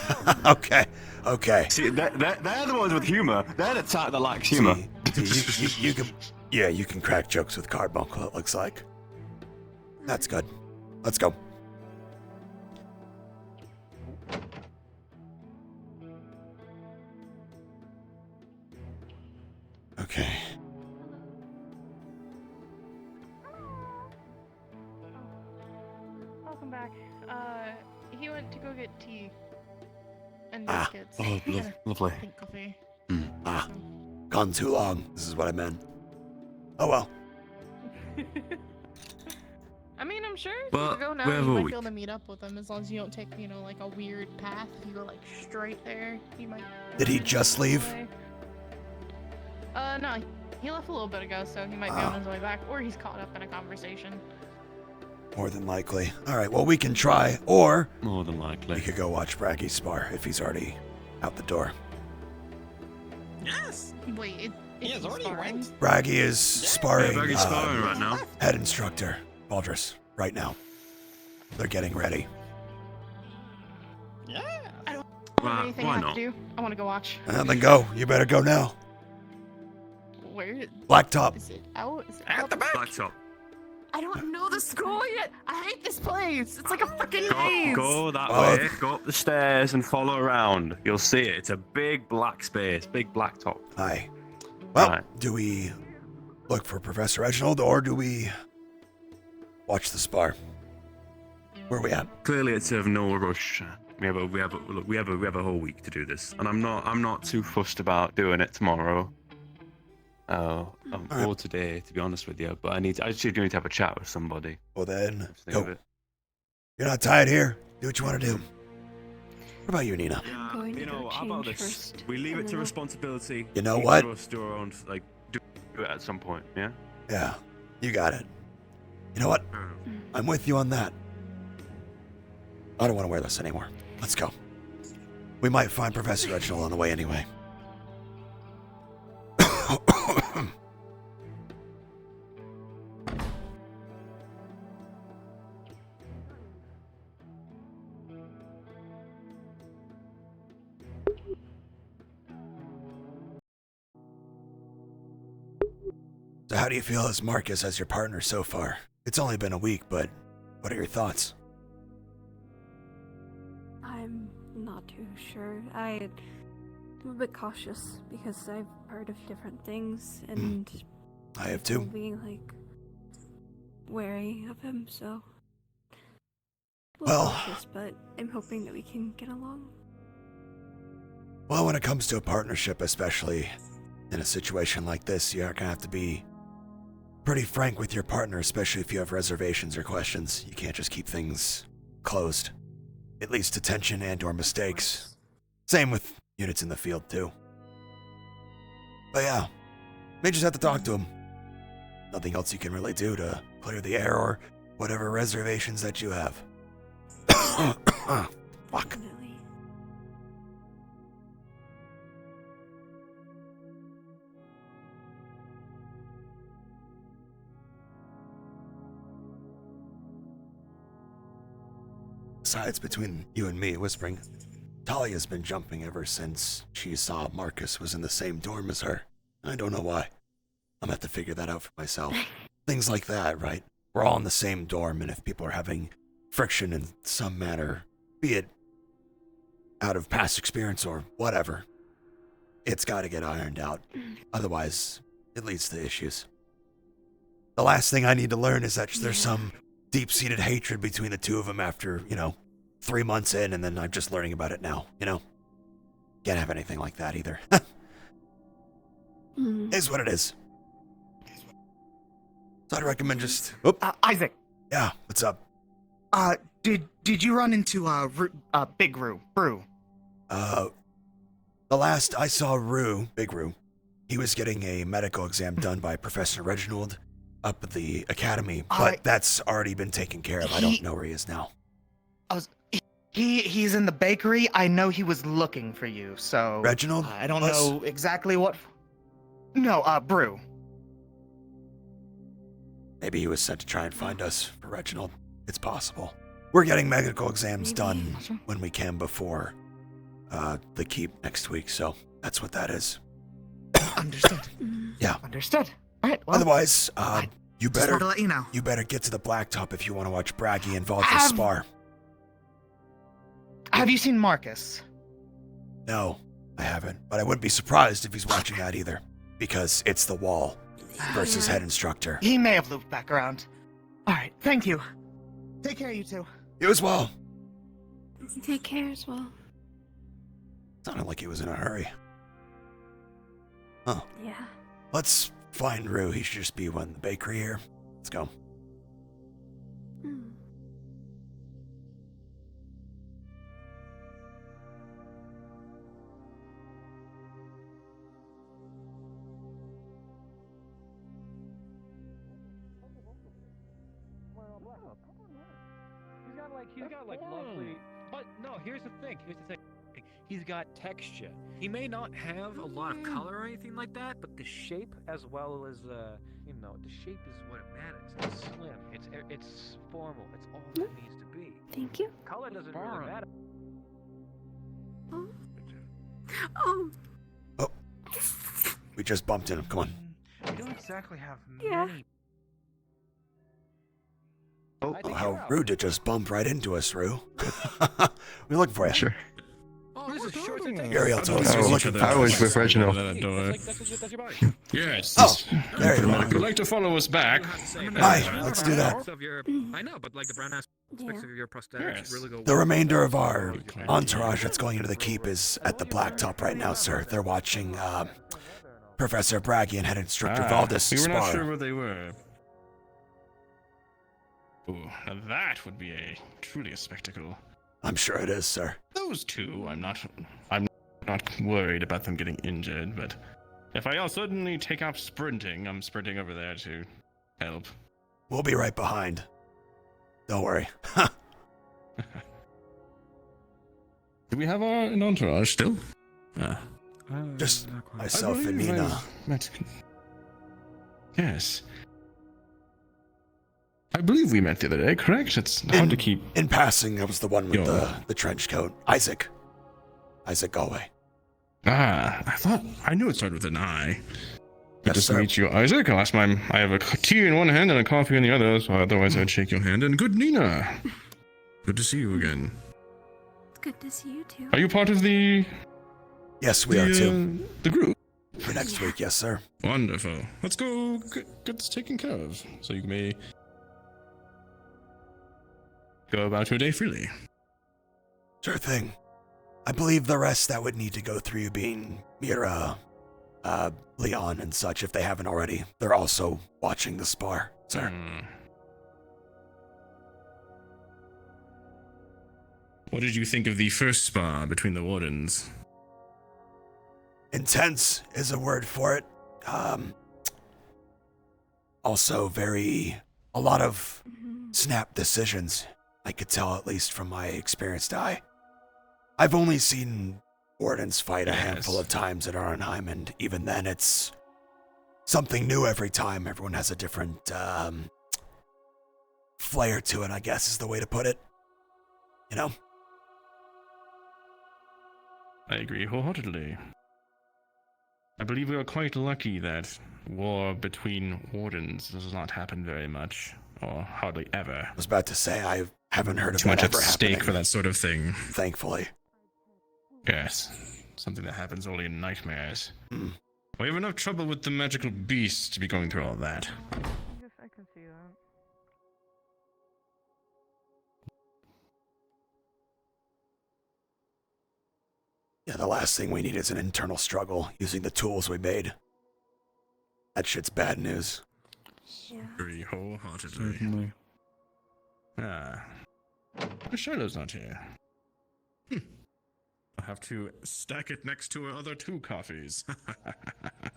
go. Okay. See, they're the ones with humor. They're the type that likes humor. See, you can, yeah, you can crack jokes with Carbuncle, it looks like. That's good. Let's go. Okay. Welcome back. He went to go get tea. And Ah, biscuits. oh, Yeah, lovely. I think coffee. Gone too long. This is what I meant. Oh well. I mean, I'm sure if But you go now, we you have a might be week. able to meet up with him as long as you don't take, like a weird path. If you go like straight there, you might. Did he just leave? No, he left a little bit ago, so he might be on his way back, or he's caught up in a conversation. More than likely. Alright, well, we can try, or More than likely. we could go watch Braggy spar if he's already out the door. Yes. Wait, He has already went. Braggy is sparring, Yeah, Braggy's sparring right now. head instructor, Baldrus, right now. They're getting ready. Yeah. I don't have Why anything I have not? to do. I want to go watch. Then go. You better go now. Where? Blacktop. Is it out? Is it At out? the back. Blacktop. I don't know the school yet. I hate this place. It's like a freaking maze. Go that Well, way, go up the stairs and follow around. You'll see it. It's a big black space, big blacktop. Aye. Well, Right. do we look for Professor Reginald or do we watch the spar? Where are we at? Clearly, it's of no rush. We have a whole week to do this, and I'm not too fussed about doing it tomorrow. Or today, to be honest with you. But I actually do need to have a chat with somebody. Well then, Think of go. it. You're not tied here. Do what you want to do. What about you, Nina? Going to You know, go how about change this? first, We leave and it to then I'll- responsibility. You know Each what? of us do our own, do it at some point. Yeah. Yeah, you got it. You know what? I'm with you on that. I don't want to wear this anymore. Let's go. We might find Professor Reginald on the way anyway. So how do you feel as Marcus as your partner so far? It's only been a week, but what are your thoughts? I'm not too sure. I'm a bit cautious because I've heard of different things, and I have too. Being like wary of him, so. Well, cautious, but I'm hoping that we can get along. Well, when it comes to a partnership, especially in a situation like this, you're gonna have to be pretty frank with your partner, especially if you have reservations or questions. You can't just keep things closed. It leads to tension and or mistakes. Same with units in the field, too. But yeah, may just have to talk to him. Nothing else you can really do to clear the air or whatever reservations that you have. Fuck. Besides, between you and me, Whispering, Talia's been jumping ever since she saw Marcus was in the same dorm as her. I don't know why. I'm gonna have to figure that out for myself. Things like that, right? We're all in the same dorm, and if people are having friction in some manner, be it out of past experience or whatever, it's gotta get ironed out. Otherwise, it leads to issues. The last thing I need to learn is that there's some deep-seated hatred between the two of them after, 3 months in, and then I'm just learning about it now, Can't have anything like that either. Is what it is. So I'd recommend just... Isaac. Yeah, what's up? Did you run into, Big Brew? The last I saw Big Roo, he was getting a medical exam done by Professor Reginald up at the academy, but that's already been taken care of. I don't know where he is now. He's in the bakery. I know he was looking for you, so... Reginald? I don't know exactly what... No, Brew. Maybe he was sent to try and find us for Reginald. It's possible. We're getting medical exams done when we can before the keep next week, so that's what that is. Understood. Yeah. Understood. All right, well, otherwise, you just better wanted to let you know. You better get to the blacktop if you want to watch Braggy and Valda spar. Have you seen Marcus? No, I haven't. But I wouldn't be surprised if he's watching that either, because it's the wall versus head instructor. He may have looped back around. All right, thank you. Take care, you two. You as well. Take care as well. Sounded like he was in a hurry. Huh. Yeah. Let's find Rue. He should just be in the bakery here. Let's go. He's got lovely, but no, here's the thing, he's got texture. He may not have a lot of color or anything like that, but the shape as well as, the shape is what it matters. It's slim, it's formal, it's all that needs to be. Thank you. Color doesn't really matter. Oh. We just bumped into him, come on. We don't exactly have many... Oh, how rude to just bump right into us, Rue. We're looking for you. Sure. Ariel told us you were looking for I was with Reginald. Yes. There you are. If you'd like to follow us back. Hi, let's do that. I know, but the brown aspects of your prosthetics really go. The remainder of our entourage that's going into the keep is at the blacktop right now, sir. They're watching Professor Braggy and head instructor Valdis We were not spar. sure where they were. Ooh, now that would be truly a spectacle. I'm sure it is, sir. Those two, I'm not worried about them getting injured, but if I suddenly take off sprinting, I'm sprinting over there to help. We'll be right behind. Don't worry. Do we have an entourage still? Just myself and Nina. Yes. I believe we met the other day, correct? It's hard to keep... In passing, I was the one with the trench coat. Isaac Galway. I knew it started with an I. Good to meet you, Isaac. I have a tea in one hand and a coffee in the other, so otherwise I'd shake your hand. And good, Nina. Good to see you again. It's good to see you too. Are you part of the... Yes, we are too. The group? For next week, yes, sir. Wonderful. Let's go get this taken care of, so you may go about your day freely. Sure thing. I believe the rest that would need to go through you being Mira, Leon and such, if they haven't already. They're also watching the spar, sir. What did you think of the first spar between the wardens? Intense is a word for it. Also a lot of snap decisions. I could tell, at least from my experienced eye. I've only seen wardens fight a handful of times at Arnheim, and even then it's something new every time. Everyone has a different flair to it, I guess is the way to put it. You know? I agree wholeheartedly. I believe we are quite lucky that war between wardens does not happen very much, or hardly ever. I was about to say, I haven't heard of too much that at ever stake happening. for that sort of thing. Thankfully. Yes, something that happens only in nightmares. Mm. We have enough trouble with the magical beast to be going through all that. Yes, I can see that. Yeah, the last thing we need is an internal struggle using the tools we made. That shit's bad news. Very wholeheartedly. Certainly. Ah. Shiloh's not here. I'll have to stack it next to her other 2 coffees.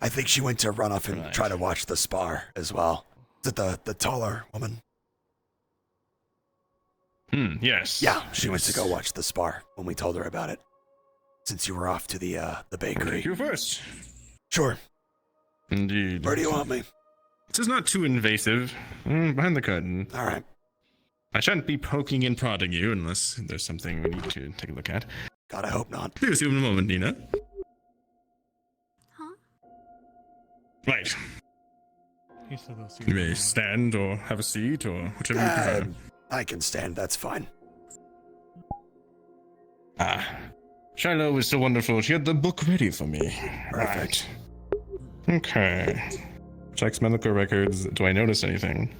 I think she went to run off and try to watch the spar as well. Is it the taller woman? Yes. Yeah, she went to go watch the spar when we told her about it. Since you were off to the bakery. You first. Sure. Indeed. Where do you want me? This is not too invasive. Behind the curtain. All right. I shan't be poking and prodding you unless there's something we need to take a look at. God, I hope not. See you in a moment, Nina. Huh? Right. You may stand or have a seat or whichever you prefer. I can stand, that's fine. Shiloh was so wonderful. She had the book ready for me. Perfect. Right. Okay. Checks medical records. Do I notice anything?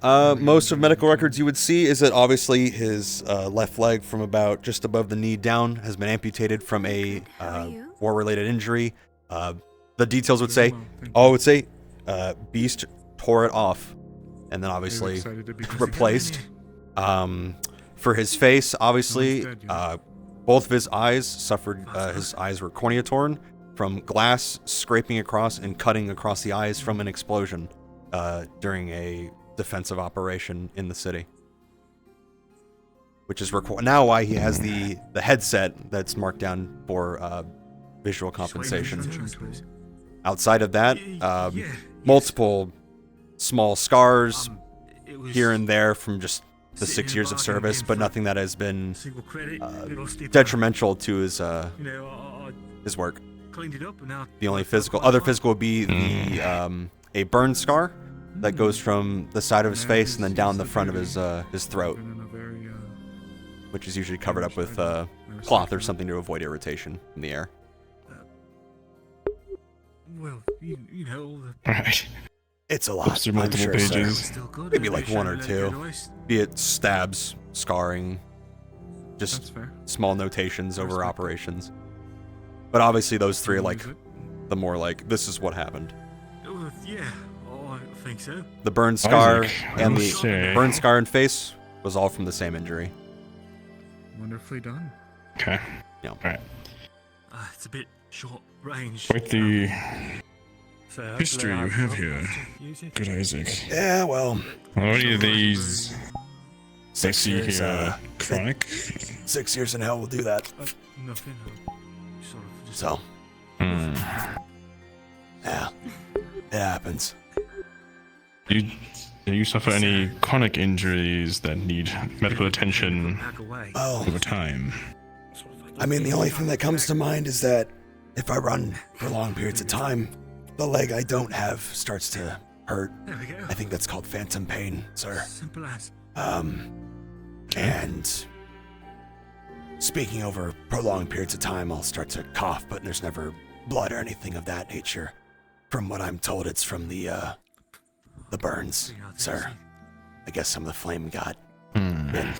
Most of medical records you would see is that obviously his left leg from about just above the knee down has been amputated from a war-related injury. The details would say, Beast tore it off and then obviously replaced. For his face, obviously, both of his eyes suffered, his eyes were cornea torn from glass scraping across and cutting across the eyes from an explosion during a defensive operation in the city. Which is now why he has the headset that's marked down for visual compensation. Outside of that, multiple small scars here and there from just the 6 years of service, but nothing that has been detrimental to his work. The only other physical would be the a burn scar that goes from the side of his face and then down the front of his throat, which is usually covered up with cloth or something to avoid irritation in the air. Well, you know. Right. It's a lot. Through multiple pages. Maybe like 1 or 2. Be it stabs, scarring, just small notations over operations. But obviously those 3 are like the more like, this is what happened. Yeah, I think so. The burn scar and the burn scar and face was all from the same injury. Wonderfully done. Okay. Yeah. Alright. It's a bit short range. Quite the history you have here. Good Isaac. Yeah, well. How many of these 6 years, chronic? 6 years in hell will do that. Nothing. Sort of just... So. Yeah. It happens. Do you suffer any chronic injuries that need medical attention over time? I mean, the only thing that comes to mind is that if I run for long periods of time, The leg I don't have starts to hurt. There we go. I think that's called phantom pain, sir. Simple as. And speaking over prolonged periods of time, I'll start to cough, but there's never blood or anything of that nature. From what I'm told, it's from the burns, sir. I guess some of the flame got in.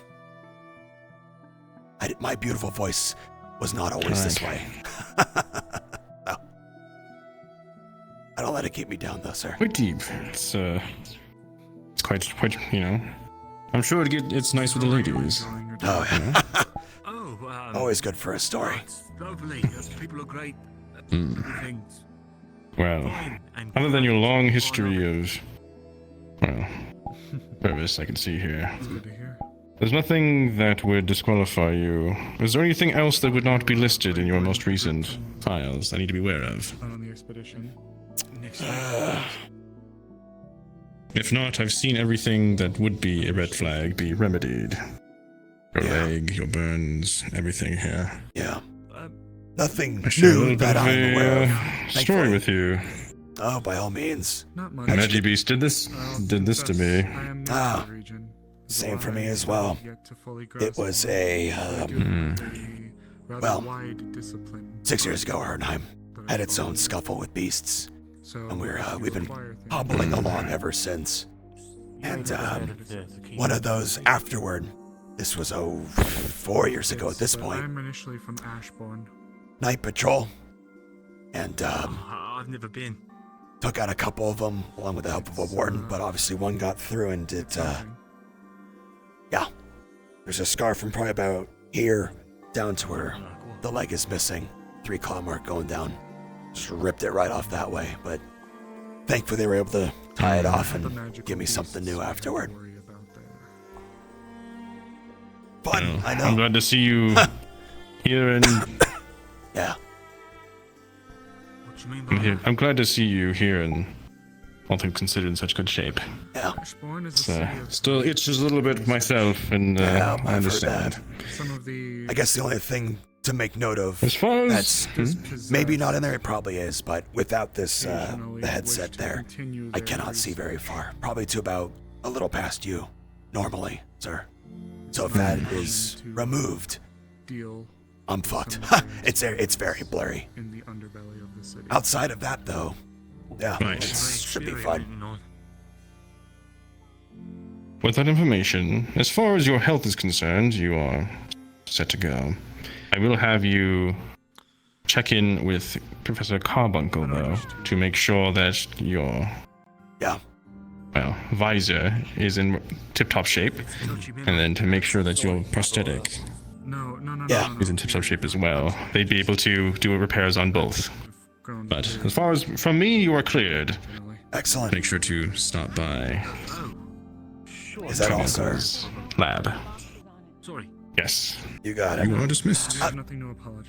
My beautiful voice was not always this way. No. I don't let it keep me down, though, sir. Quite deep. It's quite, you know. I'm sure it's nice with the ladies. Oh, yeah. Oh, Always good for a story. It's lovely. People are great. Things. Well, other than your long history of, well, service I can see here, there's nothing that would disqualify you. Is there anything else that would not be listed in your most recent files I need to be aware of? On the expedition. If not, I've seen everything that would be a red flag be remedied. Your leg, your burns, everything here. Yeah. Nothing I share a new little bit that of I'm aware of. story thankfully. with you. Oh, by all means. Magibeast did this to me. Ah, same for me as well. It was a, well, 6 years ago, Arnheim had its own scuffle with beasts, and we've been hobbling along ever since. And one of those afterward, this was 4 years ago at this point. I'm initially from Ashbourne. Night patrol, and I've never been. took out a couple of them along with the help of a warden, but obviously one got through and it, yeah. There's a scar from probably about here down to where the leg is missing. 3-claw mark going down. Just ripped it right off that way, but thankfully they were able to tie it off and give me something new afterward. Fun, Well, I know. I'm glad to see you here and Yeah. What do you mean by that? I'm glad to see you here and all things considered in such good shape. Yeah. Still itches a little bit myself, and Yeah, I I've heard understand. I guess the only thing to make note of As far as that's maybe not in there, it probably is, but without this the headset there, I cannot see very far. Probably to about a little past you, normally, sir. So if that is removed, I'm fucked. It's very blurry. In the underbelly of the city. Outside of that, though, yeah, Right. it should be fun. With that information, as far as your health is concerned, you are set to go. I will have you check in with Professor Carbuncle, though, to make sure that your visor is in tip-top shape, and then to make sure that your prosthetic is in tip-top shape as well. They'd be able to do repairs on both. But as far as from me, you are cleared. Excellent. Make sure to stop by. Is that all, sir? Carbuncle's lab. Sorry. Yes. You got it. You are dismissed.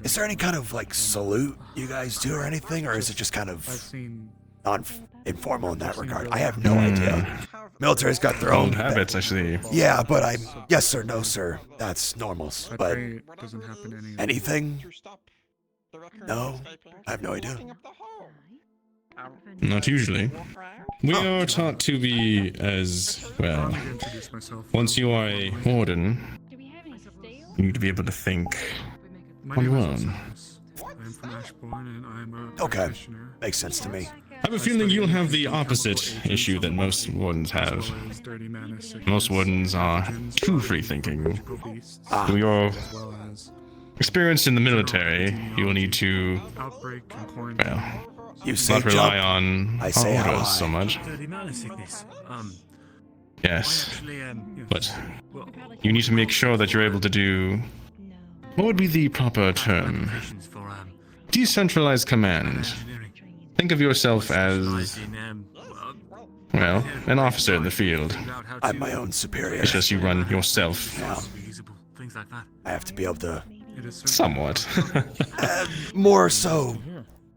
Is there any kind of like salute you guys do or anything, or is it just kind of non-informal in that regard? I have no idea. Military's got their own Old habits, I see. Yeah, but yes sir, no sir. That's normals. But anything? No, I have no idea. Not usually. We are taught to be as, well, once you are a warden, you need to be able to think on your own. I'm from Ashbourne and I'm a Okay, practitioner. makes sense to me. I have a feeling you'll have the opposite issue that most wardens have. Most wardens are too free-thinking. With your experience in the military, you will need to, well, You say not rely jump, on I say orders hi. so much. Dirty man sickness. Yes, Actually, but you need to make sure that you're able to do, what would be the proper term? Decentralized command. Think of yourself as, well, an officer in the field. I'm my own superior. It's just you run yourself. Yeah. Things like that. I have to be able to, Somewhat. more so,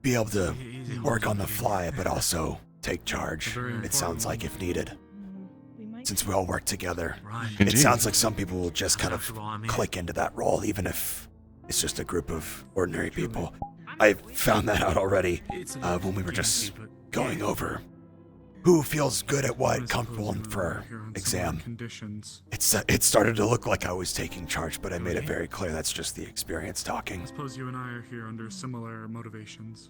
be able to work on the fly, but also take charge. It sounds like if needed. Since we all work together, it Indeed. sounds like some people will just kind of click into that role, even if it's just a group of ordinary people. I found that out already when we were just going over who feels good at what, comfortable for exam. It started to look like I was taking charge, but I made it very clear that's just the experience talking. I suppose you and I are here under similar motivations.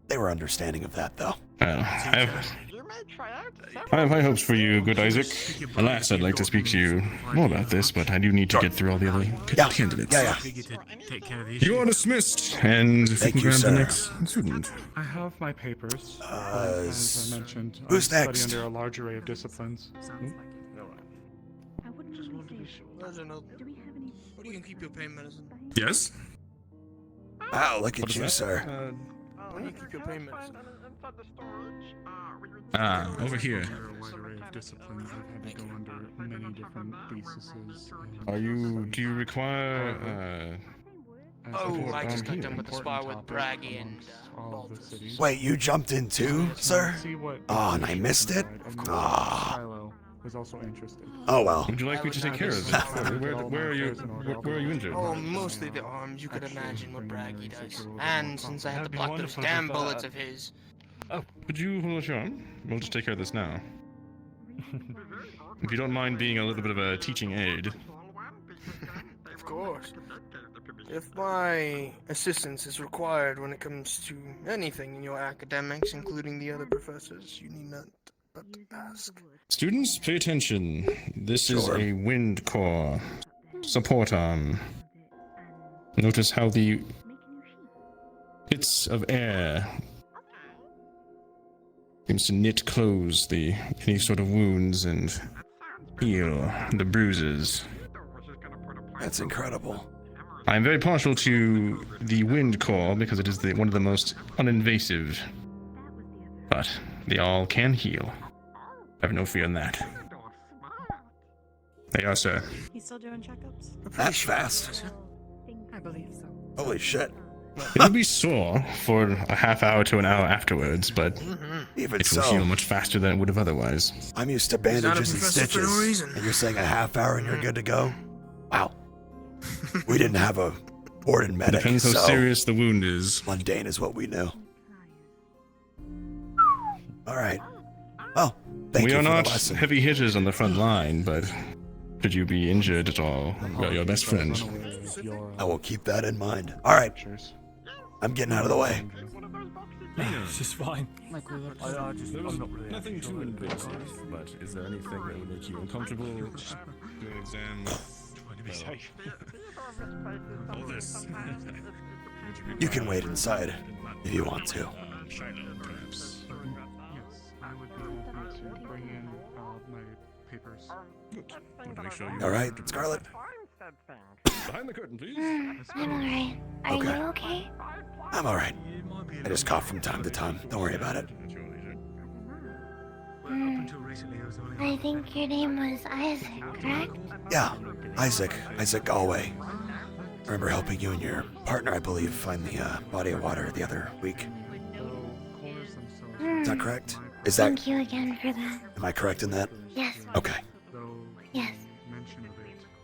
They were understanding of that, though. Well, I have high hopes for you, good Isaac. Alas, I'd like to speak to you more about this, but I do need to get through all the other candidates. Yeah. You are dismissed, and if Thank you you, can grab the sir. next student. I have my papers. As I mentioned, who's I next? study under a large array of disciplines. Where do you keep your pain medicine? Yes? Wow, look What at is you, that? sir. Where do you keep your pain medicine? Over here. Under a wide array of disciplines, I've had to go under many different theses. Do you require, I just got done with the spar with Braggy and Wait, you jumped in too, sir? Oh, and I missed it? Ah. Was also interested. Oh well. Would you like me to take care of it? Where are you injured? Oh, mostly the arms. You could imagine what Braggy does. And since I had to block those damn bullets of his. Oh, would you hold out your arm? We'll just take care of this now. If you don't mind being a little bit of a teaching aid. Of course. If my assistance is required when it comes to anything in your academics, including the other professors, you need not but ask. Students, pay attention. This is Sure. a wind core support arm. Notice how the bits of air seems to knit close any sort of wounds and heal the bruises. That's incredible. I'm very partial to the wind core because it is one of the most uninvasive. But they all can heal. I have no fear in that. They are, sir. He's still doing checkups? That's fast. I believe so. Holy shit. It'll be sore for a half hour to an hour afterwards, but Even it will so. heal much faster than it would have otherwise. I'm used to not a bandages and professor for no stitches. reason. And you're saying a half hour and you're good to go? Wow. We didn't have a warden medic, Depends how so serious the wound is. mundane is what we knew. All right. Well, thank We you are for not the lesson. heavy hitters on the front line, but should you be injured at all, we are your best friend. I will keep that in mind. All right. I'm getting out of the way. It's just fine. Nothing too invasive, but is there anything that would make you uncomfortable doing an exam? Trying to be safe. All this. You can wait inside if you want to. Shiloh, perhaps. Yes, I would be happy to bring in my papers. Good. Want to make sure you. All right, Scarlet. Behind the curtain, please. I'm alright. Are Okay. you okay? I'm all right. I just cough from time to time. Don't worry about it. I think your name was Isaac, correct? Yeah, Isaac Galway. I remember helping you and your partner, I believe, find the body of water the other week. Is that correct? Is that? Thank you again for that. Am I correct in that? Yes. Okay. Yes.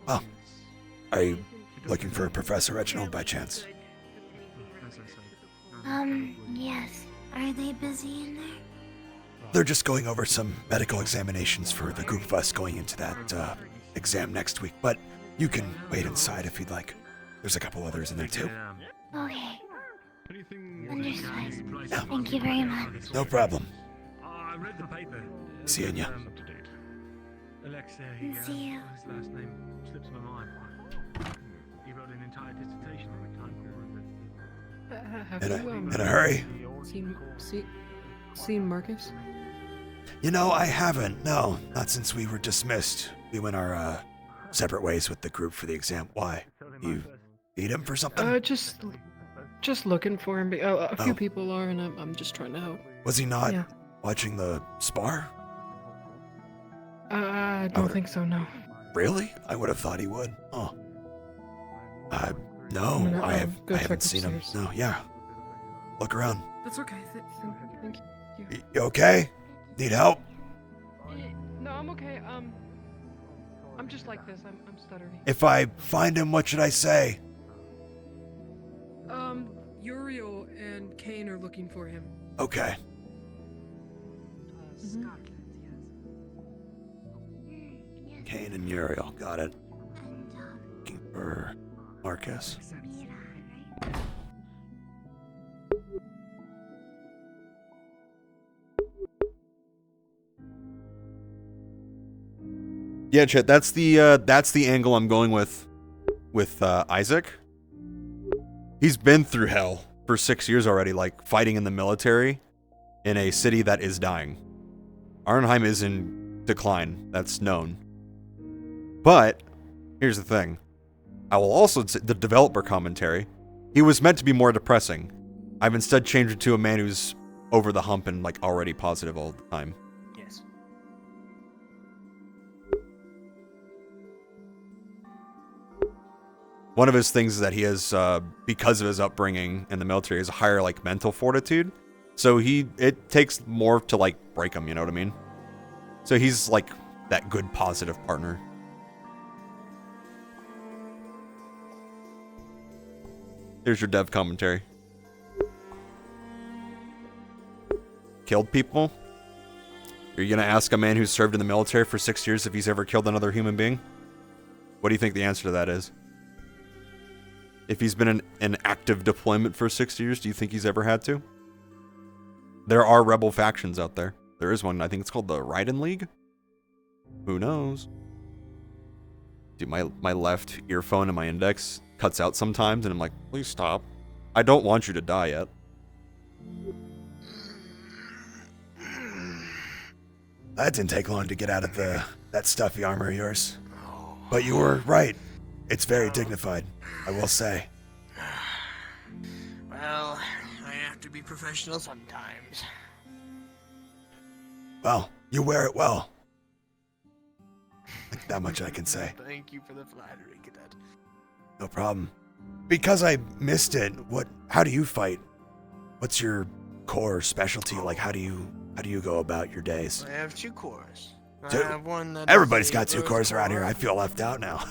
Well, are you looking for Professor Reginald by chance? Yes. Are they busy in there? They're just going over some medical examinations for the group of us going into that exam next week. But you can wait inside if you'd like. There's a couple others in there too. Okay. Understood. Thank you very much. No problem. I read the paper. Seeing ya. Alexei, See you. his last name slips my mind. He wrote an entire dissertation on it, time for In a hurry? Seen Marcus? You know, I haven't. No, not since we were dismissed. We went our separate ways with the group for the exam. Why? You need him for something? Just looking for him. A few Oh. people are, and I'm just trying to help. Was he not Yeah. watching the spar? I don't think so. No. Really? I would have thought he would. Oh. No, I'm gonna, I go check haven't seen him. upstairs. No, yeah. Look around. That's okay. Thank you. You okay? Need help? No, I'm okay. I'm just like this. I'm stuttering. If I find him, what should I say? Uriel and Kane are looking for him. Okay. Kane and Uriel, got it. Looking for Marcus. Yeah, Chet, that's the angle I'm going with Isaac. He's been through hell for 6 years already, like fighting in the military in a city that is dying. Arnheim is in decline, that's known. But here's the thing. I will also say the developer commentary. He was meant to be more depressing. I've instead changed it to a man who's over the hump and like already positive all the time. Yes. One of his things is that he has, because of his upbringing in the military, has a higher like mental fortitude. So it takes more to like break him, you know what I mean? So he's like that good positive partner. Here's your dev commentary. Killed people? Are you gonna ask a man who's served in the military for 6 years if he's ever killed another human being? What do you think the answer to that is? If he's been in active deployment for 6 years, do you think he's ever had to? There are rebel factions out there. There is one, I think it's called the Raiden League? Who knows? Dude, my left earphone and my index cuts out sometimes, and I'm like, please stop. I don't want you to die yet. That didn't take long to get out of that stuffy armor of yours. But you were right. It's very dignified, I will say. Well, I have to be professional sometimes. Well, you wear it well. That much I can say. Thank you for the flattery, Cadet. No problem. Because I missed it, how do you fight? What's your core specialty? Like, how do you go about your days? I have 2 cores. Two? I have one that Everybody's got 2 cores around here. I feel left out now.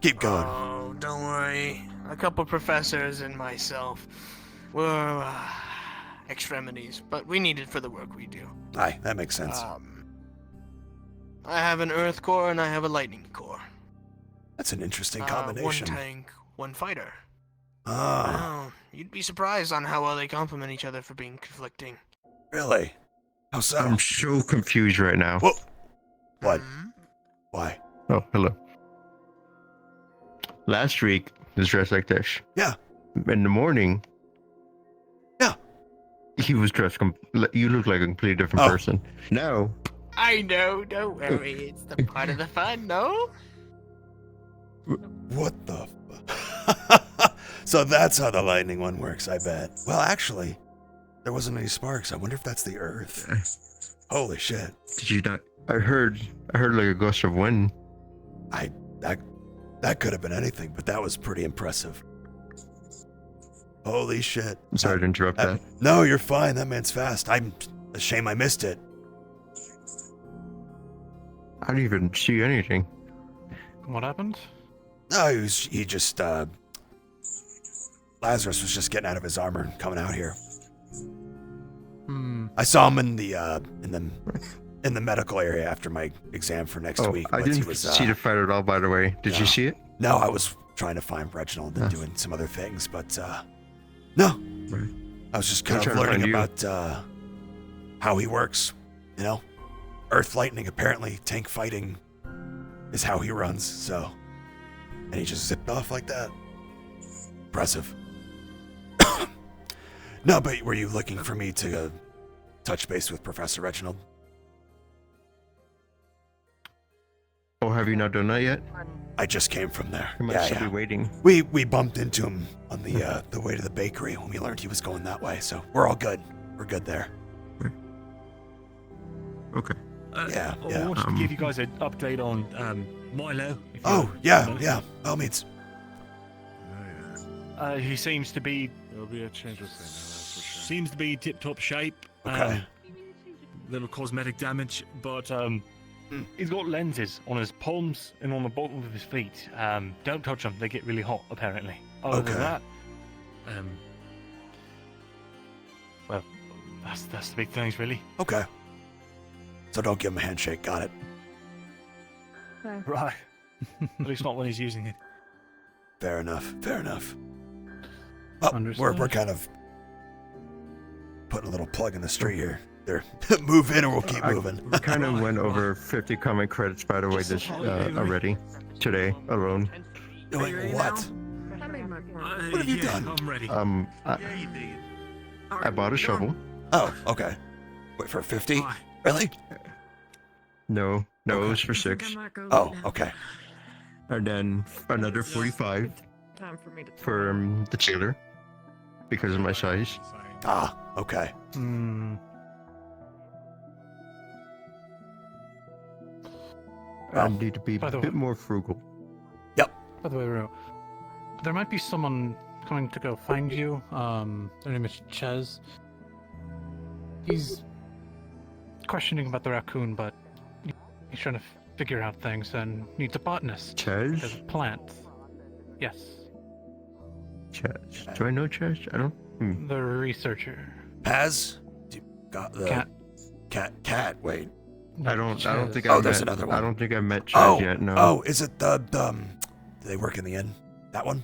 Keep going. Oh, don't worry. A couple professors and myself were extremities, but we need it for the work we do. Aye, that makes sense. I have an Earth core and I have a Lightning core. That's an interesting combination. 1 tank, 1 fighter. Ah. Oh, you'd be surprised on how well they complement each other for being conflicting. Really? How so? I'm so confused right now. Whoa. What? Why? Oh, hello. Last week, he was dressed like this. Yeah. In the morning. Yeah. He was dressed. You look like a completely different person. No. I know, don't worry. It's the part of the fun, no? What the So that's how the lightning one works, I bet. Well, actually, there wasn't any sparks. I wonder if that's the Earth. Holy shit. Did you not? I heard like a gust of wind. That could have been anything, but that was pretty impressive. Holy shit. I'm sorry to interrupt that. No, you're fine. That man's fast. I'm ashamed I missed it. I didn't even see anything. What happened? No, he just Lazarus was just getting out of his armor and coming out here. I saw him in the medical area after my exam for next week. I didn't see the fight at all, by the way. Did you see it? No, I was trying to find Reginald and doing some other things, but no. Right. I was just kind of learning about how he works, you know? Earth lightning, apparently, tank fighting is how he runs, so. And he just zipped off like that. Impressive. No, but were you looking for me to touch base with Professor Reginald? Oh, have you not done that yet? I just came from there. You might still be waiting. We bumped into him on the way to the bakery when we learned he was going that way, so we're all good. We're good there. Okay. Yeah. I wanted to give you guys an update on Milo. Oh, yeah, by all means. He seems to be. There'll be a change of scene. That's for sure. Seems to be tip-top shape. Okay. Little cosmetic damage, but he's got lenses on his palms and on the bottom of his feet. Don't touch them; they get really hot, apparently. Other than that, well, that's the big things, really. Okay. So don't give him a handshake, got it? Right. At least not when he's using it. Fair enough, fair enough. Well, we're kind of putting a little plug in the street here. There, move in or we'll keep moving. I kind of went over 50 comic credits, by the way, this already. Today, alone. Doing what? What have you done? I'm ready. I bought a shovel. Oh, okay. Wait, for 50? Really? No, it was for 6. Oh, okay. And then another 45 for the tailor, because of my size. Ah, okay. I need to be a bit more frugal. Yep. By the way, Ro, there might be someone coming to go find you. Their name is Ches. He's questioning about the raccoon, but he's trying to figure out things and needs a botanist. Ches? There's plants. Yes. Ches. Do I know Ches? I don't. The researcher. Paz? Got the cat. Wait. I don't think Oh, there's another one. I don't think I met Ches yet. No. Oh, is it the do they work in the inn? That one?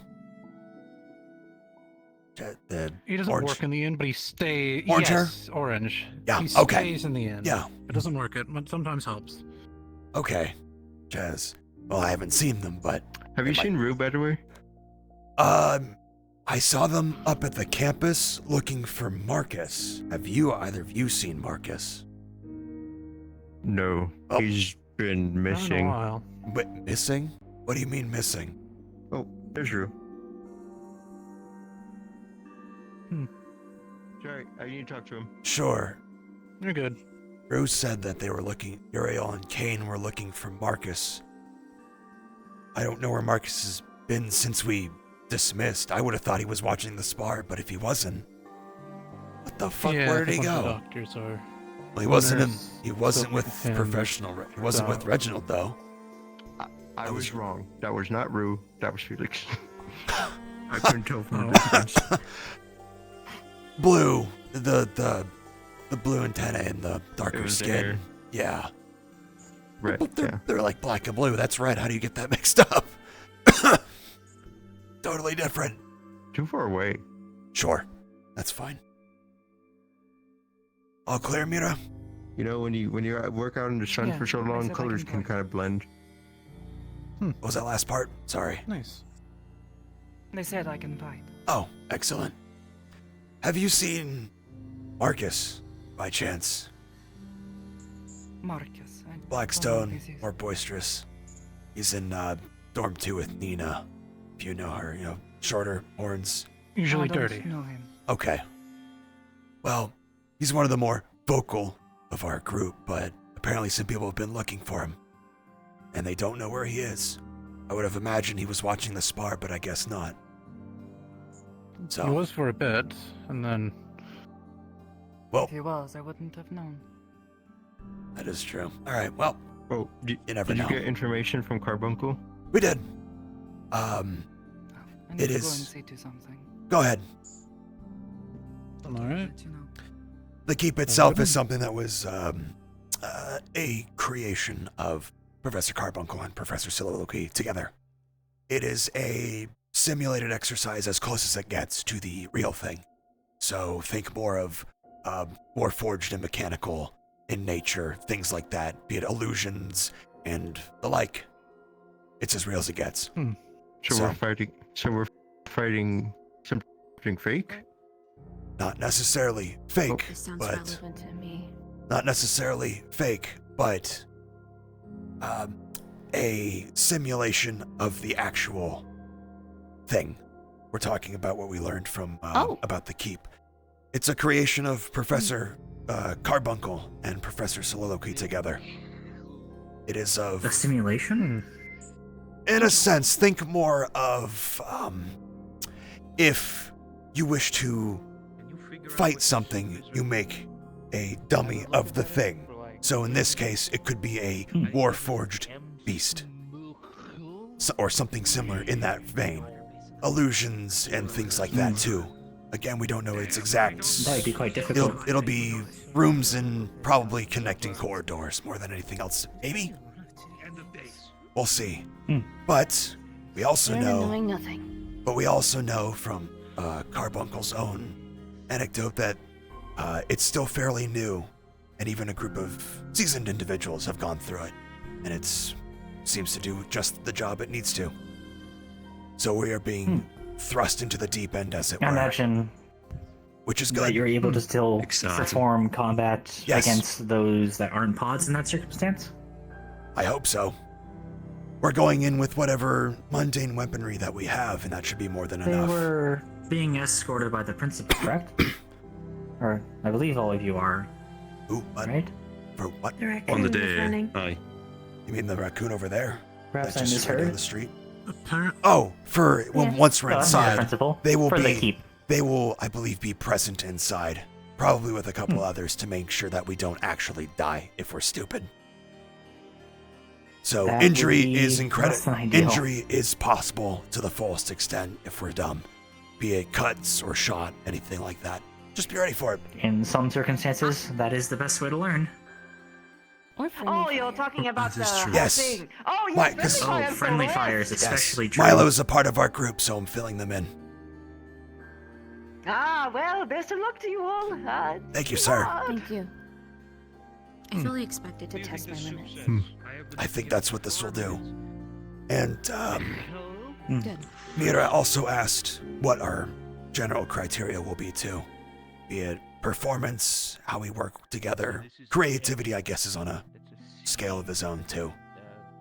He doesn't work in the inn, but he stays. Orange hair? Yes, orange. Yeah, He okay. stays in the inn. Yeah. It doesn't work. It sometimes helps. Okay. Ches. Well, I haven't seen them, but Have you seen Rue, by the way? I saw them up at the campus looking for Marcus. Have either of you seen Marcus? No, he's been missing. But missing? What do you mean missing? Oh, there's Rue. Sorry, I need to talk to him. Sure. You're good. Rose said that they were looking, Uriel and Kane were looking for Marcus. I don't know where Marcus has been since we dismissed. I would have thought he was watching the spar, but if he wasn't, what the fuck? Yeah, Where did he I think one go? of the doctors are Well, he wasn't owners, He wasn't so with him, professional. He wasn't with Reginald though. I was wrong. That was not Rue. That was Felix. I couldn't tell from the distance. Blue, the blue antenna and the darker was the skin. hair. Yeah. Red, But yeah. they're like black and blue. That's red. How do you get that mixed up? Totally different. Too far away. Sure. That's fine. All clear, Mira? You know, when you work out in the sun Yeah, for so I long, said I colors can can kind of blend. What was that last part? Sorry. Nice. They said I can fight. Oh, excellent. Have you seen Marcus, by chance? Marcus. I Blackstone, this is. more boisterous. He's in dorm 2 with Nina. If you know her, shorter, horns. usually I don't dirty. know him. Okay. Well, he's one of the more vocal of our group, but apparently some people have been looking for him. And they don't know where he is. I would have imagined he was watching the spar, but I guess not. So. He was for a bit, and then. Well, If he was, I wouldn't have known. that is true. All right, well. Oh, you never did know. you get information from Carbuncle? We did. I need It to is. go and see to something. Go ahead. All right. The keep itself is something that was a creation of Professor Carbuncle and Professor Soliloquy together. It is a simulated exercise as close as it gets to the real thing. So think more of Warforged and mechanical in nature, things like that, be it illusions and the like. It's as real as it gets. So we're fighting something fake? Not necessarily fake, This sounds but relevant to me. not necessarily fake, but a simulation of the actual thing. We're talking about what we learned from about the keep. It's a creation of Professor Carbuncle and Professor Soliloquy together. It is of A simulation? in a sense, think more of if you wish to fight something, you make a dummy of the thing. So in this case, it could be a Warforged beast. Or something similar in that vein. Illusions and things like that too. Again, we don't know its exact. That would be quite difficult. It'll be rooms and probably connecting corridors more than anything else. Maybe? We'll see. But we also Better than know. knowing nothing. But we also know from Carbuncle's own anecdote that it's still fairly new, and even a group of seasoned individuals have gone through it, and it seems to do just the job it needs to. So we are being thrust into the deep end, as it were. I imagine which is that good. you're able to still Exciting. perform combat Yes. against those that aren't pods in that circumstance? I hope so. We're going in with whatever mundane weaponry that we have, and that should be more than They enough. were being escorted by the principal, correct? Or I believe all of you are. Ooh, what? Right? For what? The On raccoon the is day. running. Aye. You mean the raccoon over there? Perhaps That I just ran down misheard. the street? Oh, once we're Well, I'm not inside, principal. they will For be. the keep. They will, I believe, be present inside, probably with a couple others to make sure that we don't actually die if we're stupid. So That would injury be is less incredible. than ideal. Injury is possible to the fullest extent if we're dumb, be it cuts or shot, anything like that. Just be ready for it. In some circumstances, that is the best way to learn. Oh, you're talking about the true. Yes. thing. Oh, yes, Why, friendly 'cause- fire. Oh, friendly so fires, yes. especially true. Milo's a part of our group, so I'm filling them in. Well, best of luck to you all. Thank you, sir. Thank you. I fully expected to test my limits. I think that's what this will do. And Good. Mira also asked what our general criteria will be too. Be it performance, how we work together. Creativity, I guess, is on a scale of his own too.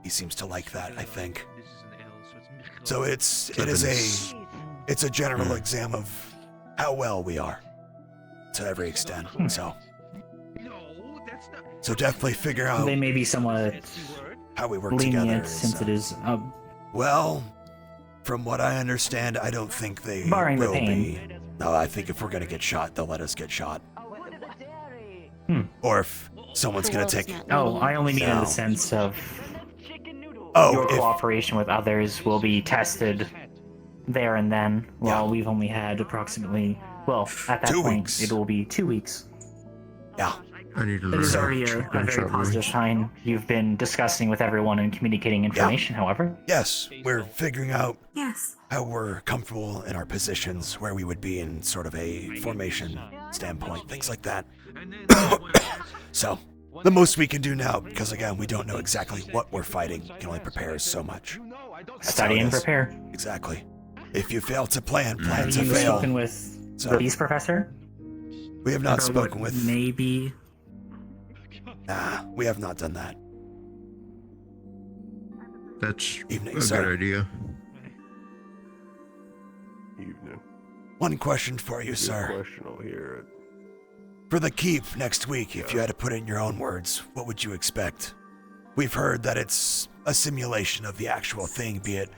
He seems to like that, I think. So it's a general exam of how well we are to every extent. So definitely figure out They may be somewhat how we work lenient together. since it is Well, from what I understand, I don't think they Barring the will pain. be. No, I think if we're gonna get shot, they'll let us get shot. Or if someone's gonna take. Oh, I only mean in No. the sense of Oh, your if- cooperation with others will be tested there and then. While we've only had approximately, well, at that 2 point, weeks. it will be 2 weeks. Yeah. I need to It is learn already a very gunshot positive wounds. sign. You've been discussing with everyone and communicating information, however. Yes, we're figuring out Yes. how we're comfortable in our positions, where we would be in sort of a formation standpoint, things like that. So, the most we can do now, because again, we don't know exactly what we're fighting, can only prepare so much. That's Study how it and is. prepare. Exactly. If you fail to plan to Have you fail. spoken with So- the Beast Professor? We have not About what spoken with. Maybe. Nah, we have not done that. That's Evening, a sir. good idea. Evening. One question for you, Good sir. question, I'll hear it. For the keep next week, if you had to put it in your own words, what would you expect? We've heard that it's a simulation of the actual thing, be it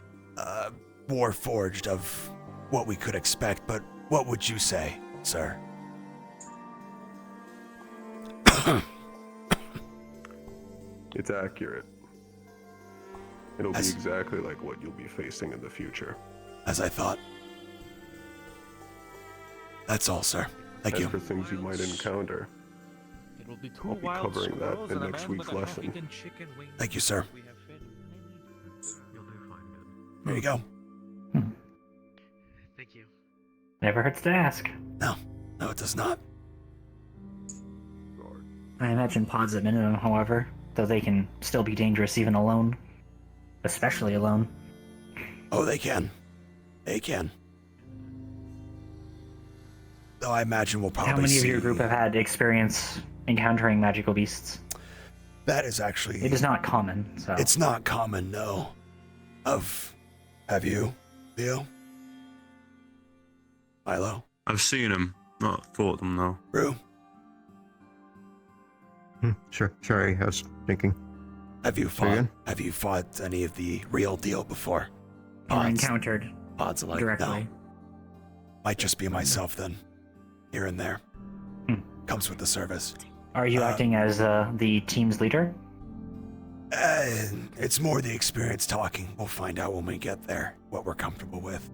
Warforged of what we could expect, but what would you say, sir? It's accurate. It'll As- be exactly like what you'll be facing in the future. As I thought. That's all, sir. Thank As you. for things you might encounter, It'll be I'll be covering that in next week's lesson. Thank you, sir. There you go. Thank you. Never hurts to ask. No, it does not. I imagine pods at minimum, however, though they can still be dangerous even alone. Especially alone. Oh, they can. They can. Though I imagine we'll probably How many of see... your group have had experience encountering magical beasts? That is actually... It is not common, so... It's not common, no. Have you, Theo? Milo? I've seen them, not fought them though. Rue? Sure. Sorry, I was thinking. Have you Say again? fought any of the real deal before? Or encountered Pods alike? directly. No. Might just be myself then. Here and there. Comes with the service. Are you acting as the team's leader? It's more the experience talking. We'll find out when we get there what we're comfortable with.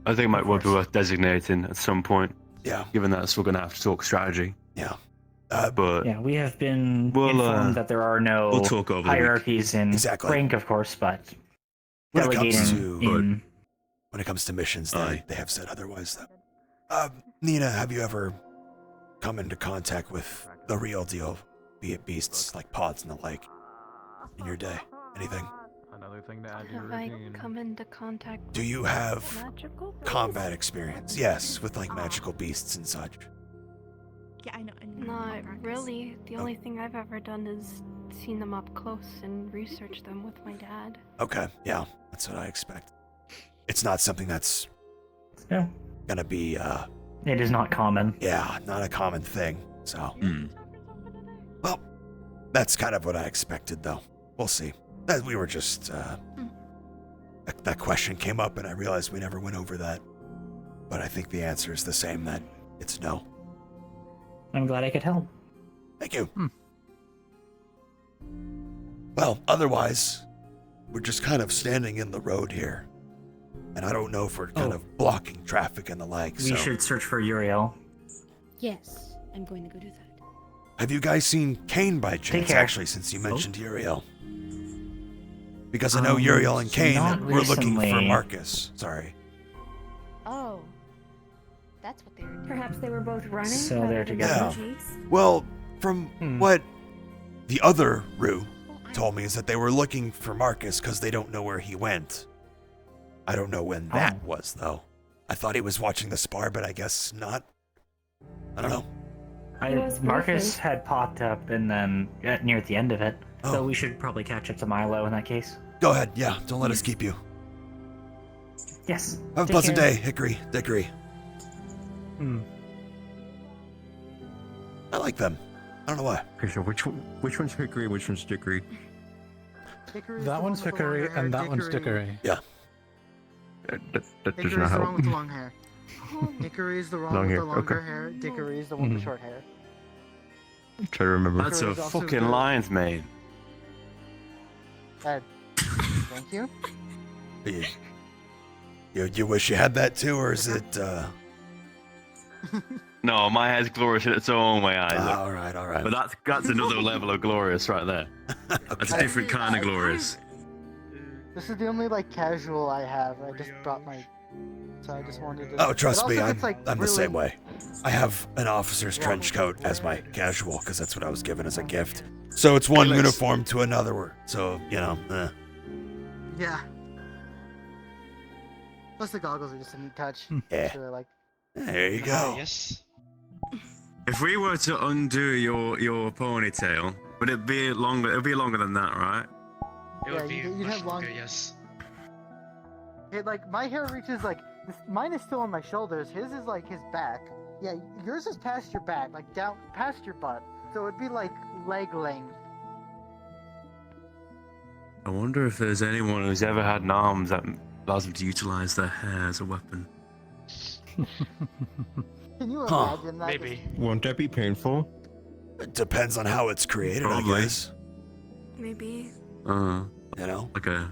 I think it might be worth designating at some point. Yeah. Given that we're going to have to talk strategy. Yeah. But yeah, we have been we'll, informed that there are no we'll talk over the week. hierarchies in rank, of course, but When it delegating comes to in. when it comes to missions, they have said otherwise. Though. Nina, have you ever come into contact with the real deal, be it beasts like pods and the like, in your day? Anything? Another thing to add to your Have I routine. come into contact with Do you have magical combat experience? Yes, with like magical beasts and such. Yeah, I know. Not really. The only thing I've ever done is seen them up close and researched them with my dad. Okay, yeah, that's what I expect. It's not something that's gonna be It is not common. Yeah, not a common thing. So well, that's kind of what I expected though. We'll see. That we were just that question came up and I realized we never went over that. But I think the answer is the same, that it's no. I'm glad I could help. Thank you. Well, otherwise, we're just kind of standing in the road here. And I don't know if we're kind of blocking traffic and the like. We should search for Uriel. Yes, I'm going to go do that. Have you guys seen Kane by chance, care. actually, since you mentioned Uriel? Because I know Uriel and Kane not were looking for recently. Marcus. Sorry. Oh, that's what they were doing. Perhaps they were both running. So rather they're than together. chase? Well, from what the other Rue told me is that they were looking for Marcus because they don't know where he went. I don't know when that was, though. I thought he was watching the spar, but I guess not. I don't know. Marcus had popped up and then near the end of it, so we should probably catch up to Milo in that case. Go ahead, yeah. Don't let us keep you. Yes. Have a Take pleasant care. day, Hickory, Dickory. I like them. I don't know why. Okay, so which one's Hickory, which one's Dickory? That one's Hickory and that one's Dickory. Yeah. That does Hickory's not the help. one with the long hair. Hickory's the one Long with hair, the longer okay. hair. Dickory's the one with the Mhm. short hair. Try to remember. That's a Hickory's also fucking good. lion's mane. Thank you. You wish you had that too, or is it? No, my hair's glorious in its own way, Isaac. All right, all right. But that's another level of glorious right there. That's a different kind of glorious. This is the only like casual I have. I just brought my, so I just wanted to. Oh, trust But me, also I'm it's, like, the really- same way. I have an officer's trench coat as my casual because that's what I was given as a gift. So it's one uniform to another. So you know. Yeah. Plus the goggles are just a neat touch. Yeah. It's really, like. There you go. Yes. If we were to undo your ponytail, would it be longer? It'd be longer than that, right? It Yeah, would be you'd much have long- longer, yes. It like my hair reaches like mine is still on my shoulders. His is like his back. Yeah, yours is past your back, like down past your butt. So it'd be like leg length. I wonder if there's anyone who's ever had an arm that allows them to utilize their hair as a weapon. Can you Huh. imagine that? Maybe. Won't that be painful? It depends on how it's created, Probably. I guess. Maybe. You know, like a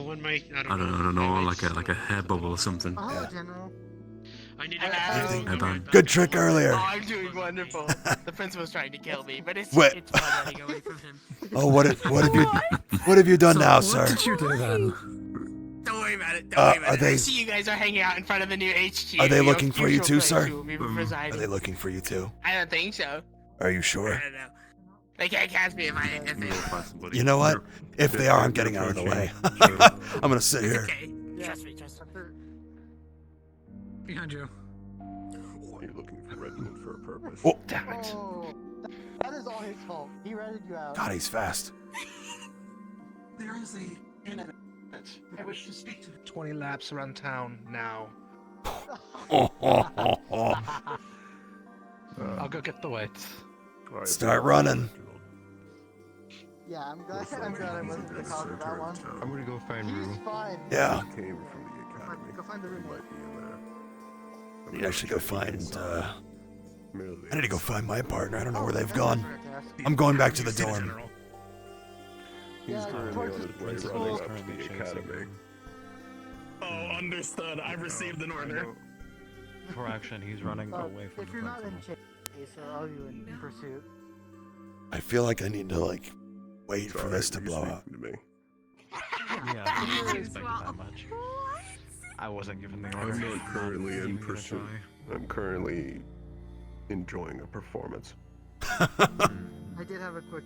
When my I I don't know, like a hair bubble or something. Oh, General. I need Hairband. Good trick earlier. Oh, I'm doing wonderful. The prince was trying to kill me, but it's What? it's fun running away from him. Oh, what have you done now, sir? What did you do then? Don't worry about it. Don't worry about are it. they- I see you guys are hanging out in front of the new HQ. Are they your looking for you future too, place sir? will be Are residing. they looking for you too? I don't think so. Are you sure? I don't know. They can't catch me if they. You know what? If they are, I'm getting out of the way. I'm gonna sit here. Okay. Trust me. Trust me. Behind you. You're looking for Redmond for a purpose. Oh, damn it. Oh, that is all his fault. He ratted you out. God, he's fast. There is a internet. I wish to speak to 20 laps around town now. I'll go get the weights. Start running. Yeah, I'm glad I wasn't the cause of that one. I'm gonna go find He's Rue. fine. Yeah. Came from the academy. Go find the room. I need to actually go find. I need to go find my partner. I don't know where they've gone. I'm going back to the dorm. He's currently on his way running up to the academy. Oh, understood. I've received an order. For action, he's running away from If the you're not in principal. chase, are you in pursuit? I feel like I need to like wait for this to blow up. To me. Yeah, I didn't expect that much. I wasn't given the order. I'm not currently even in gonna pursuit. try. I'm currently enjoying a performance. I did have a quick,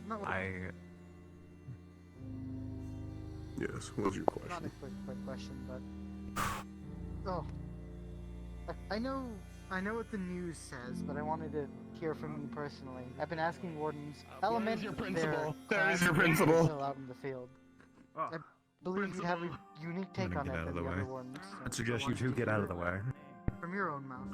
not Yes, what was your not question? a quick question, but oh, I know what the news says, but I wanted to hear from you personally. I've been asking wardens, element your their principal? There is class your of principal. people out in the field. I believe you have a unique take on it than the other wardens. I'd suggest you two get out of the way. From your own mouth.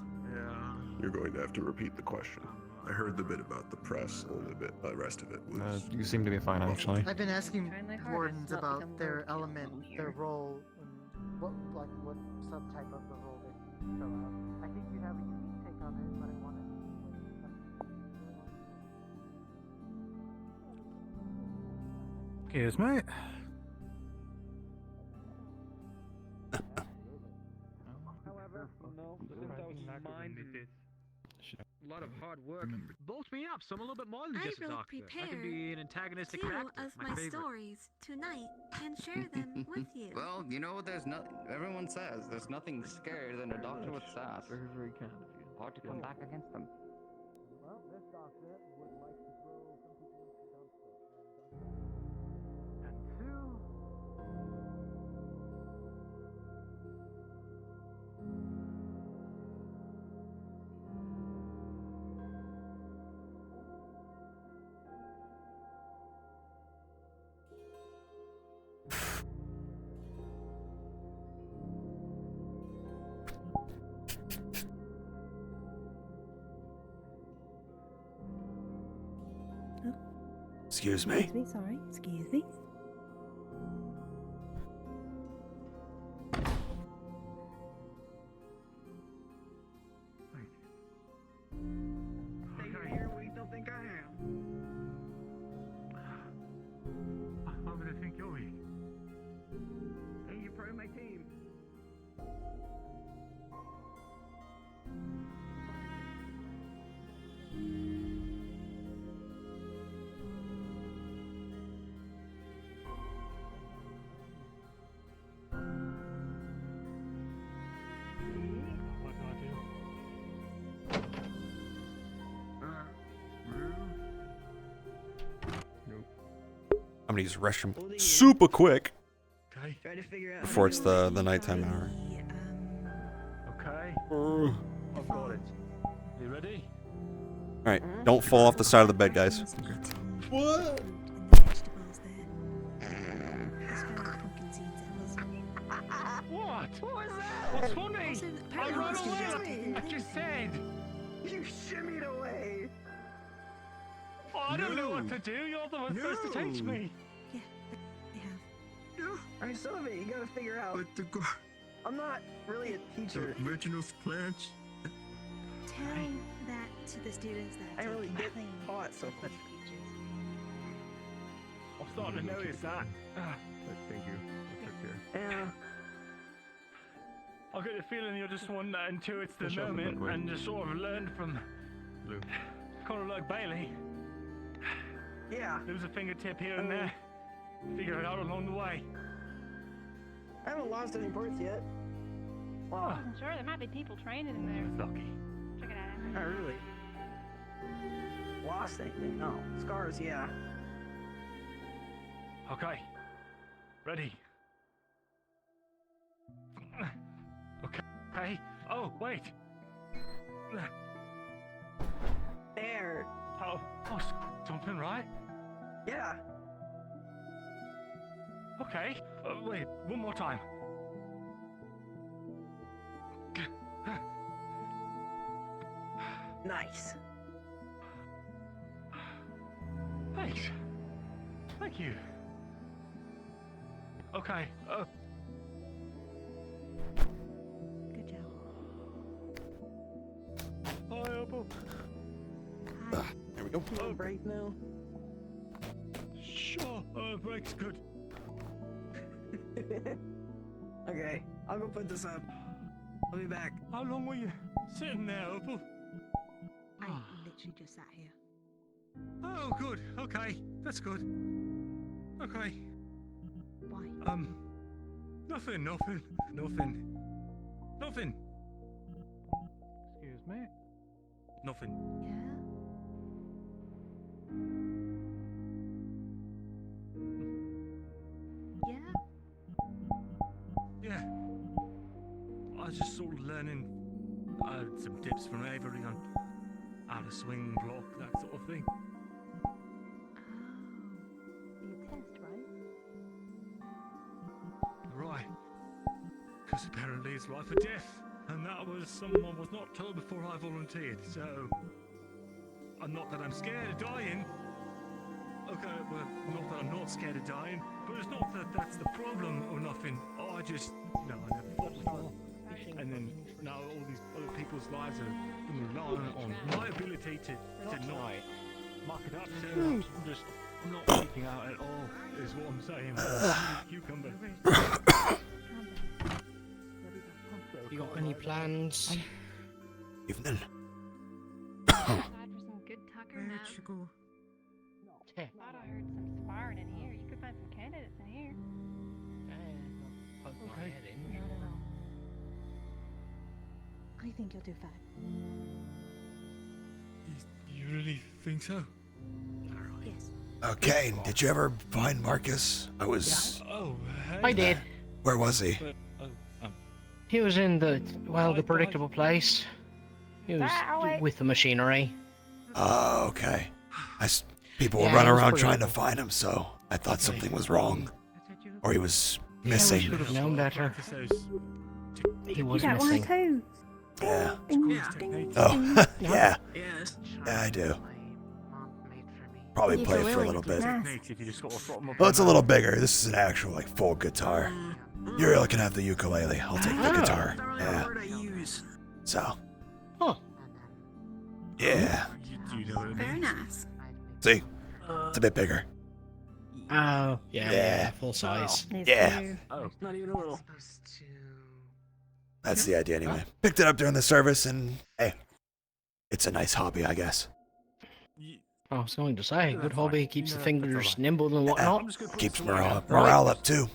You're going to have to repeat the question. I heard the bit about the press, and the rest of it was. You seem to be fine, actually. I've been asking wardens about their element, their role, and what subtype of the role they fill out. I think you have a unique take on it, but I wanted Excuse me. However, no, since I was minded, a lot of hard work bulked me up, so I'm a little bit more than I just a will doctor. I prepare can be an antagonistic 2 character. of my my favorite. stories tonight and share them with you. Well, you know, there's no. Everyone says there's nothing scarier than a doctor with sass. Very, very kind of you. Hard to come back against them. Well, this doctor would like to throw some people into the dumpster. And 2. Excuse me. Sorry, excuse me. think I am. Why would I think you're weak? Hey, you're part of my team. What do I do? I'm gonna use restroom super quick Try to figure out before it's the nighttime hour. Okay. I've got it. You ready? All right, don't fall off the side of the bed, guys. What? What? What was that? What's funny? I ran away. I just said. You shimmied away. Oh, I don't know what to do. You're the one supposed to teach me. Yeah, I have. Alright, some of it you gotta figure out. I'm not really a teacher. The original plants. Tell that to the students that I really get taught so much. I'm starting to notice that. Thank you. Take care. Yeah. I get the feeling you're just one that intuits the Push up a bit, moment wait. and just sort of learned from. Blue. Kind of like Bailey. Yeah. Lose a fingertip here and there. Figure it out along the way. I haven't lost any parts yet. Oh, I'm sure there might be people training in there. lucky. Check it out. Not really. Lost anything? No. Scars, yeah. Okay. Ready. Okay. Oh, wait. There. Oh, something right? Yeah. Okay. Wait, one more time. Nice. Thanks. Thank you. Okay. Good job. Hi, Apple. There we go. Oh, break now. Sure. Break's good. Okay. I'll go put this up. I'll be back. How long were you sitting there, Opal? I literally just sat here. Oh, good. Okay, that's good. Okay. Why? Nothing. Excuse me. Nothing. Yeah? Yeah. I was just sort of learning some tips from Avery on how to swing, block, that sort of thing. The test, right? Right. Because apparently it's life or death. And that was something I was not told before I volunteered, so... not that I'm scared of dying. Okay, well, not that I'm not scared of dying, but it's not that that's the problem or nothing. I just... No, I never thought before. And then now all these other people's lives are relying on my ability to not muck it up, so I'm not freaking out at all, is what I'm saying. Cucumber. You got any plans? Evening. Aside for some good tucker now. Yeah. Thought I heard some sparring in here. You could find some candidates in here. Okay. I think you'll do fine. You really think so? Yes. Okay, did you ever find Marcus? I was. Oh, hey. I did. Where was he? He was in the predictable place. He was with the machinery. Oh, okay. People were Yeah, running he was around pretty trying to old. find him, so I thought something was wrong. Or he was We missing. should have known better. He was You got one missing. too. Yeah. Yeah. Oh, yeah. Yes. Yeah, I do. Probably You play can it for a really little bit. nice. Well, it's a little bigger. This is an actual, like, full guitar. You're looking at the ukulele. I'll take the guitar. Yeah. So. Huh. Yeah. Very nice. See? It's a bit bigger. Oh, Yeah. yeah, full size. Yeah. Oh, not even a little. That's the idea anyway. Picked it up during the service, and hey, it's a nice hobby, I guess. I was going to say, good hobby, keeps the fingers nimble and whatnot. Keeps morale up too.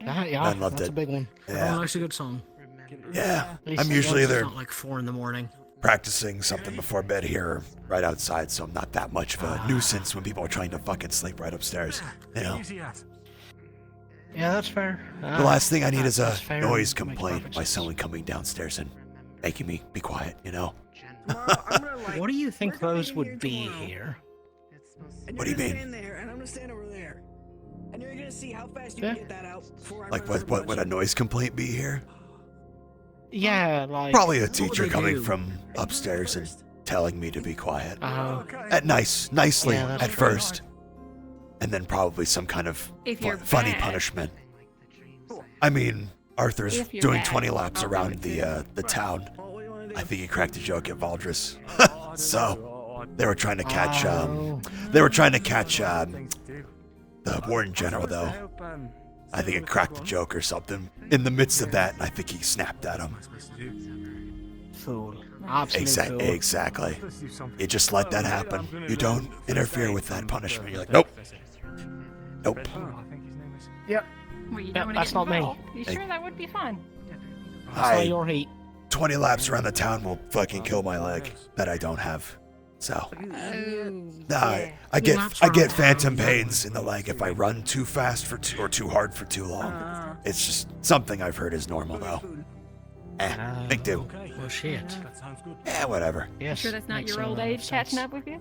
Yeah, I loved that's it. a big one. Yeah. Everyone likes a good song. Yeah. At least I'm usually once it's either not like 4 in the morning. practicing something before bed here or right outside, so I'm not that much of a nuisance when people are trying to fucking sleep right upstairs. You know? Yeah, that's fair. The last thing I need is a that's fair. noise Makes complaint perfect by sense. someone coming downstairs and making me be quiet, you know? What do you think those would be here? And What you're do you gonna mean? stand there, and I'm gonna stand over there. And you're gonna see how fast you Yeah. can get that out before I Like, run over what would a noise complaint be here? Yeah, like... Probably a what would teacher they coming do? from upstairs and telling me to be quiet. Oh. Nicely Yeah, that's at fair. first. And then probably some kind of If you're funny bad. punishment. I mean, Arthur's If you're doing bad, 20 laps I'll around give it the town. I think he cracked a joke at Valdris. So they were trying to catch the Warden General though. I think it cracked a joke or something in the midst of that, and I think he snapped at him. Fool. Absolute fool. Exactly. You just let that happen. You don't interfere with that punishment. You're like, nope. Nope. Yep. Well, you Yep, don't wanna that's get not me. involved. You sure that would be fun? That's not your heat. 20 laps around the town will fucking kill my leg that I don't have. So, I get phantom pains in the leg if I run too fast or too hard for too long. It's just something I've heard is normal though. Big deal. Well, shit. Yeah, whatever. Yes. Sure that's not makes your a old lot of age sense. catching up with you?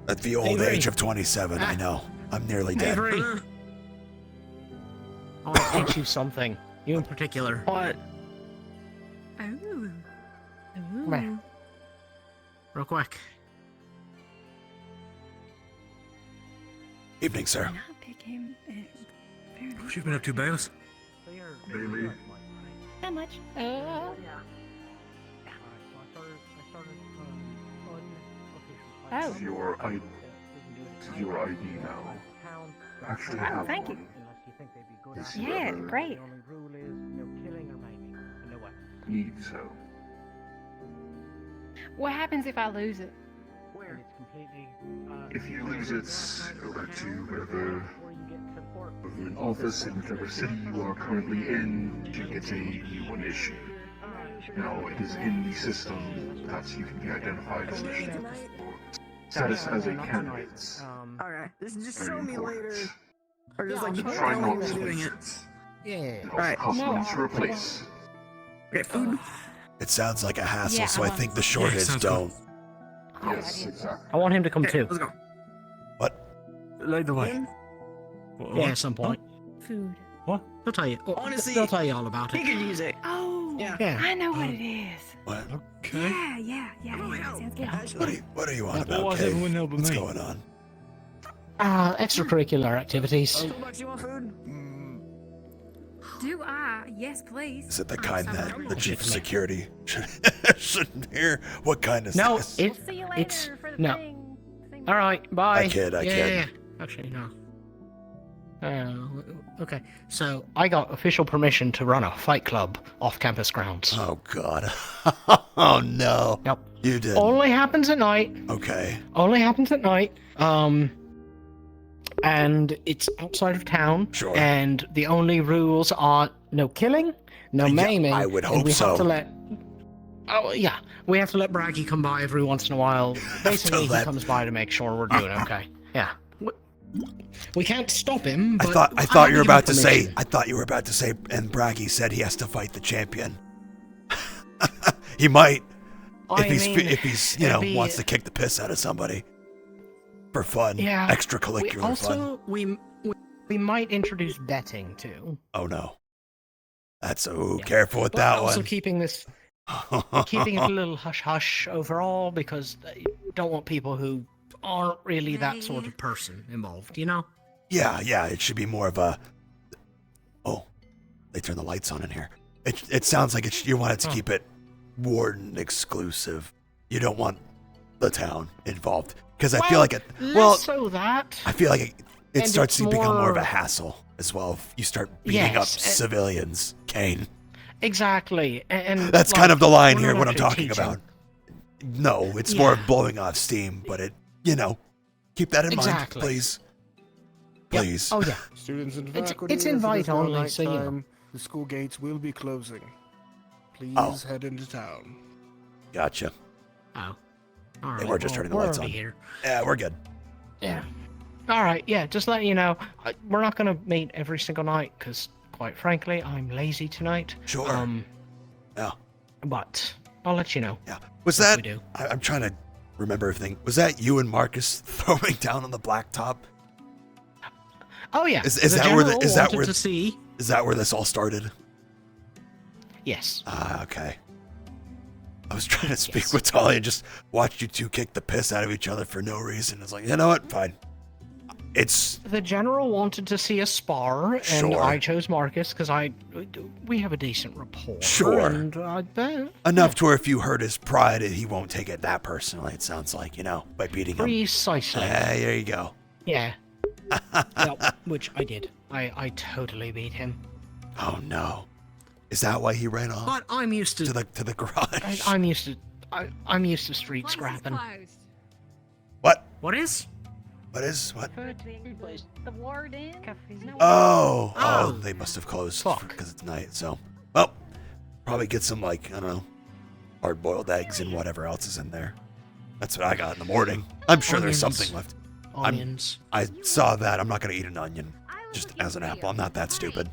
At the old Avery. age of 27, I know. I'm nearly dead. Avery. I want to teach you something. You in particular. What? Oh. Come here. Real quick. Evening, sir. What you been up to, Bales? Bailey, Not much. this is your ID. This is your ID now. Actually Oh, have thank you. one. This Yeah, letter great. believe so. What happens if I lose it? If you lose it, go back to whatever government office in whichever city you are currently in to get a new one issued. Now, it is in the system that you can be identified as an status as a candidate. Alright, just show me important. later. Or just like Try tell not me to doing lose it. it. Yeah. It also Alright. costs money to replace. Get food. It sounds like a hassle, Yeah, so I think the short is don't. Yes, exactly. I want him to come too. Let's go. Lead the way. Yeah, at some point. Food. What? They'll tell you. Honestly, they'll tell you all about He it. could use it. Oh, Yeah. I know what it is. What? Okay. Yeah. Sounds good. What are you on Why about, does Kate? everyone know but What's me? going on? Extracurricular activities. Too much, you want food? Do I? Yes, please. Is it the kind that the chief of security shouldn't hear? What kind of No, sass? it's no. All right, bye. I kid. Yeah. Actually, no. Okay, so I got official permission to run a fight club off campus grounds. Oh God. Oh no. Yep. You did. Only happens at night. Okay. Only happens at night. And it's outside of town. Sure. And the only rules are no killing, no maiming. I would and hope we so. have to let. Oh yeah, we have to let Braggy come by every once in a while. Basically, he comes by to make sure we're doing okay. Yeah. We can't stop him. But I thought you were about to say. permission. I thought you were about to say. And Braggy said he has to fight the champion. He might. I if mean, he's it'd be- wants to kick the piss out of somebody. For fun. Yeah. Extracurricular we fun. also, we might introduce betting too. Oh no. That's careful with But that also one. keeping this, keeping it a little hush hush overall because you don't want people who aren't really that sort of person involved. You know. Yeah, it should be more of a. Oh, they turn the lights on in here. It sounds like you wanted to keep it warden exclusive. You don't want the town involved because I feel like it. Well, so that I feel like it and starts it's to become more of a more- hassle as well. If you start beating up Yes, civilians, Kane. exactly, and That's like, kind of the line we're here. not What I'm actually talking teaching. about. No, it's more Yeah. of blowing off steam, but keep that in Exactly. mind, please. Yep. Please. Oh yeah. Students and It's- faculty, it's as it invite is now only, so you know. nighttime, the school gates will be closing. Please Oh. head into town. Gotcha. Oh. All They right. were just turning the we're lights already on. Here. Yeah, we're good. Yeah. All right. Yeah. Just letting you know, we're not going to meet every single night because, quite frankly, I'm lazy tonight. Sure. Yeah. But I'll let you know. Yeah. Was if that? we do. I'm trying to remember everything. Was that you and Marcus throwing down on the blacktop? Oh yeah. Is The that where general is that wanted where to see? is that where this all started? Yes. Ah, okay. I was trying to speak with Talia and just watched you two kick the piss out of each other for no reason. It's like, you know what? Fine. It's The general wanted to see a spar, and Sure. I chose Marcus because we have a decent rapport. Sure. And I bet enough to where if you hurt his pride, he won't take it that personally. It sounds like, by beating him. precisely. There you go. Yeah. Yep, which I did. I totally beat him. Oh no. Is that why he ran off? But I'm used to the garage. I'm used to I'm used to street scrapping. What? What is? What is what? The warden. Oh, they must have closed because it's night. So, well, probably get some I don't know, hard-boiled eggs and whatever else is in there. That's what I got in the morning. I'm sure there's Onions. something left. Onions. I saw that. I'm not gonna eat an onion just as an apple. I'm not that stupid.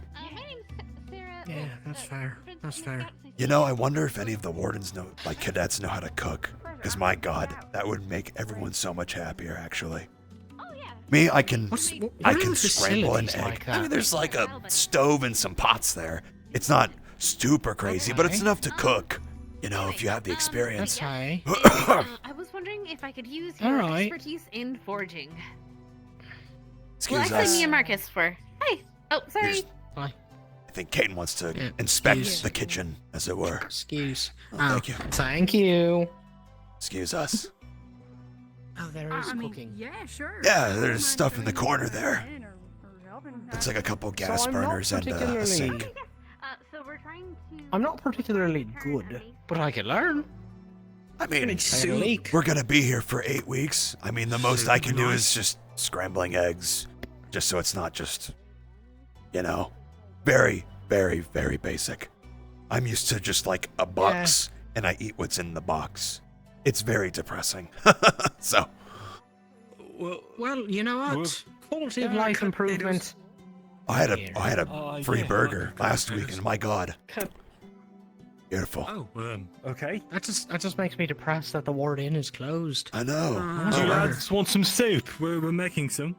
Yeah, that's fair. That's fair. I wonder if any of the wardens cadets know how to cook. Because my God, that would make everyone so much happier. Actually. Me, I can what I are can the scramble an facilities egg. like I mean, that? there's like a stove and some pots there. It's not super crazy, but it's Okay. enough to cook. If you have the experience. Okay. I was wondering if I could use All your right. expertise in forging. Excuse Well, actually, us. me and Marcus were. Hey. Oh, sorry. Here's- Hi. I think Kane wants to inspect excuse. the kitchen, as it were. Excuse. Oh, thank you. Thank you. Excuse us. Oh, there is cooking. Yeah, sure. Yeah, there's stuff in the corner there. Looks like a couple gas I'm not burners and a particularly- sink. So we're trying to I'm not particularly good, but I can learn. I mean, Leak. we're gonna be here for 8 weeks. I mean, the most I can do is just scrambling eggs, just so it's not just, very, very, very basic. I'm used to just like a box, and I eat what's in the box. It's very depressing. So. Well, you know what? Quality of life improvement. I had a free burger last week, and my God. Beautiful. Oh, okay. That just makes me depressed that the Ward Inn is closed. I know. Do you lads want some soup? We're making some.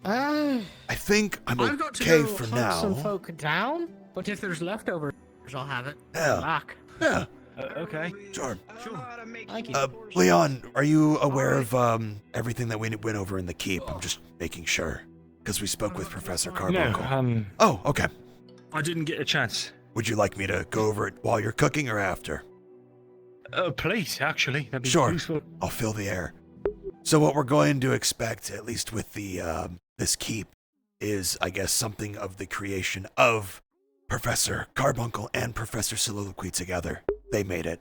I think I'm I've got to okay go for hunt now. some folk down, but if there's leftovers, I'll have it. Yeah. Back. Yeah. Okay. Sure. Thank you. Leon, are you aware of everything that we went over in the keep? I'm just making sure, because we spoke with Professor Carbuncle. No, Oh, okay. I didn't get a chance. Would you like me to go over it while you're cooking or after? Please, actually. That'd be Sure. useful. I'll fill the air. So what we're going to expect, at least with the this keep, is, I guess, something of the creation of Professor Carbuncle and Professor Soliloquy together. They made it.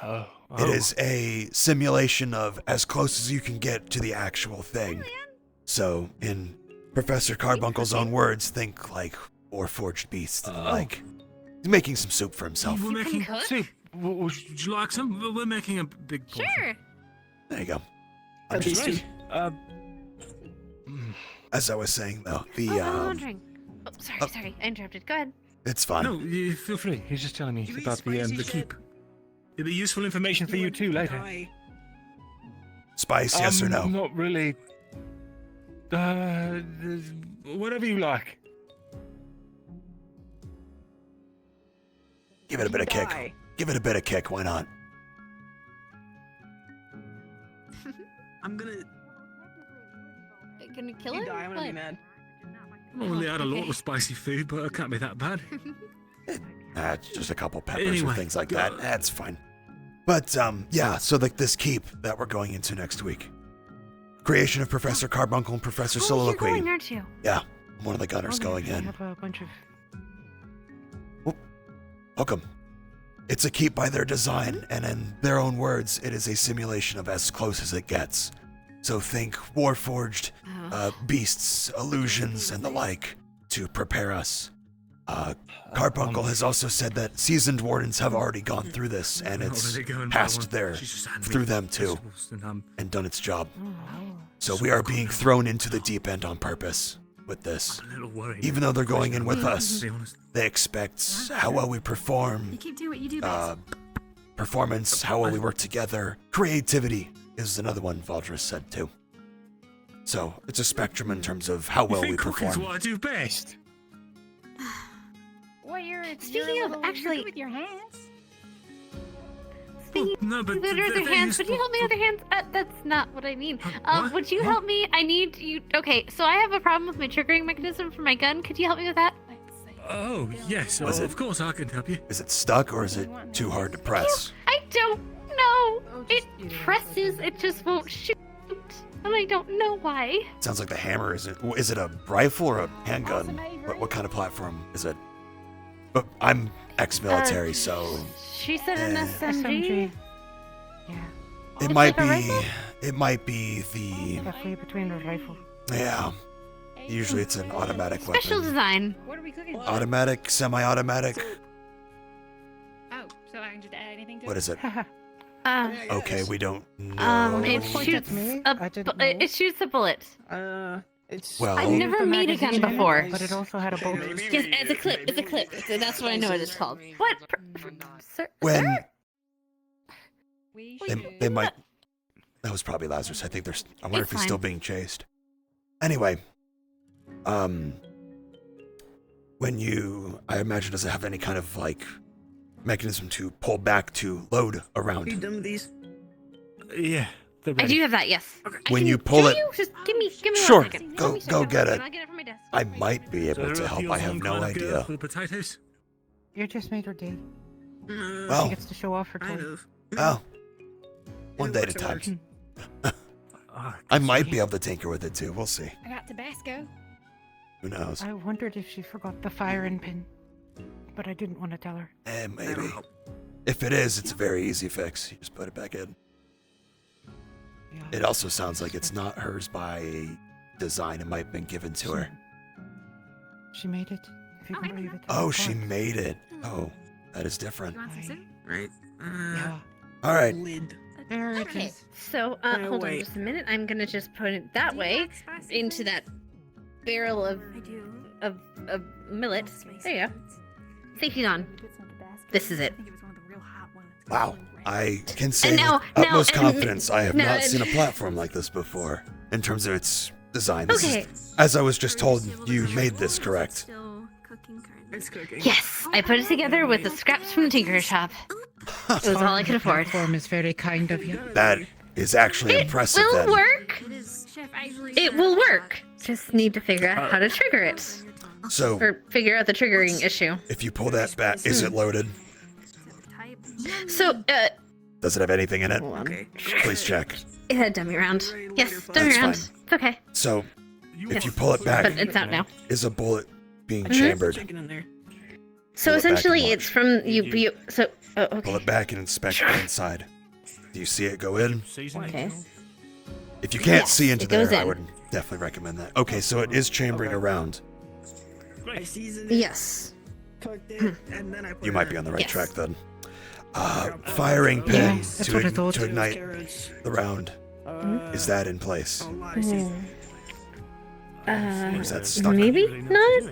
Oh. It is a simulation of as close as you can get to the actual thing. So, in Professor Carbuncle's own words, think like Warforged beast. Like, he's making some soup for himself. We're making soup. Would you like some? We're making a big portion. Sure. There you go. That'd be sweet. As I was saying, though, the I'm wondering. Oh, sorry, I interrupted. Go ahead. it's fine. No, you feel free. He's just telling me about the keep. It'll be useful information for you too later. Spice, yes or no? Not really. Whatever you like. Give it a bit of kick. Give it a bit of kick. Why not? I'm gonna. Gonna kill You him? die, I'm gonna be What? mad. I only had a lot Okay. of spicy food, but it can't be that bad. It's just a couple peppers Anyway, or things like that. That's fine. But yeah. So like this keep that we're going into next week. Creation of Professor Carbuncle and Professor Oh, you're Soliloquy. going, aren't you? Yeah, I'm one of the gunners going I in. have a bunch of. Welcome. It's a keep by their design, and in their own words, it is a simulation of as close as it gets. So think Warforged, beasts, illusions, and the like to prepare us. Carbuncle has also said that seasoned wardens have already gone through this, and it's Already going by passed one. there She's just handed me through them too, vegetables and, and done its job. So we are being thrown into the deep end on purpose with this. I'm a little worried. Even though they're going in with us, To be honest. they expect how well we perform, You keep doing what you do best. performance, how well we work together. Creativity is another one Valdris said too. So it's a spectrum in terms of how well you we think cooking's perform. what I do best? Well, you're Speaking of, you're actually, good with your hands. Speaking No, but of good with they're your hands, would you useful help me with your hands? That's not what I mean. what? Would you help me? I need you. Okay, so I have a problem with my triggering mechanism for my gun. Could you help me with that? Oh, yes. Was it- Of course I can help you. Is it stuck or is it too hard to press? I don't know. It presses. It just won't shoot, and I don't know why. Sounds like the hammer is it a rifle or a handgun? What kind of platform is it? But I'm ex-military, so She said an SMG. SMG. Yeah. it It's might like a be rifle? it might be the Definitely between a rifle. yeah. Usually it's an automatic Special weapon. design. What are we cooking? Automatic, semi-automatic. Oh, so I can just add anything to What it? is it? Um, Okay, we don't know. it shoots it shoots a bullet. It's. Well, I've never made a gun before. But it also had a bolt. Yes, it's a clip. It's a clip. That's what I know what it's called. What? Sir? when We they might. That was probably Lazarus. I think there's. I wonder It's if he's still fine. being chased. Anyway, when you, I imagine, does it have any kind of like mechanism to pull back to load You around? done with these? Yeah. they're I ready. do have that. Yes. When you pull it, Just give me Sure, 1 second. go- Give me a go second. get it. And I'll get it from my desk. I might be So able to there help. appeals I have some no kind of girl idea. For the potatoes? You just made her day. Well, She gets to show off her Kind toy. of. well, one It day at a works, it time. works. I might be able to tinker with it too. We'll see. I got Tabasco. Who knows? I wondered if she forgot the firing pin. but I didn't want to tell her. Maybe. If it is, it's a very easy fix. You just put it back in. It also sounds like it's not hers by design. It might have been given to her. She made it, if you can believe it. Oh, she made it. Oh, that is different. Right. Yeah. All right. There it Okay, is. so hold on just a minute. I'm gonna just put it that way into that barrel of millet. There you go. Safety's on. This is it. Wow. I can say And now- with utmost now- confidence I have now- not seen a platform like this before in terms of its design. This Okay. is, as I was just told, you made this correct. It's cooking. Yes, I put it together with the scraps from the tinker's shop. It was all I could afford. Platform is very kind of you. That is actually impressive Will then. work. It will work. Just need to figure out how to trigger it. So, Or figure out the triggering issue. if you pull that back, is it loaded? So, Does it have anything in it? Okay. Please check. it had dummy round. Yes, dummy That's round. fine. It's okay. So, if Yes. you pull it back, But it's out now. is a bullet being Mhm. chambered? So Pull it back essentially, and it's from you. So, oh, okay. Pull it back and inspect the inside. Do you see it go in? Okay. If you can't Yes, see into it goes there, I in. would definitely recommend that. Okay, so it is chambering around. I seasoned it, Yes. cooked it, and then I put You it might be in. on the right track then. Firing pin that's what I thought. to ignite the round. Is that in place? Or is that stuck? Maybe not.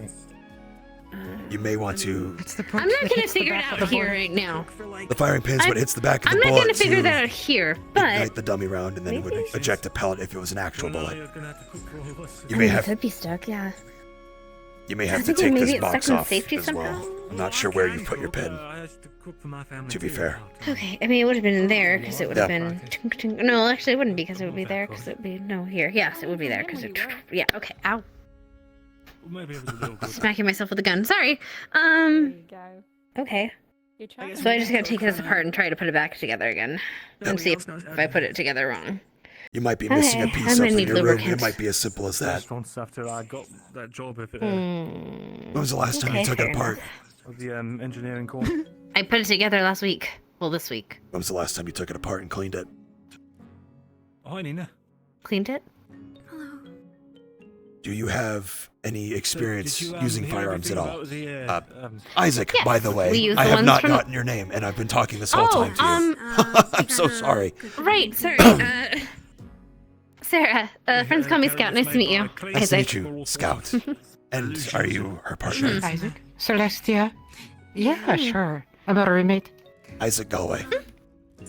You may want to. I'm not gonna figure it out here right now. The firing pin's what hits the back of I'm the not bullet gonna figure to that out here, but ignite the dummy round, and then it would Maybe. eject a pellet if it was an actual bullet. I You mean, may it have could be stuck. Yeah. you may I have to think take maybe this it's box stuck in off safety as somehow. well. I'm not sure where you put your pin. To be fair. Okay. I mean, it would have been in there because it would have Yeah. been. Tink, tink. No, actually, it wouldn't be because it would be there because it would be no here. Yes, it would be there because it. Yeah. Okay. Ow. Smacking myself with a gun. Sorry. Okay. So I just gotta take this apart and try to put it back together again, and see if I put it together wrong. You might be missing a Okay, piece I'm up gonna in need your room. It lubricant. might be as simple as that. Just once after I got that job of it. When was the last time you Okay, took it fair apart? Of the engineering course. I put it together last week. Well, this week. When was the last time you took it apart and cleaned it? Hi, Nina. Cleaned it. Do you have any experience using hear firearms at everything all? about the, Isaac, Yes, by the way, we use I the have ones not from- gotten your name, and I've been talking this whole Oh, time to you. I'm so sorry. Right. Sorry. Sarah. Friends call me Scout. Nice to meet you. Nice to Isaac. meet you, Scout. And are you her partner? Isaac? Celestia? Yeah, sure. I'm a roommate. Isaac Galway.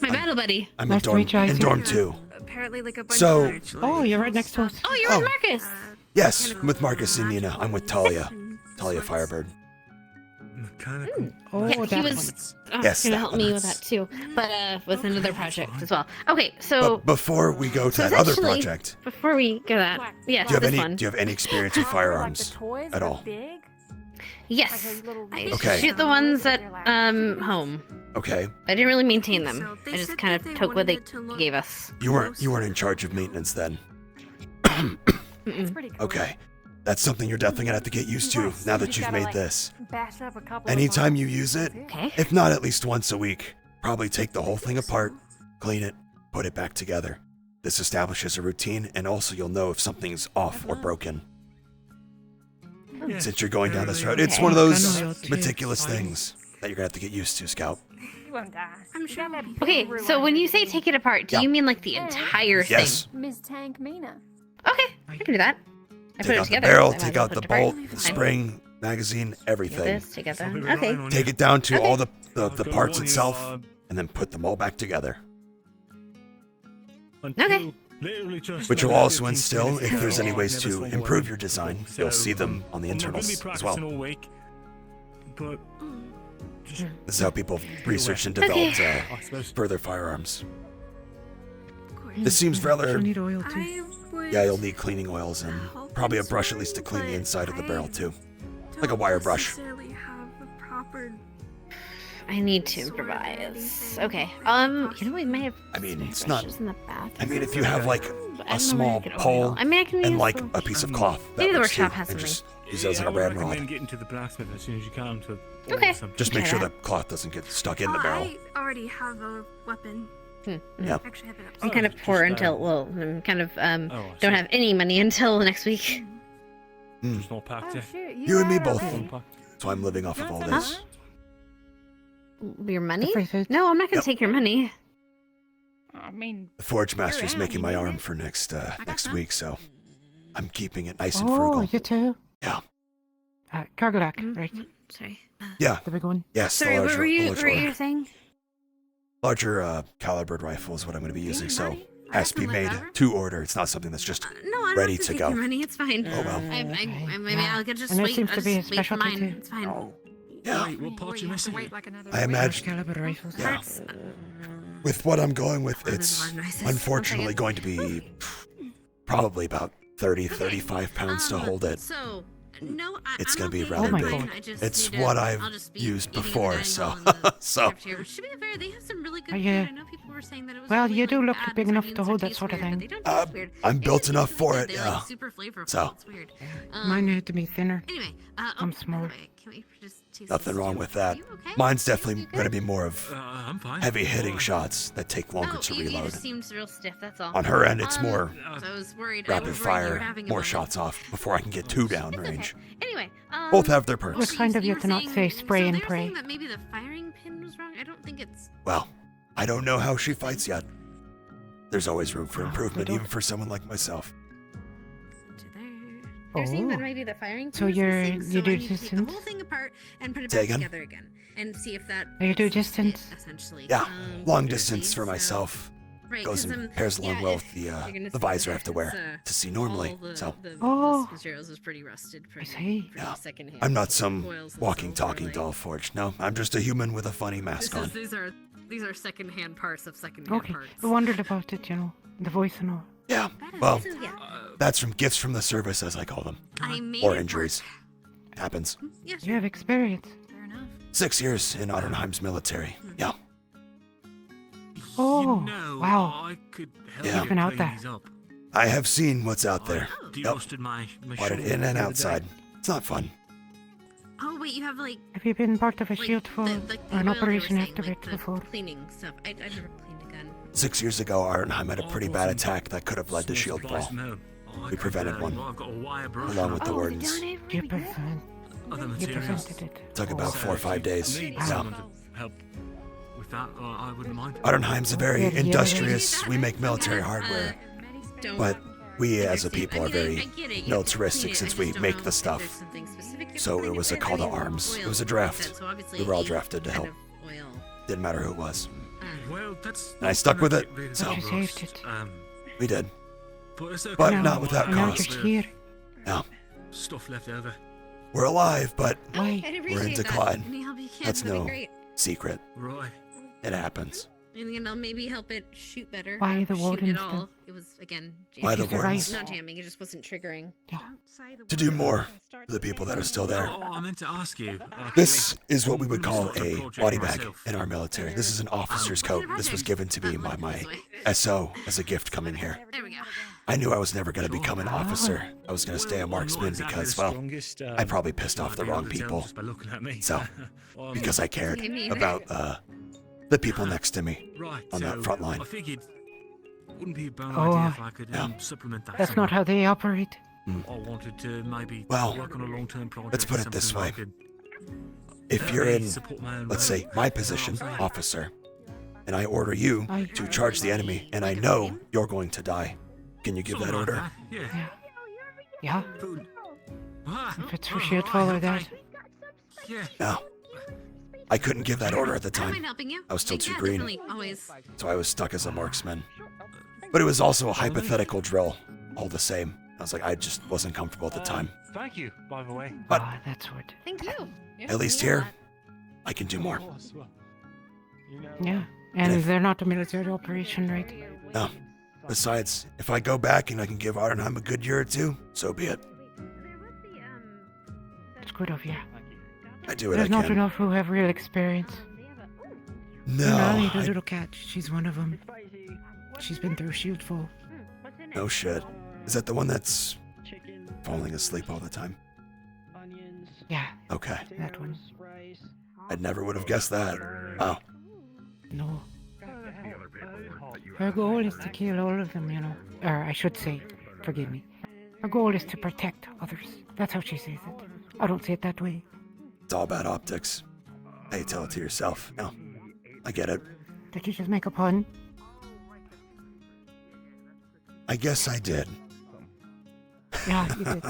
My battle buddy. I'm Nice in to dorm, meet you, in Isaac. dorm 2. Apparently, like a bunch So- of. Oh, you're right next to us. Oh, you're with Marcus. Yes, I'm with Marcus and Nina. I'm with Talia. Talia Firebird. Oh, Yeah, he that was Yes, gonna that help one. me with that too, but with another project as well. Okay, so But before we go to so that other essentially, project, before we go that, yes, do you have this any one. do you have any experience with firearms at all? Yes, I Okay. shoot the ones at home. Okay. I didn't really maintain them. I just kind of took what they gave us. You weren't in charge of maintenance then. Okay. That's something you're definitely gonna have to get used to now that you've made this. Anytime you use it, Okay. if not at least once a week, probably take the whole thing apart, clean it, put it back together. This establishes a routine, and also you'll know if something's off or broken. Since you're going down this road, it's one of those meticulous things that you're gonna have to get used to, Scout. You won't die. I'm sure. Okay, so when you say take it apart, do Yeah. you mean like the entire thing? Yes. Miss Tank Mina. Okay, I can do that. I put Take it out the together. barrel, I might take as well out put the it apart. bolt, the Fine. spring, magazine, everything. This together. Okay. Take it down to all the parts itself, and then put them all back together. Okay. Which will also instill, if there's any ways to improve your design, you'll see them on the internals as well. But This is how people researched and developed further firearms. This seems rather... need oil too. Yeah, you'll need cleaning oils and probably a brush at least to clean the inside of the barrel too. Like a wire brush. I need to improvise. Okay. You know we may have. I mean, it's spare not... brushes in the bathroom. I mean, if you have like a small pole I mean, I can and use like the- a piece of cloth. that Maybe the works, too, workshop has and something. just use it as like a ramrod. recommend getting to the blacksmith as soon as you can to. Okay. Just make Try sure that. the cloth doesn't get stuck in the Oh, barrel. I already have a weapon. Yeah. Actually, I have it I'm kind of poor until, well, I'm kind of, don't have any money until next week. Just not packed. You and me both. So I'm living off of all this. Your money? No, I'm not gonna take your money. I mean, The Forge Master's making my arm for next week, so I'm keeping it nice and Oh, frugal. you too? Yeah. Kargalak, right? Sorry. Yeah. The big one? Yes, Sorry, the what larger, were you, the what larger, were you saying? larger calibered rifle is what I'm going to be using, so has to be made to order. It's not something that's just No, I don't ready have to to take go. your money. It's fine. Oh, well. Maybe I'll just And it wait. seems I'll to be just a wait for specialty mine. too. It's fine. Yeah. Wait, what part you missing? I imagine Caliber rifles. Yeah. with what I'm going with, it's one racist. unfortunately going to be probably about 35 pounds to hold it. So, no, It's I'm going to be okay rather with big. mine. I just It's need to- what I'll I've just be used eating in the before, dining so hall in the so cafeteria. Which, to be fair, they have some really good Yeah. food. I know people were saying that it was Well, really, you do really look bad big enough to sardines hold that that taste sort of weird, but thing. they don't taste weird. I'm They built just enough taste for good. it, They're, yeah. like, super flavorful. So It's weird. Mine had to be thinner. Anyway, I'm small. can we just taste nothing this wrong too? with that. You okay? Mine's definitely going to be more of I'm fine. heavy hitting shots that take longer No, to you reload. just seemed real stiff. That's all. On her end, it's more So I was worried. rapid I was worried you were fire, having a more moment. shots off before I can get 2 down range. Anyway, Both have their what perks. It's kind of you were to not saying- say spray so and they were pray. saying that maybe the firing pin was wrong. I don't think it's. Well, I don't know how she fights yet. There's always room for improvement, don't- even for someone like myself. They're saying that Oh. maybe the firing So pin was missing, you so do I need to take the distance? whole thing apart and put it Say back again? together again and see if that. You do fixes distance? it, essentially. Yeah, long see, distance for so- myself. Right, Goes 'cause, and pairs along yeah, well if with you're gonna the see visor I have that to it's, wear to see normally. all the, So Oh. this materials is pretty rusted, pretty, see. pretty Yeah. secondhand. I'm not some Coils and walking, stuff are talking like- doll forged. No, I'm just a human with a funny mask on. These are secondhand parts of secondhand Okay. parts. I wondered about it, you know. The voice and all. Yeah, well, So, yeah. that's from gifts from the service, as I call them, I made or it injuries. Happens. Yeah, You have experience. fair enough. 6 years in Ottenheim's military. Yeah. Oh, No, wow. I could help Yeah. you Been out clean there. these up. I have seen what's out there. Yep. Defrosted my Bought it shoulder in and the other day. outside. It's not fun. Oh wait, you have like Have you been part of a like shield for the an oil they were operation saying, activate like the before? cleaning stuff. I never cleaned a gun. 6 years ago, Ottenheim had a pretty bad Awesome. attack that could have led to Small shield supplies fall. from home. I We could, prevented one, I've got a wire brush along and with the wardens. You other You materials. prevented it. Took about So 4 or if 5 you days. need Yeah. someone to help with that, I wouldn't mind. Ottenheim's a very Yeah, yeah. industrious. We make military hardware, Don't but we as a understand. people I are mean, very I get it. You militaristic clean it. I since just we don't make know the if stuff. there's something specific you're So trying it to was a say. call to I mean, arms. It oil was a is draft. so obviously We were all any drafted to kind help. of oil. Didn't matter who it was. Well, that's. And I stuck with it, really so- You saved it. We did. But, it's okay. But No, not without and now cost. you're here. No. Stuff left over. We're alive, but Why? I'd we're in appreciate that. decline. Any help you can, That's that'd be no great. secret. Right. It happens. And you know, maybe help it shoot better. Why the shoot wardens at all. then? It was again. Why the jamming. wardens? Not jamming. It just wasn't triggering. To do more for the people that are still there. Oh, I meant to ask you. This is what we would call a body bag in our military. This is an officer's coat. This was given to me by my SO as a gift coming here. There we go. I knew I was never going to become an officer. I was going to stay a marksman because, well, I probably pissed off the wrong people. So, because I cared about the people next to me on that front line. I figured it wouldn't be a bad Oh, idea if I could supplement that. That's not how they operate. I wanted to maybe Well, work on a long-term project. let's put or it this something way. I could If you're in, support my own let's way. say, my position, officer, and I order you to charge the enemy, and I know you're going to die, can you give that Something like order? that, Yeah. Yeah. Ah, If it's for shield fall or that. yeah. No. I couldn't give that order at the I don't mind time. helping you. I was still Like, too yeah, green. Definitely, always. So I was stuck as a marksman. But it was also a hypothetical drill, all the same. I was like, I just wasn't comfortable at the time. Thank you, by the way. But Ah, that's what. Thank you. at least here, I can do more. Yeah. And they're not a military operation, right? No. Besides, if I go back and I can give Ottenheim a good year or two, so be it. It's good of you. I do what There's I not can. enough who have real experience. No, the I- little cat. She's one of them. She's been through shield fall. No shit. Is that the one that's falling asleep all the time? Yeah. Okay. That one. I never would have guessed that. Wow. No. Her goal is to kill all of them, you know. Or I should say, forgive me. Her goal is to protect others. That's how she says it. I don't say it that way. It's all about optics. Hey, tell it to yourself. No. I get it. Did you just make a pun? I guess I did. Yeah, you did.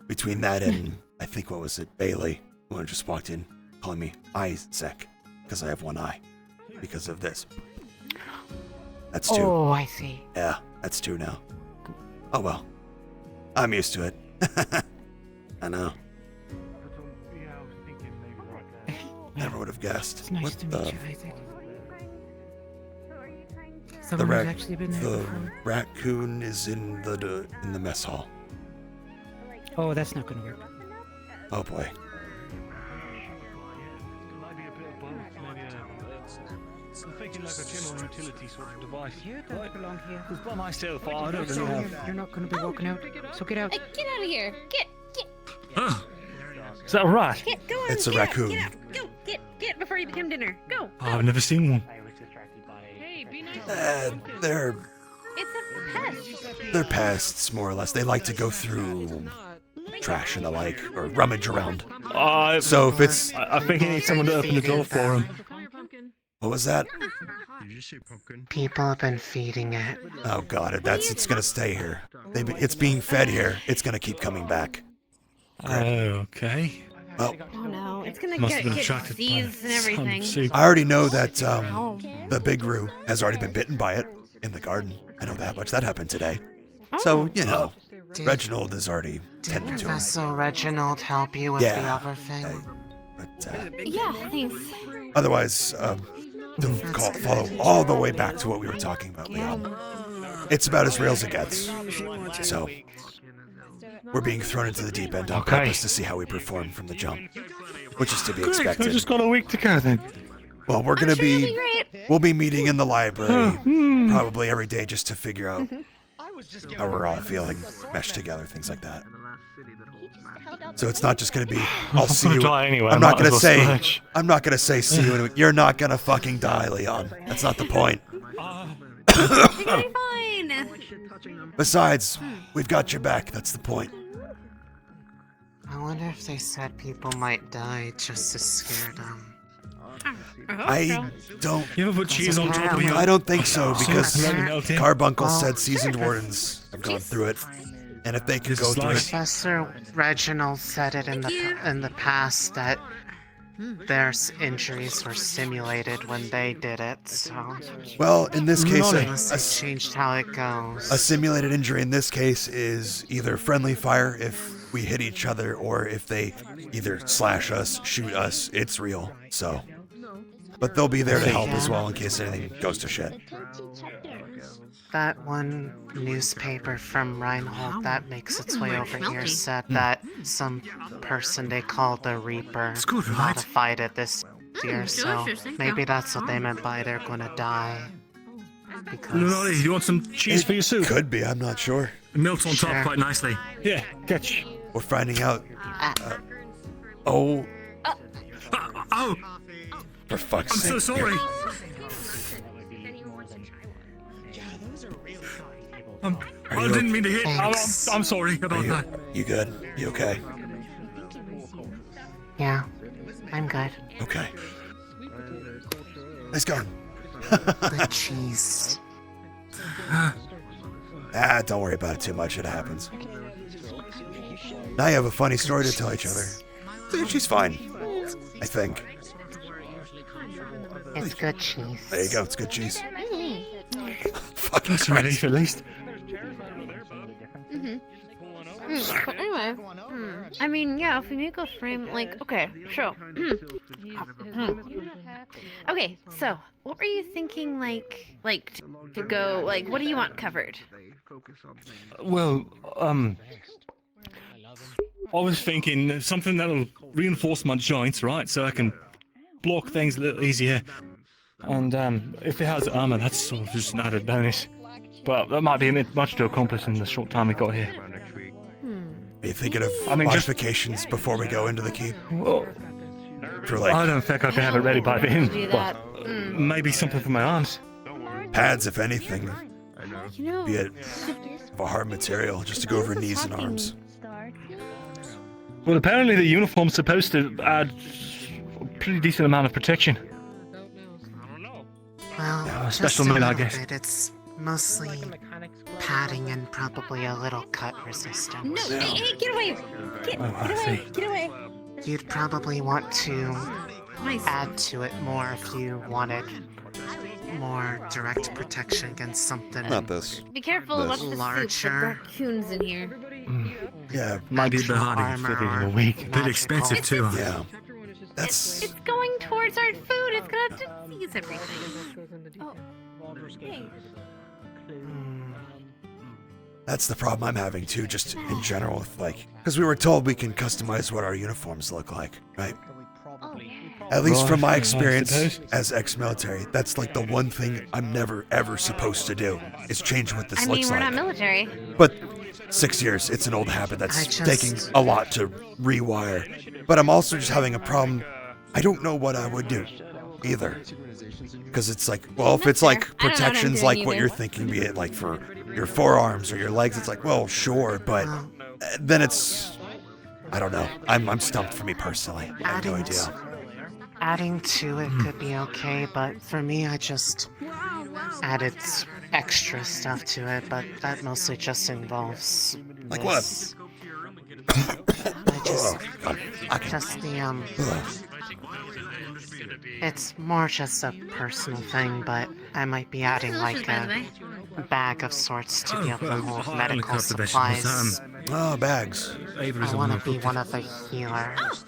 Between that and, I think, what was it, Bailey, who just walked in calling me Isaac, because I have one eye, because of this. That's 2. Oh, I see. Yeah, that's 2 now. Oh well. I'm used to it. I know. Never would have guessed. It's nice What to the... meet you, Isaac. The, Someone who's actually been there the before. raccoon is in the mess hall. Oh, that's not gonna work. Oh boy. I'm thinking like a general utility sort of device. You don't belong here. Because by myself, I don't So really have... you're not gonna be walking out. So get out. Get out of here. Get. Huh? Is that a rat? Get. Go on. It's a get raccoon. Out, get out. Go. Get before you become dinner. Go. Oh, I've never seen one. Hey, be nice. They're It's a pest. they're pests, more or less. They like to go through trash and the like, or rummage around. So if it's... I think he needs someone to open the door for him. What was that? Did you say pumpkin? People have been feeding it. Oh god, it's gonna stay here. It's being fed here. It's gonna keep coming back. Okay. Well, Oh no, it's gonna Must have been get attracted by disease and everything. some I already know that the Big Roo has already been bitten by it in the garden. I know that much. That happened today. So, you know, Reginald is already tending to him. Professor Reginald help you with the other thing? Yeah, thanks. Otherwise, follow all the way back to what we were talking about, Leon. It's about as real as it gets. So, we're being thrown into the deep end on purpose to see how we perform from the jump, which is to be expected. I just got a week to go then. Well, we're gonna we'll be meeting in the library probably every day just to figure out how we're all feeling, meshed together, things like that. So it's not just gonna be, I'll see you. Die anyway, I'm not gonna might as say, well splurge. I'm not gonna say see you. You're not gonna fucking die, Leon. That's not the point. You're gonna be fine. Besides, we've got your back. That's the point. I wonder if they said people might die just to scare them. I don't. You ever put cheese on top of your... I don't think so because Melting. Carbuncle said seasoned wardens have gone through it, and if they can go through it, Professor Reginald said it in the past that their injuries were simulated when they did it. So well, in this case, it changed how it goes. a simulated injury in this case is either friendly fire if we hit each other, or if they either slash us, shoot us. It's real. So, but they'll be there to help as well in case anything goes to shit. That one newspaper from Reinhold that makes its way over here said that some person they called the Reaper modified it this year, so maybe that's what they meant by they're gonna die. Lunari, do you want some cheese for your soup? Could be, I'm not sure. It melts on top quite nicely. Yeah, catch. We're finding out. Oh. Oh! For fuck's I'm sake. so sorry. I didn't mean to hit. I'm sorry about that. You good? You okay? Yeah, I'm good. Okay. Nice going. The cheese. Don't worry about it too much. It happens. Now you have a funny story to tell each other. She's fine. I think. It's good cheese. There you go. It's good cheese. Fucking relief at least. Anyway, I mean, yeah, if we make a frame, like, okay, sure. Okay, so, what were you thinking, like, to go, like, what do you want covered? Well, I was thinking something that'll reinforce my joints, right? So I can block things a little easier. And if it has armor, that's sort of just an added bonus. But that might be a bit much to accomplish in the short time we got here. Are you thinking of I mean, just- modifications before we go into the keep? Well, For like I don't think I can have it ready by then. Do But that. maybe something for my arms. pads, if anything, You know, be it of a hard material, just to go over knees and arms. Well, apparently the uniform's supposed to add a pretty decent amount of protection. Well, a just special a meal, I little guess. bit. It's mostly padding and probably a little cut resistance. no, hey, get away! Get away! Get away! You'd probably want to Nice. add to it more if you wanted more direct protection against something. Not this. Be careful. Watch the soup. Larger. The raccoons in here. Yeah, Might be Actual behind armor it in or a week. A bit magical. expensive too. yeah. That's It's going towards our food. It's gonna disease everything. Oh. Hey. that's the problem I'm having too, just in general with like, because we were told we can customize what our uniforms look like, right? At least from my Right, I experience suppose. as ex-military, that's like the one thing I'm never ever supposed to do is change what this I mean, looks we're like. not military. But 6 years, it's an old habit that's I just- taking a lot to rewire. But I'm also just having a problem. I don't know what I would do either. Because it's like, well, if it's like fair. I don't know what I'm protections doing like what either. you're thinking, be it like for your forearms or your legs, it's like, well, sure, but then it's, I don't know. I'm stumped for me personally. I have no idea. Adding to it could be okay, but for me, I just added extra stuff to it, but that mostly just involves Like this. I just the it's more just a personal thing, but I might be adding like a bag of sorts to be able to hold medical supplies. Oh, bags. I want to be one of the healers.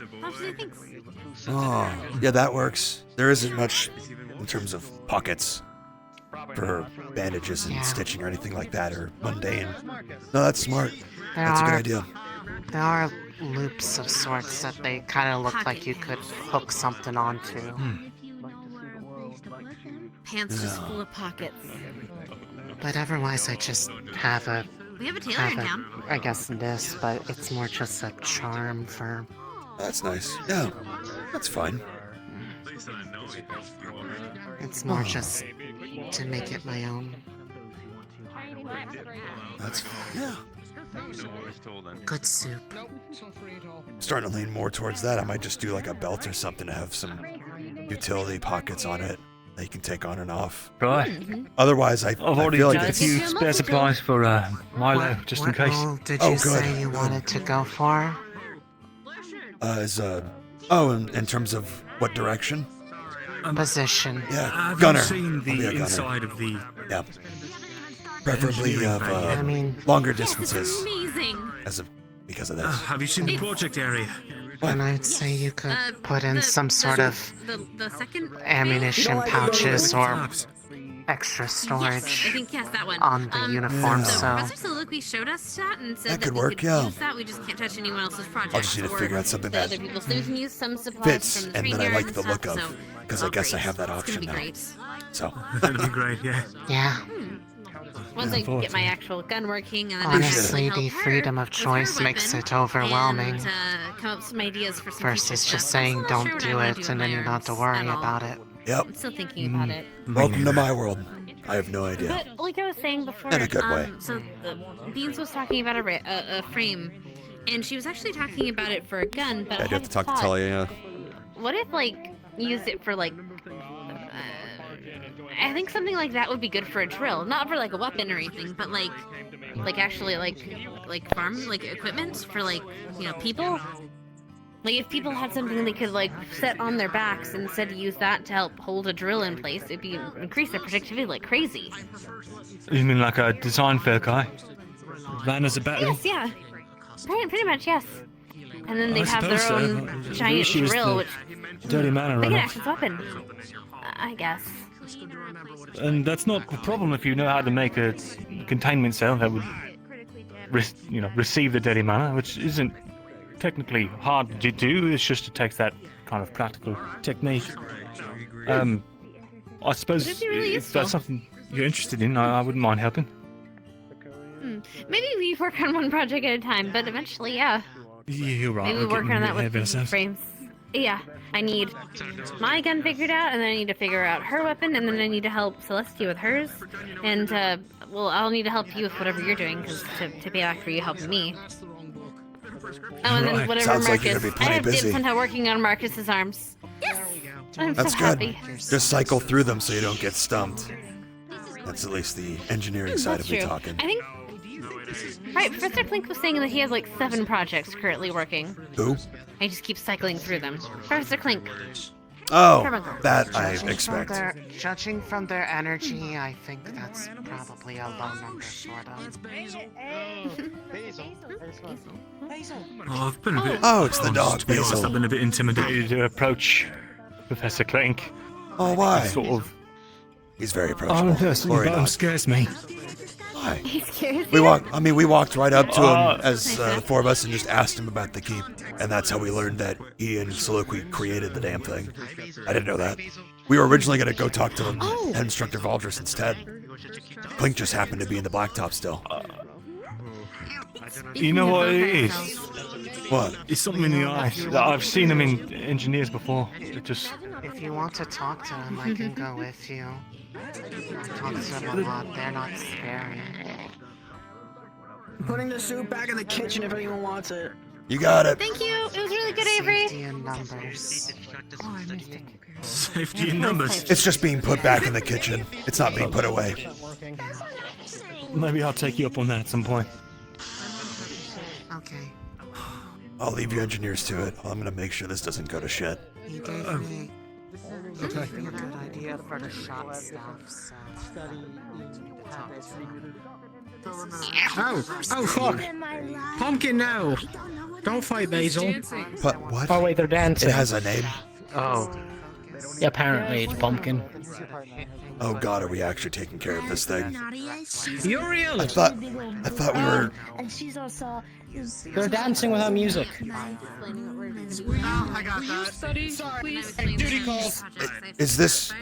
Oh, yeah, that works. There isn't much in terms of pockets for bandages and Yeah. stitching or anything like that, or mundane. No, that's smart. There That's a good are- idea. There are loops of sorts that they kind of look like you could hook something onto. Pants just full of pockets. But otherwise, I just have a. We have a tailor in town. I guess this, but it's more just a charm for. That's nice. Yeah, that's fine. It's more just to make it my own. That's yeah. Good soup. Starting to lean more towards that. I might just do like a belt or something to have some utility pockets on it that you can take on and off. Right. Otherwise, I've I already feel like got a it's few spare supplies for Milo, just in What case. role did Oh, you good, say you good. wanted to go for? in terms of what direction? Position. Yeah, Have gunner. you seen I'll be a the gunner. inside of the? Yeah. Preferably engineering of bay? I mean, longer distances, Amazing. because of this. Have you seen the project area? and I'd say you could put in the- some sort of The second ammunition pouches or Tabs. extra Yes, I storage think yes, that one. on the uniform, Yeah. so Professor Soliloquy showed us that and said That that could we work, could yeah. use that. We just can't touch anyone else's project. I'll just need to figure out something that other people. So we can use some supplies fits, from the and train then I yards like the and look stuff, of, so because I guess I great. have that It's option gonna be now. great. So That'd be great, yeah. yeah. Once I get my actual gun working, and then Honestly, I can the help her freedom of with her choice makes weapon it overwhelming. And, come up with some ideas for some Versus future just stuff. saying I'm still not don't sure what I do wanna it with and then my you don't have to arms worry at all. about it. Yep. I'm still thinking about it. Welcome to my world. I have no idea. But like I was saying before, In a good way. so Beans was talking about a frame, and she was actually talking about it for a gun. But I I do have had to talk to thought, Talia, yeah. what if like use it for like? I think something like that would be good for a drill, not for like a weapon or anything, but like actually like farm like equipment for like people. Like if people had something they could like set on their backs and instead use that to help hold a drill in place, it'd be increase their productivity like crazy. You mean like a design fair guy? Ran as a battery? Yes, yeah. Pretty much, yes. And then they I have their suppose so. own The giant issue is drill, the which Dirty Manor they can runoff. act as weapon. I guess. And that's not the problem if you know how to make a containment cell that would, receive the Dirty Manor, which isn't technically hard to do. It's just it takes that kind of practical technique. I suppose Would it be really if useful? that's something you're interested in, I wouldn't mind helping. Maybe we work on one project at a time, but eventually, yeah. You're right. Maybe we I'm work getting on that a bit ahead of with myself. frames. Yeah, I need my gun figured out, and then I need to figure out her weapon, and then I need to help Celestia with hers, and well, I'll need to help you with whatever you're doing, because to pay back for you helping me. Oh, and then Right. whatever Sounds like Marcus. you're gonna be I plenty have dibs busy. on how working on Marcus's arms. Yes. I'm That's so good. happy. Just cycle through them so you don't get stumped. That's at least the engineering side That's of me true. talking. I think. Right, Professor Clink was saying that he has like 7 projects currently working. Who? I just keep cycling through them. Professor Clink. Oh, Carbuncle. that I Judging expect. Judging from their energy, I think that's probably a low number, sort of. Oh, I've been a bit. Oh, it's the dog, To be honest, Basil. I've been a bit intimidated to approach Professor Clink. Oh, why? Sort of. He's very Oh, approachable. personally, Or but him not. scares me. Why? He scares We you? walked right up to Oh. him as the 4 of us and just asked him about the keep. And that's how we learned that he and Soliloquy created the damn thing. I didn't know that. We were originally going to go talk to Head Instructor Valdris instead. Clink just happened to be in the blacktop still. You know what it is? What? It's something in the eyes. I've seen them in engineers before. It just. If you want to talk to them, I can go with you. I talk to them a lot. They're not scary. Putting the soup back in the kitchen if anyone wants it. You got it. Thank you. It was really good, Avery. Safety in numbers. Oh, I missed it. Safety in numbers. It's just being put back in the kitchen. It's not being put away. Maybe I'll take you up on that at some point. Okay. I'll leave you engineers to it. I'm going to make sure this doesn't go to shit. He gave me. He gave me a good idea for the shop stuff, so. Oh fuck! Pumpkin now! Don't fight Basil. But what? Oh wait, they're dancing. It has a name. Oh. Yeah, apparently it's Pumpkin. Oh god, are we actually taking care of this thing? Uriel! I thought we were. And she's also. They're dancing with our music. I got that. Please. Duty call. Is this?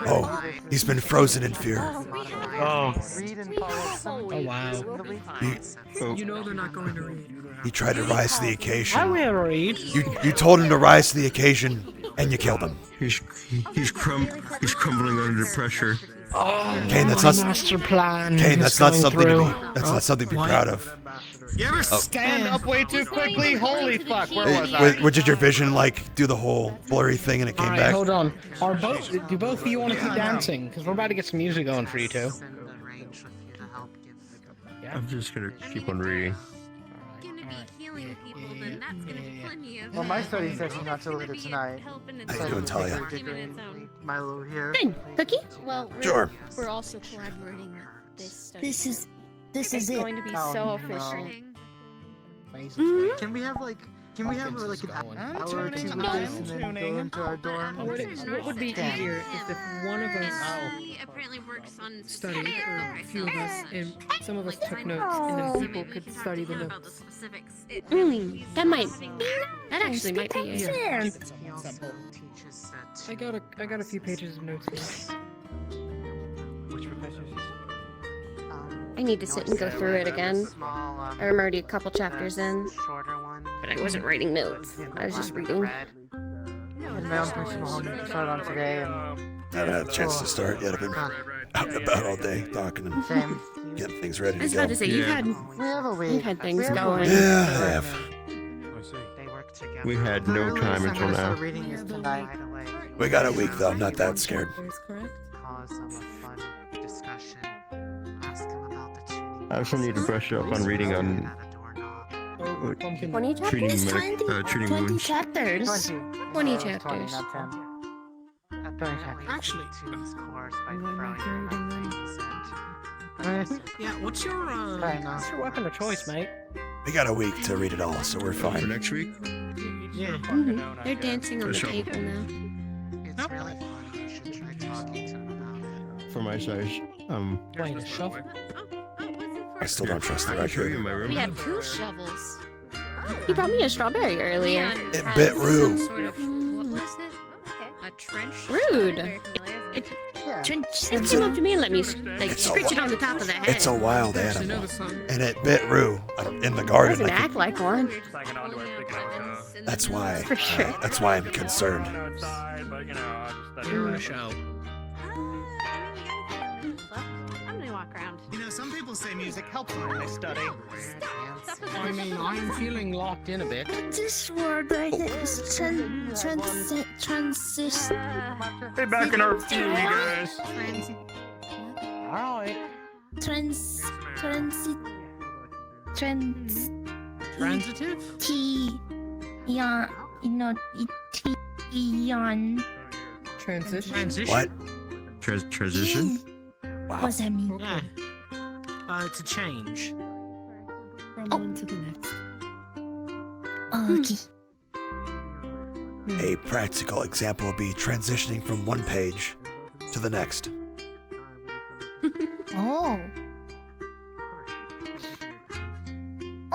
Oh, he's been frozen in fear. Oh. Oh wow. You know they're not going to read. He tried to rise to the I occasion. will read. You told him to rise to the occasion, and you killed him. He's crumbling under pressure. Oh, Kane, that's my not. master plan. Kane, is that's not going something through. to be. That's not something to be proud of. You ever stand up way too quickly? Holy fuck! What did your vision like do the whole blurry thing and it came Alright, back? hold on. Do both of you want to keep dancing? Because we're about to get some music going for you two. I'm just gonna keep on reading. Well, my study session got so later tonight. How you doing, Talia? Milo here. Cookie? Well, Sure. we're also collaborating with this study. This is It's it. going to be Oh, so no. efficient. Can we have like an hour or 2 with this and then go into our dorm? What would be easier is if one of us He apparently works on studied, or a few of us, and some of us took notes, and then people could study the notes. That might. That actually might be it. Yeah. I got a few pages of notes here. I need to sit and go through it again. I'm already a couple chapters in, but I wasn't writing notes. I was just reading. I had my own personal homework to start on today, and I haven't had a chance to start yet. I've been out and about all day talking and Same. getting things ready I to was go. about to say, you've had things going. Yeah, I have. We had no time until now. reading is tonight. We got a week though. I'm not that scared. I also need to brush up on reading on 20 treating chapters? treating 20 wounds. chapters. 20 chapters. Actually, yeah. What's your weapon of choice, mate? We got a week to read it all, so we're For fine. next week? Yeah. They're dancing on the Sure. table now. For my size. Wait, a shovel? I still don't trust the I can show you record. my room. We have 2 shovels. You brought me a strawberry earlier. It bit Rue. What was it? A trench. Rude. It came up to me and let me like scritch it on the top of the head. It's a wild animal, and it bit Rue in the garden. Doesn't act like one. That's why. For sure. That's why I'm concerned. You're a show. I'm gonna walk around. You know, some people say music helps them when they study. I mean, I'm feeling locked in a bit. This word right here is transition. Hey, back in our view, you guys. Alright. Transitive? Yeah, Transition? What? Transition? What does that mean? Yeah. It's a change. From one to the next. Okay. A practical example would be transitioning from one page to the next. Oh.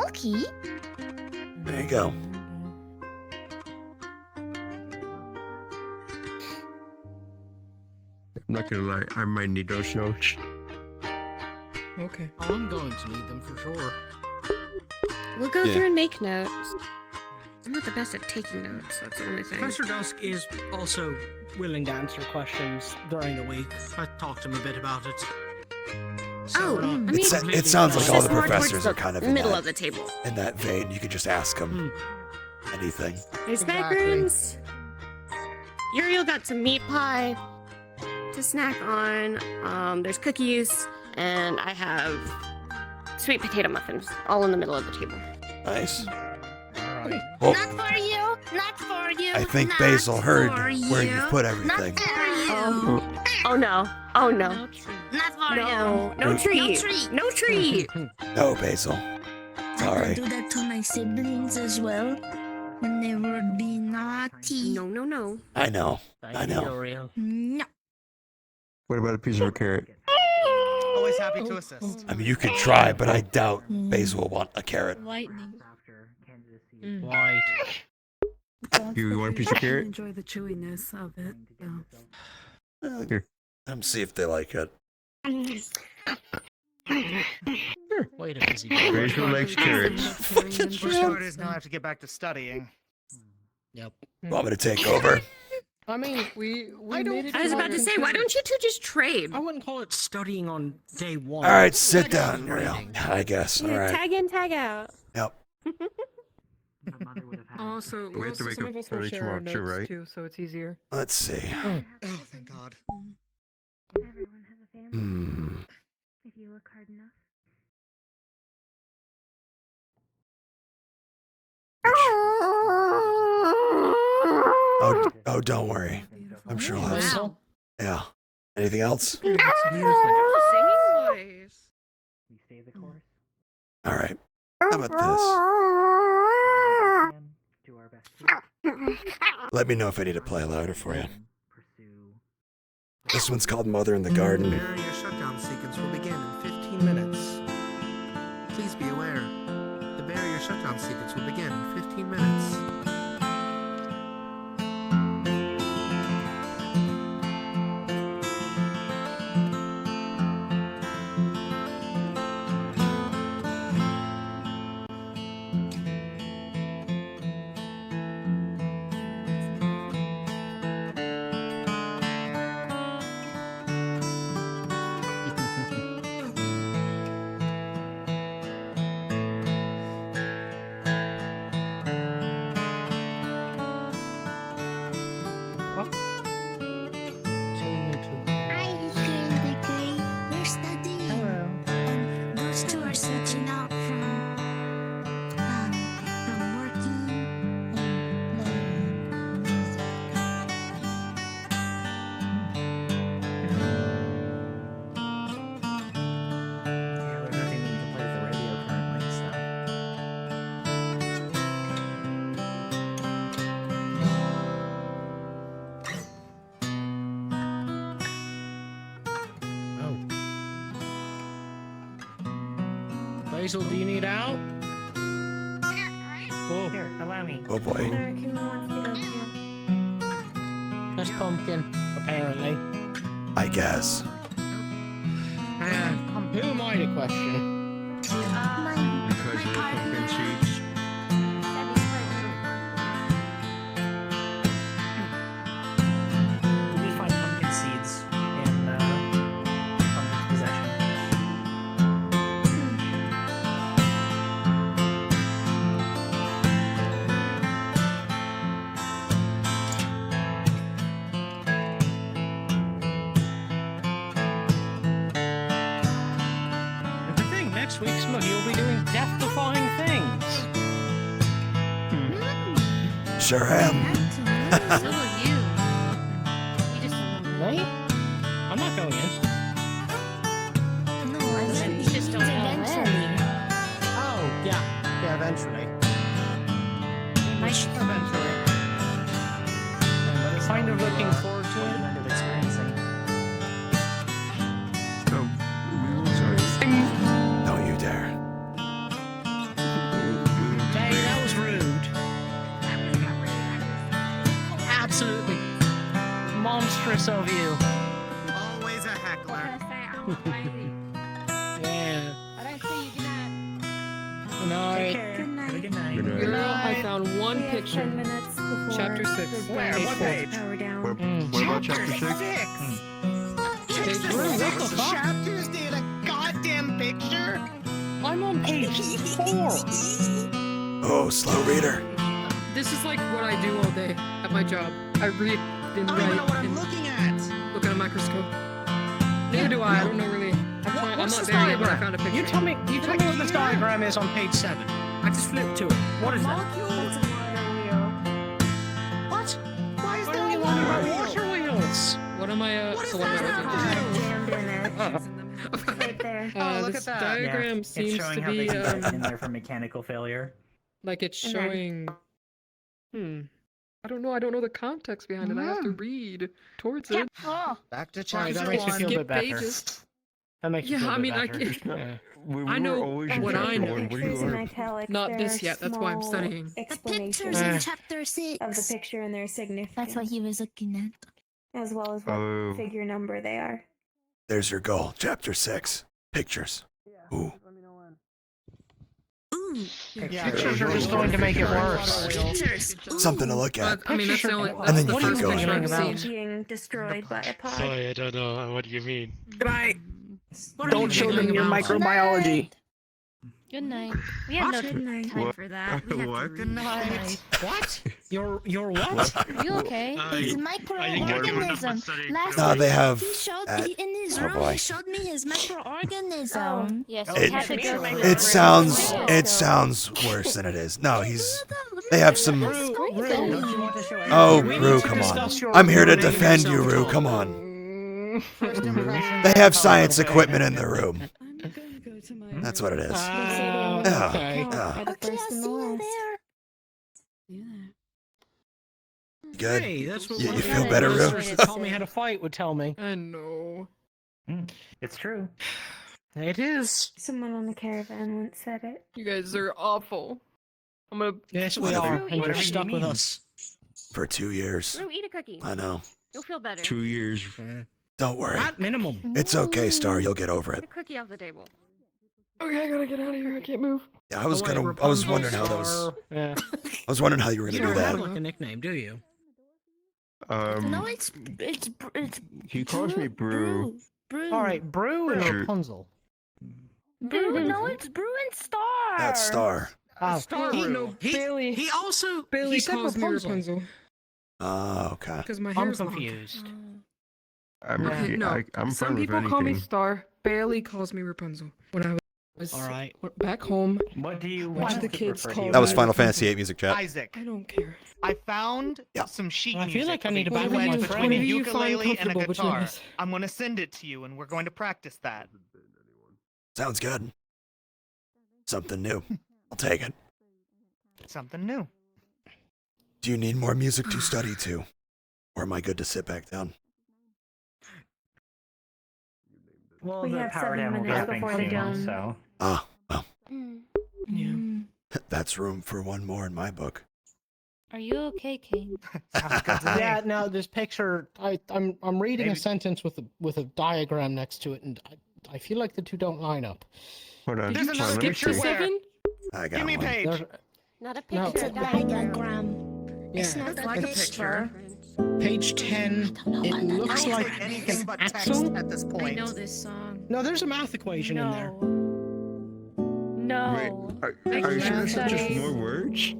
Okay. There you go. I'm not gonna lie, I might need those notes. Okay. Oh, I'm going to need them for sure. We'll go Yeah. through and make notes. I'm not the best at taking notes. That's the only thing. Professor Dusk is also willing to answer questions during the week. I talked to him a bit about it. Oh, I mean, It sounds like all the more towards professors the are kind of in middle that, of the table. in that vein. You could just ask them anything. There's macaroons. Uriel got some meat pie to snack on. There's cookies, and I have sweet potato muffins, all in the middle of the table. Nice. Well, Not for you. Not for you. I think not Basil heard for where you you. put everything. Not for you. Oh no! Oh no! Not for No! you. No tree! No tree. No tree! No, Basil. I Sorry. do that to my siblings as well when they would be naughty. No, no, no. I know. I know. No. What about a piece of a carrot? Always happy to assist. I mean, you could try, but I doubt Basil will want a carrot. Lightning. Right. You want a piece of I carrot? enjoy the chewiness of it. Yeah. Let them see if they like it. Wait a busy Basil likes carrots. For starters, now I have to get back to studying. Yep. Want me to take over? I mean, we made it. I was about to say, why don't you two just trade? I wouldn't call it studying on day one. All right, sit down, Uriel. I guess. All right. Tag in, tag out. Yep. Also, We have to make some a of us will each share our mark too, notes right? too, so it's easier. Let's see. Oh, thank God. Everyone has a family. Hmm. If you work hard enough. Oh, don't worry. I'm sure I'll have some. Yeah. Anything else? Singing voice. All right. How about this? Let me know if I need to play louder for you. This one's called Mother in the Garden. Barrier shutdown sequence will begin in 15 minutes. Please be aware, the barrier shutdown sequence will begin in 15 minutes. We're studying. Those two are searching out from working and Basil, do you need out? Here, allow me. Oh boy. Who wants to go too? That's Pumpkin, apparently. I guess. Who am I to question? Because you're pumpkin seeds. We find pumpkin seeds in pumpkin's possession. And the thing, next week, Smuggy will be doing death-defying things. Sure am. So will you. You just Right? I'm not going in. no. I said you just don't know when. Oh, yeah. Yeah, eventually. Eventually. Kind of looking forward to it. End up experiencing. Oh, sorry. Don't you dare. Hey, that was rude. Absolutely monstrous of you. Always a heckler. Yeah. I don't see you. Good night. Good night. Good night. Good night. Girl, I found one We have picture. 10 minutes before Chapter 6. Where? Page What 4. page? power down. What about chapter 6? What the fuck? Chapters did a goddamn picture. I'm on page 4. Oh, slow reader. This is like what I do all day at my job. I read and I don't even know what write I'm and looking at. look at a microscope. Neither do I. I don't know really. I'm What's not this there yet, but I diagram? found a picture. You tell me what this diagram is on page 7. I just flipped to it. What is that? That's a water wheel. What? Why is What there are a you water on wheel? water wheels? What am I? What So does what am that I have looking to at? Jammed in it. Right there. Oh, look this at that. diagram It's seems showing to how they be can get in there from mechanical failure. like it's And then- showing. I don't know. I don't know the context behind it. I have to read towards it. Back to Alright, chapter that makes me 1. feel a bit Skip better. pages. That makes me Yeah, feel a I bit mean, I better. can- Yeah. We I know were always what I know. What do Pictures you in are? italics. Not there this are yet, that's why I'm small studying. The Explanations in chapter 6. of the picture and their significance. That's what he was looking at. As well as what Oh. figure number they are. There's your goal. Chapter 6. Pictures. Ooh. Ooh. Pictures are just going to make it worse. Pictures. Something to look at. I mean, that's the only. And That's then the you keep first going. picture I've About- seen. Being destroyed by a pod. Sorry, I don't know what you mean. Good night. Don't show them your microbiology. Good night. We have no Good night. time for that. We have to What? read. Good night. What? You're what? Are you okay? It's microorganism. Last No, they week, have. he showed at- me in his oh room. boy. He showed me his microorganism. Yes, It- we have to go through It sounds worse than it is. No, he's. They have some. Don't you want to show Oh, We need Rue, to come discuss on. your I'm here to ruining defend you, yourself Rue. talk. Come on. First impression. They have science equipment in the room. I'm gonna go to my. That's what it is. Ah, Yeah. okay. Yeah. Are the Okay, first I'll and see the you last. there. Good. Hey, that's what You one of feel the better, Rue? professors that taught me how to fight would tell me. I know. It's true. It is. Someone on the caravan once said it. You guys are awful. I'm gonna. Yes, we Whatever. are, and you're Whatever you stuck with mean. us. For 2 years. Rue, eat a cookie. I know. You'll feel better. 2 years. Don't worry. At minimum. It's okay, Star. You'll get over Get it. a cookie off the table. Okay, I gotta get out of here. I can't move. Yeah, I was Oh, wait, gonna. I was Rapunzel, wondering how that was. Star. Yeah. I was wondering how you were gonna You do don't have that. like a nickname, do you? No, it's He calls me Brew. Brew. All right, Brew and Sure. Rapunzel. Brew. No, it's Brew and Star. That's Star. Oh, Star he, Rue. Bailey. He also Bailey he said calls me Rapunzel. Rapunzel Oh, okay. because my I'm hair's long. confused. I'm, Okay, no. I'm Some fine with people call me anything. Star. Bailey calls me Rapunzel. When I was All right. back home, What do you Why want do the to kids refer to call you That was as? Final Fantasy VIII music chat. Isaac. I don't care. I found Yeah. some sheet I feel music like I of need a to back up duet my between friend. a Whatever you find ukulele and a comfortable between guitar. us. I'm going to send it to you, and we're going to practice that. Sounds good. Something new. I'll take it. Something new. Do you need more music to study to? Or am I good to sit back down? Well, We the have power 7 down will be minutes happening before the soon, dome. so. Ah, well, Yeah. that's room for one more in my book. Are you okay, Kane? Yeah, no, this picture. I'm reading Maybe- a sentence with a diagram next to it, and I feel like the two don't line up. Hold on. There's another let me picture see. where. I got Give me a one. page. Not a No. picture, It's a diagram. It's Yeah. not It's like a picture. Page 10. It looks I don't like take anything an but text axle. at this I point. know this song. No, there's a math equation in there. No. Wait, are you sure it's not just more words?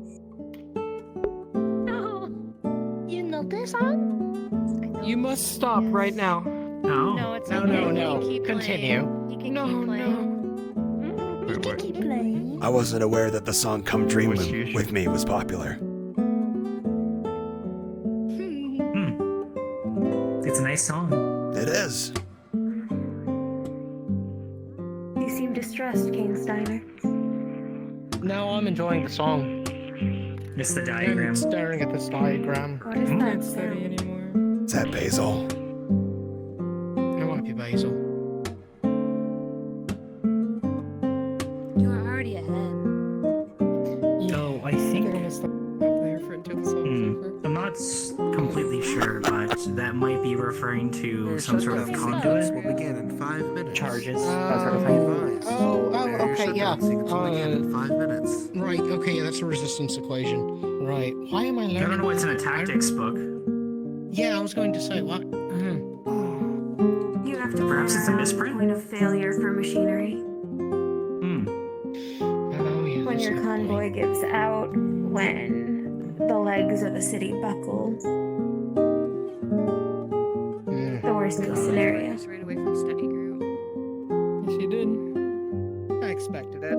No. You know this song? You must stop right now. No. No, it's No, okay. no, You no. can keep Continue. playing. You can No, keep playing. Wait, what? Keep playing. I wasn't aware that the song Come Dream What's the issue? with Me was popular. It's a nice song. It is. You seem distressed, Kane Steiner. No, I'm enjoying the song. It's the diagram. And staring at this diagram. What is that sound? anymore. Is that Basil? It might be Basil. You are already ahead. No, I think. They're gonna stop there for until the song's over. I'm not completely sure, but that might be referring to some sort of conduit will begin in 5 minutes. charges, that sort of thing. Okay, yeah. Sequence will begin in 5 minutes. Right, okay, yeah, that's a resistance equation. Right. Why am I learning? I don't know what's in a tactics book. Yeah, I was going to say, what? You have to Perhaps it's a misprint? point of failure for machinery. Oh, yeah. When your convoy gives out, when the legs of a city buckle. The worst case scenario. Right away from study group. Yes, you did. I expected it.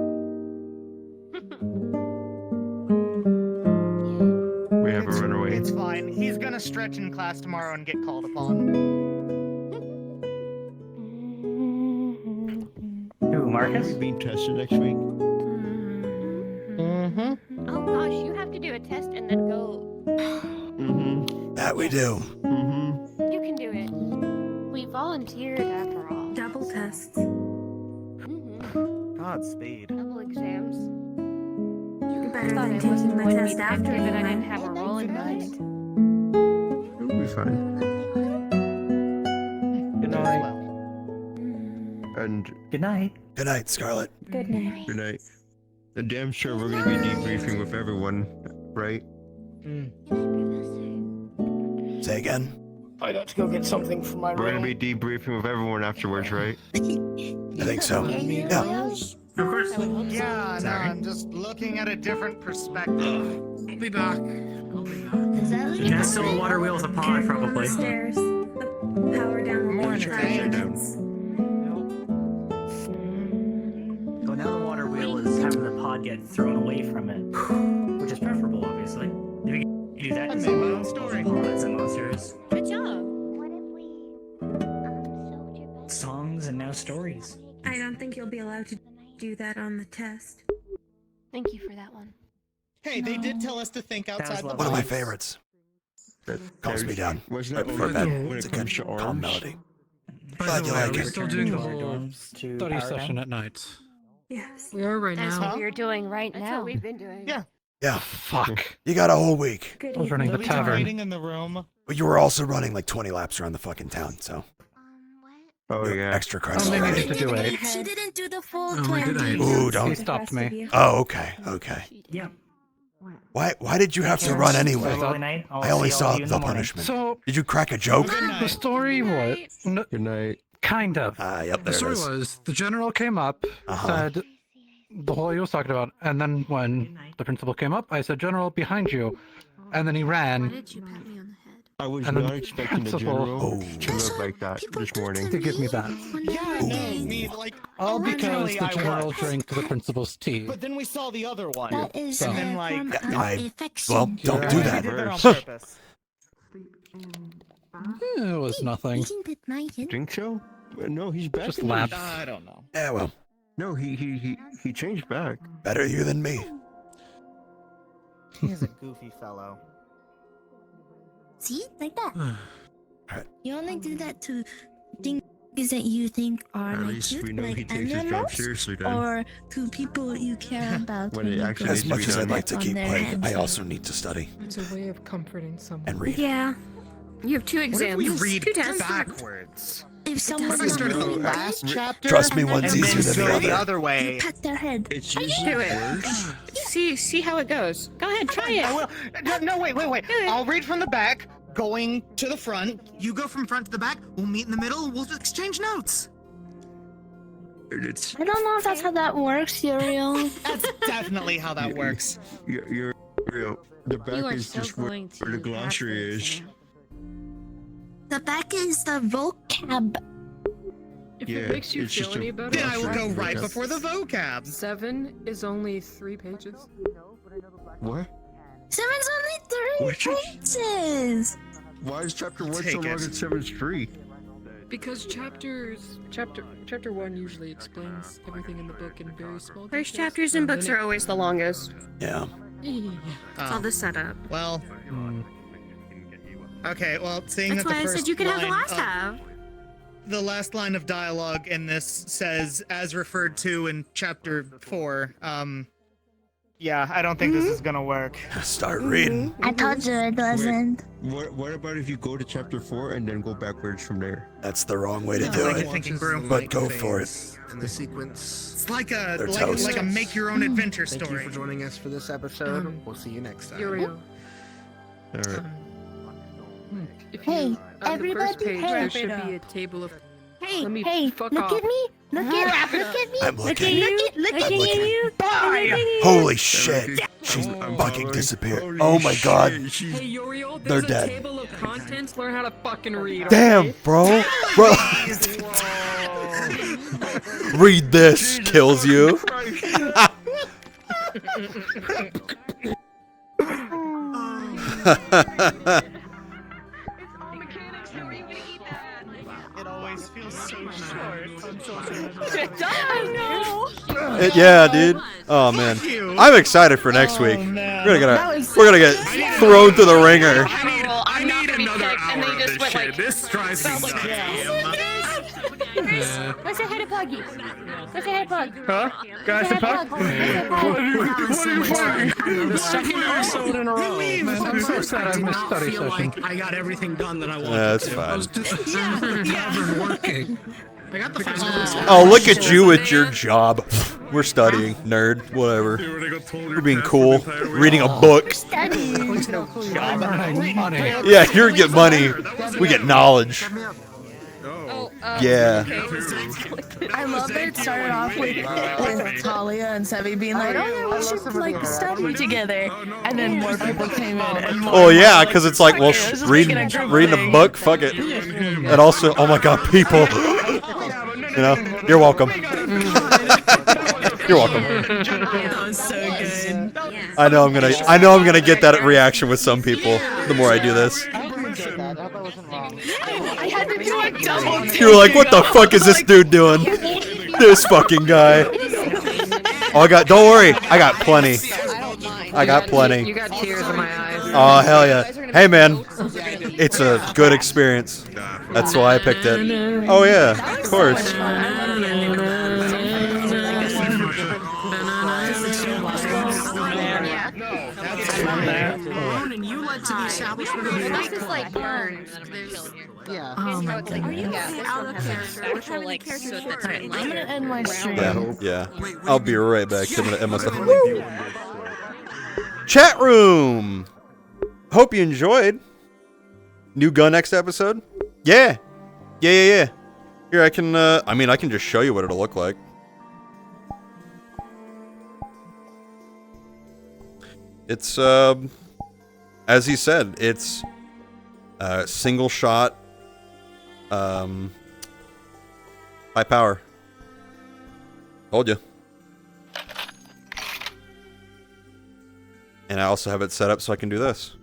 We have a runaway. It's fine. He's gonna stretch in class tomorrow and get called upon. Who, Marcus? Are we being tested next week? Mm-hmm. Oh gosh, you have to do a test and then go. Mm-hmm. That we do. Mm-hmm. You can do it. We volunteered after all. Double tests. Godspeed. Double exams. Better Thought than I taking wasn't the going to be test that after good you that I didn't went. have a role in mind. It'll be fine. Good night. And Good night. Good night, Scarlet. Good night. good night. And damn sure we're gonna be debriefing with everyone, right? Say again. I got to go get something from my We're room. gonna be debriefing with everyone afterwards, right? I think so. Yeah. Of course. Yeah, no, Sorry. I'm just looking at a different perspective. I'll be back. Yeah, still a water wheel with a pod, probably. Stairs. The power down will More be entertaining. So now the water wheel is having the pod get thrown away from it, which is preferable, obviously. If you can do that, I made my own story. Pods and monsters, Good job. songs, and now stories. I don't think you'll be allowed to do that on the test. Thank you for that one. Hey, they did tell us to think outside the box. One of my favorites. Calms me down. Wasn't Right that before one bed. when It's it a comes good, to calm arms? melody. By Glad the you way, like are we it. still doing the Our whole dorms to study power session down? at night? Yes. We are right That's now. what we're doing right That's now. what we've been doing. Yeah. Yeah. Fuck. You got a whole week. Good I was running the Nobody's tavern. waiting in the room. But you were also running like 20 laps around the fucking town, so. Oh yeah. Extra credit. Only already. needed to do 8. She didn't do the full Only did 8. Ooh, He don't. stopped me. Oh, okay, okay. Yeah. Why did you have to run anyway? Lovely night. I'll I only see all saw of you in the morning. punishment. So, Did you crack a joke? the story was... No, Good night. kind of. Yep, The there it story is. was, the general came up, said the whole he was talking about, and then when the principal came up, I said, General, behind you. And then he ran. Did you pat me on the head? I was And then not expecting the principal- general to look like that this morning. To give me that. Yeah, no, me, like, All because originally the I general was. drank the principal's tea. But then we saw the other one. That is So- And then, like, from Well, don't do we that. did that on purpose. It was nothing. Isn't it nice? Think so? No, he's back. Just in laps. this. I don't know. Yeah, well, No, he changed back. better you than me. He's a goofy fellow. See? Like that. Alright. You only do that to Ding is that you think are At like least cute, we know like he takes his job animals, seriously then. or to people you care about When when it you actually go As much as I'd like to on keep their playing, heads? I also need to study It's a way of comforting someone. and read. Yeah. You have 2 What if exams. we read 2 tests. backwards? If someone's What if I started not the reading last right, chapter? Trust me, and one's then easier than go the the other. other you way. pat their head. It's Do usually it. worse. See how it goes. Go ahead, try I it. will. No, wait. I'll read from the back, going to the front. You go from front to the back. We'll meet in the middle. We'll exchange notes. It's I don't know if that's how that works, Uriel. That's definitely how that works. you're the back You are is so just where going to the glossary pass is. this, The back is the vocab. If Yeah, it makes you it's feel just a any better, Then I will go Vocab. right before the vocab. 7 is only 3 pages. What? 7's only 3 pages. Why is chapter 1 Take so long it. and 7's 3? Because chapter 1 usually explains everything in the book in very small First details, chapters in and books then are always the longest. Yeah. It's all the setup. Well. Okay, well, seeing That's that the why I first said you could have the line last of- half. The last line of dialogue in this says, as referred to in chapter 4. Yeah, I don't think this is gonna work. Start reading. I told you it wasn't. What about if you go to chapter 4 and then go backwards from there? That's the wrong way to No, do like it. a thinking broom. But go for it. In the sequence. It's like a They're like, toast. like a make your own adventure Thank story. you for joining us for this episode. We'll see you next time. Uriel. Alright. If Hey, you, on the first everybody, page, hey. there should be a table of. Hey, Let me hey, fuck look off. at me. Look at me. I'm looking. Look at I'm looking. you. Holy shit! She's fucking disappeared. Oh my god. Hey Uriel, They're there's a dead. table of contents. Learn how to fucking read. Damn, okay? bro. Bro. Read this. Kills you. It always feels so short. I know. Yeah, dude. Oh man, I'm excited for next week. man. We're gonna get thrown through the ringer. I need another and hour they of just this went shit. like- This drives me nuts. Let's say hi to Puggy. Let's say hi to Pug. Huh? Guys, Say the hi to Pug? The second episode in a row. I'm so sad I did missed not study feel session. like I got everything done that I wanted That's to. fine. I was just never working. I got the first one. Oh, look at you with your job. We're studying, nerd. Whatever. We're being cool. Reading a book. Yeah, you get money. We get knowledge. Yeah. I love that it started off with Talia and Sevi being like, oh yeah, we should like study together, and then more people came in. And more Oh and yeah, more, because it's like, well, it was just reading making a group reading a thing. book, fuck it. And also, oh my god, people. You know, you're welcome. You're welcome. That was so good. I know I'm gonna get that reaction with some people. The more I do this, I had to do a double take. you're like, what the fuck is this dude doing? This fucking guy. Oh, don't worry, I got plenty. I got plenty. You got tears in my eyes. Oh hell yeah! Hey man, it's a good experience. That's why I picked it. Oh yeah, of course. Ronan, you led to the establishment of the This is like burned. Yeah. Oh my god. Out of character. Which one like soot that's been like I'm gonna end my stream. Yeah. I'll be right back. I'm gonna end my stuff. Woo! Chat room. Hope you enjoyed. New gun next episode. Yeah. Yeah. Here I can. I mean, I can just show you what it'll look like. It's as he said, it's single shot, high power. Told you. And I also have it set up so I can do this.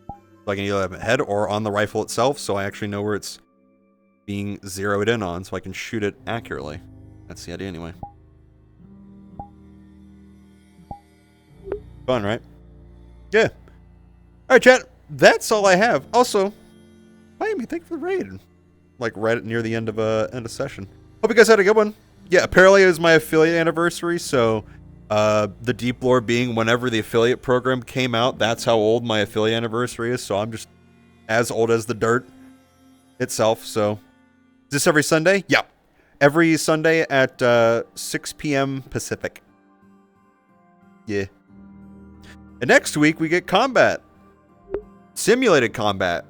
So I can either have it head or on the rifle itself, so I actually know where it's being zeroed in on, so I can shoot it accurately. That's the idea anyway. Fun, right? Yeah. Alright, chat. That's all I have. Also, Miami, thank you for the raid. like right near the end of a session. Hope you guys had a good one. Yeah, apparently it was my affiliate anniversary, so the deep lore being whenever the affiliate program came out, that's how old my affiliate anniversary is. So I'm just as old as the dirt itself. So is this every Sunday? Yeah, every Sunday at 6 p.m. Pacific. Yeah. And next week we get combat. Simulated combat.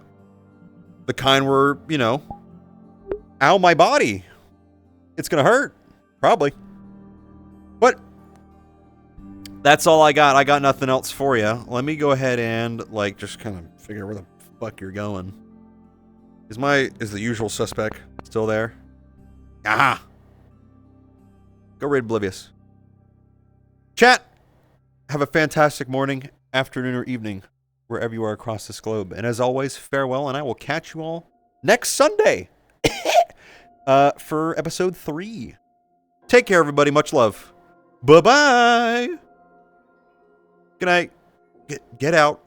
The kind where, you know, ow, my body. It's gonna hurt. Probably. But that's all I got. I got nothing else for you. Let me go ahead and, like, just kind of figure where the fuck you're going. Is the usual suspect still there? Aha! Go raid Oblivious. Chat! Have a fantastic morning, afternoon, or evening, wherever you are across this globe. And as always, farewell, and I will catch you all next Sunday for episode 3. Take care, everybody. Much love. Bye-bye. Good night. Get out.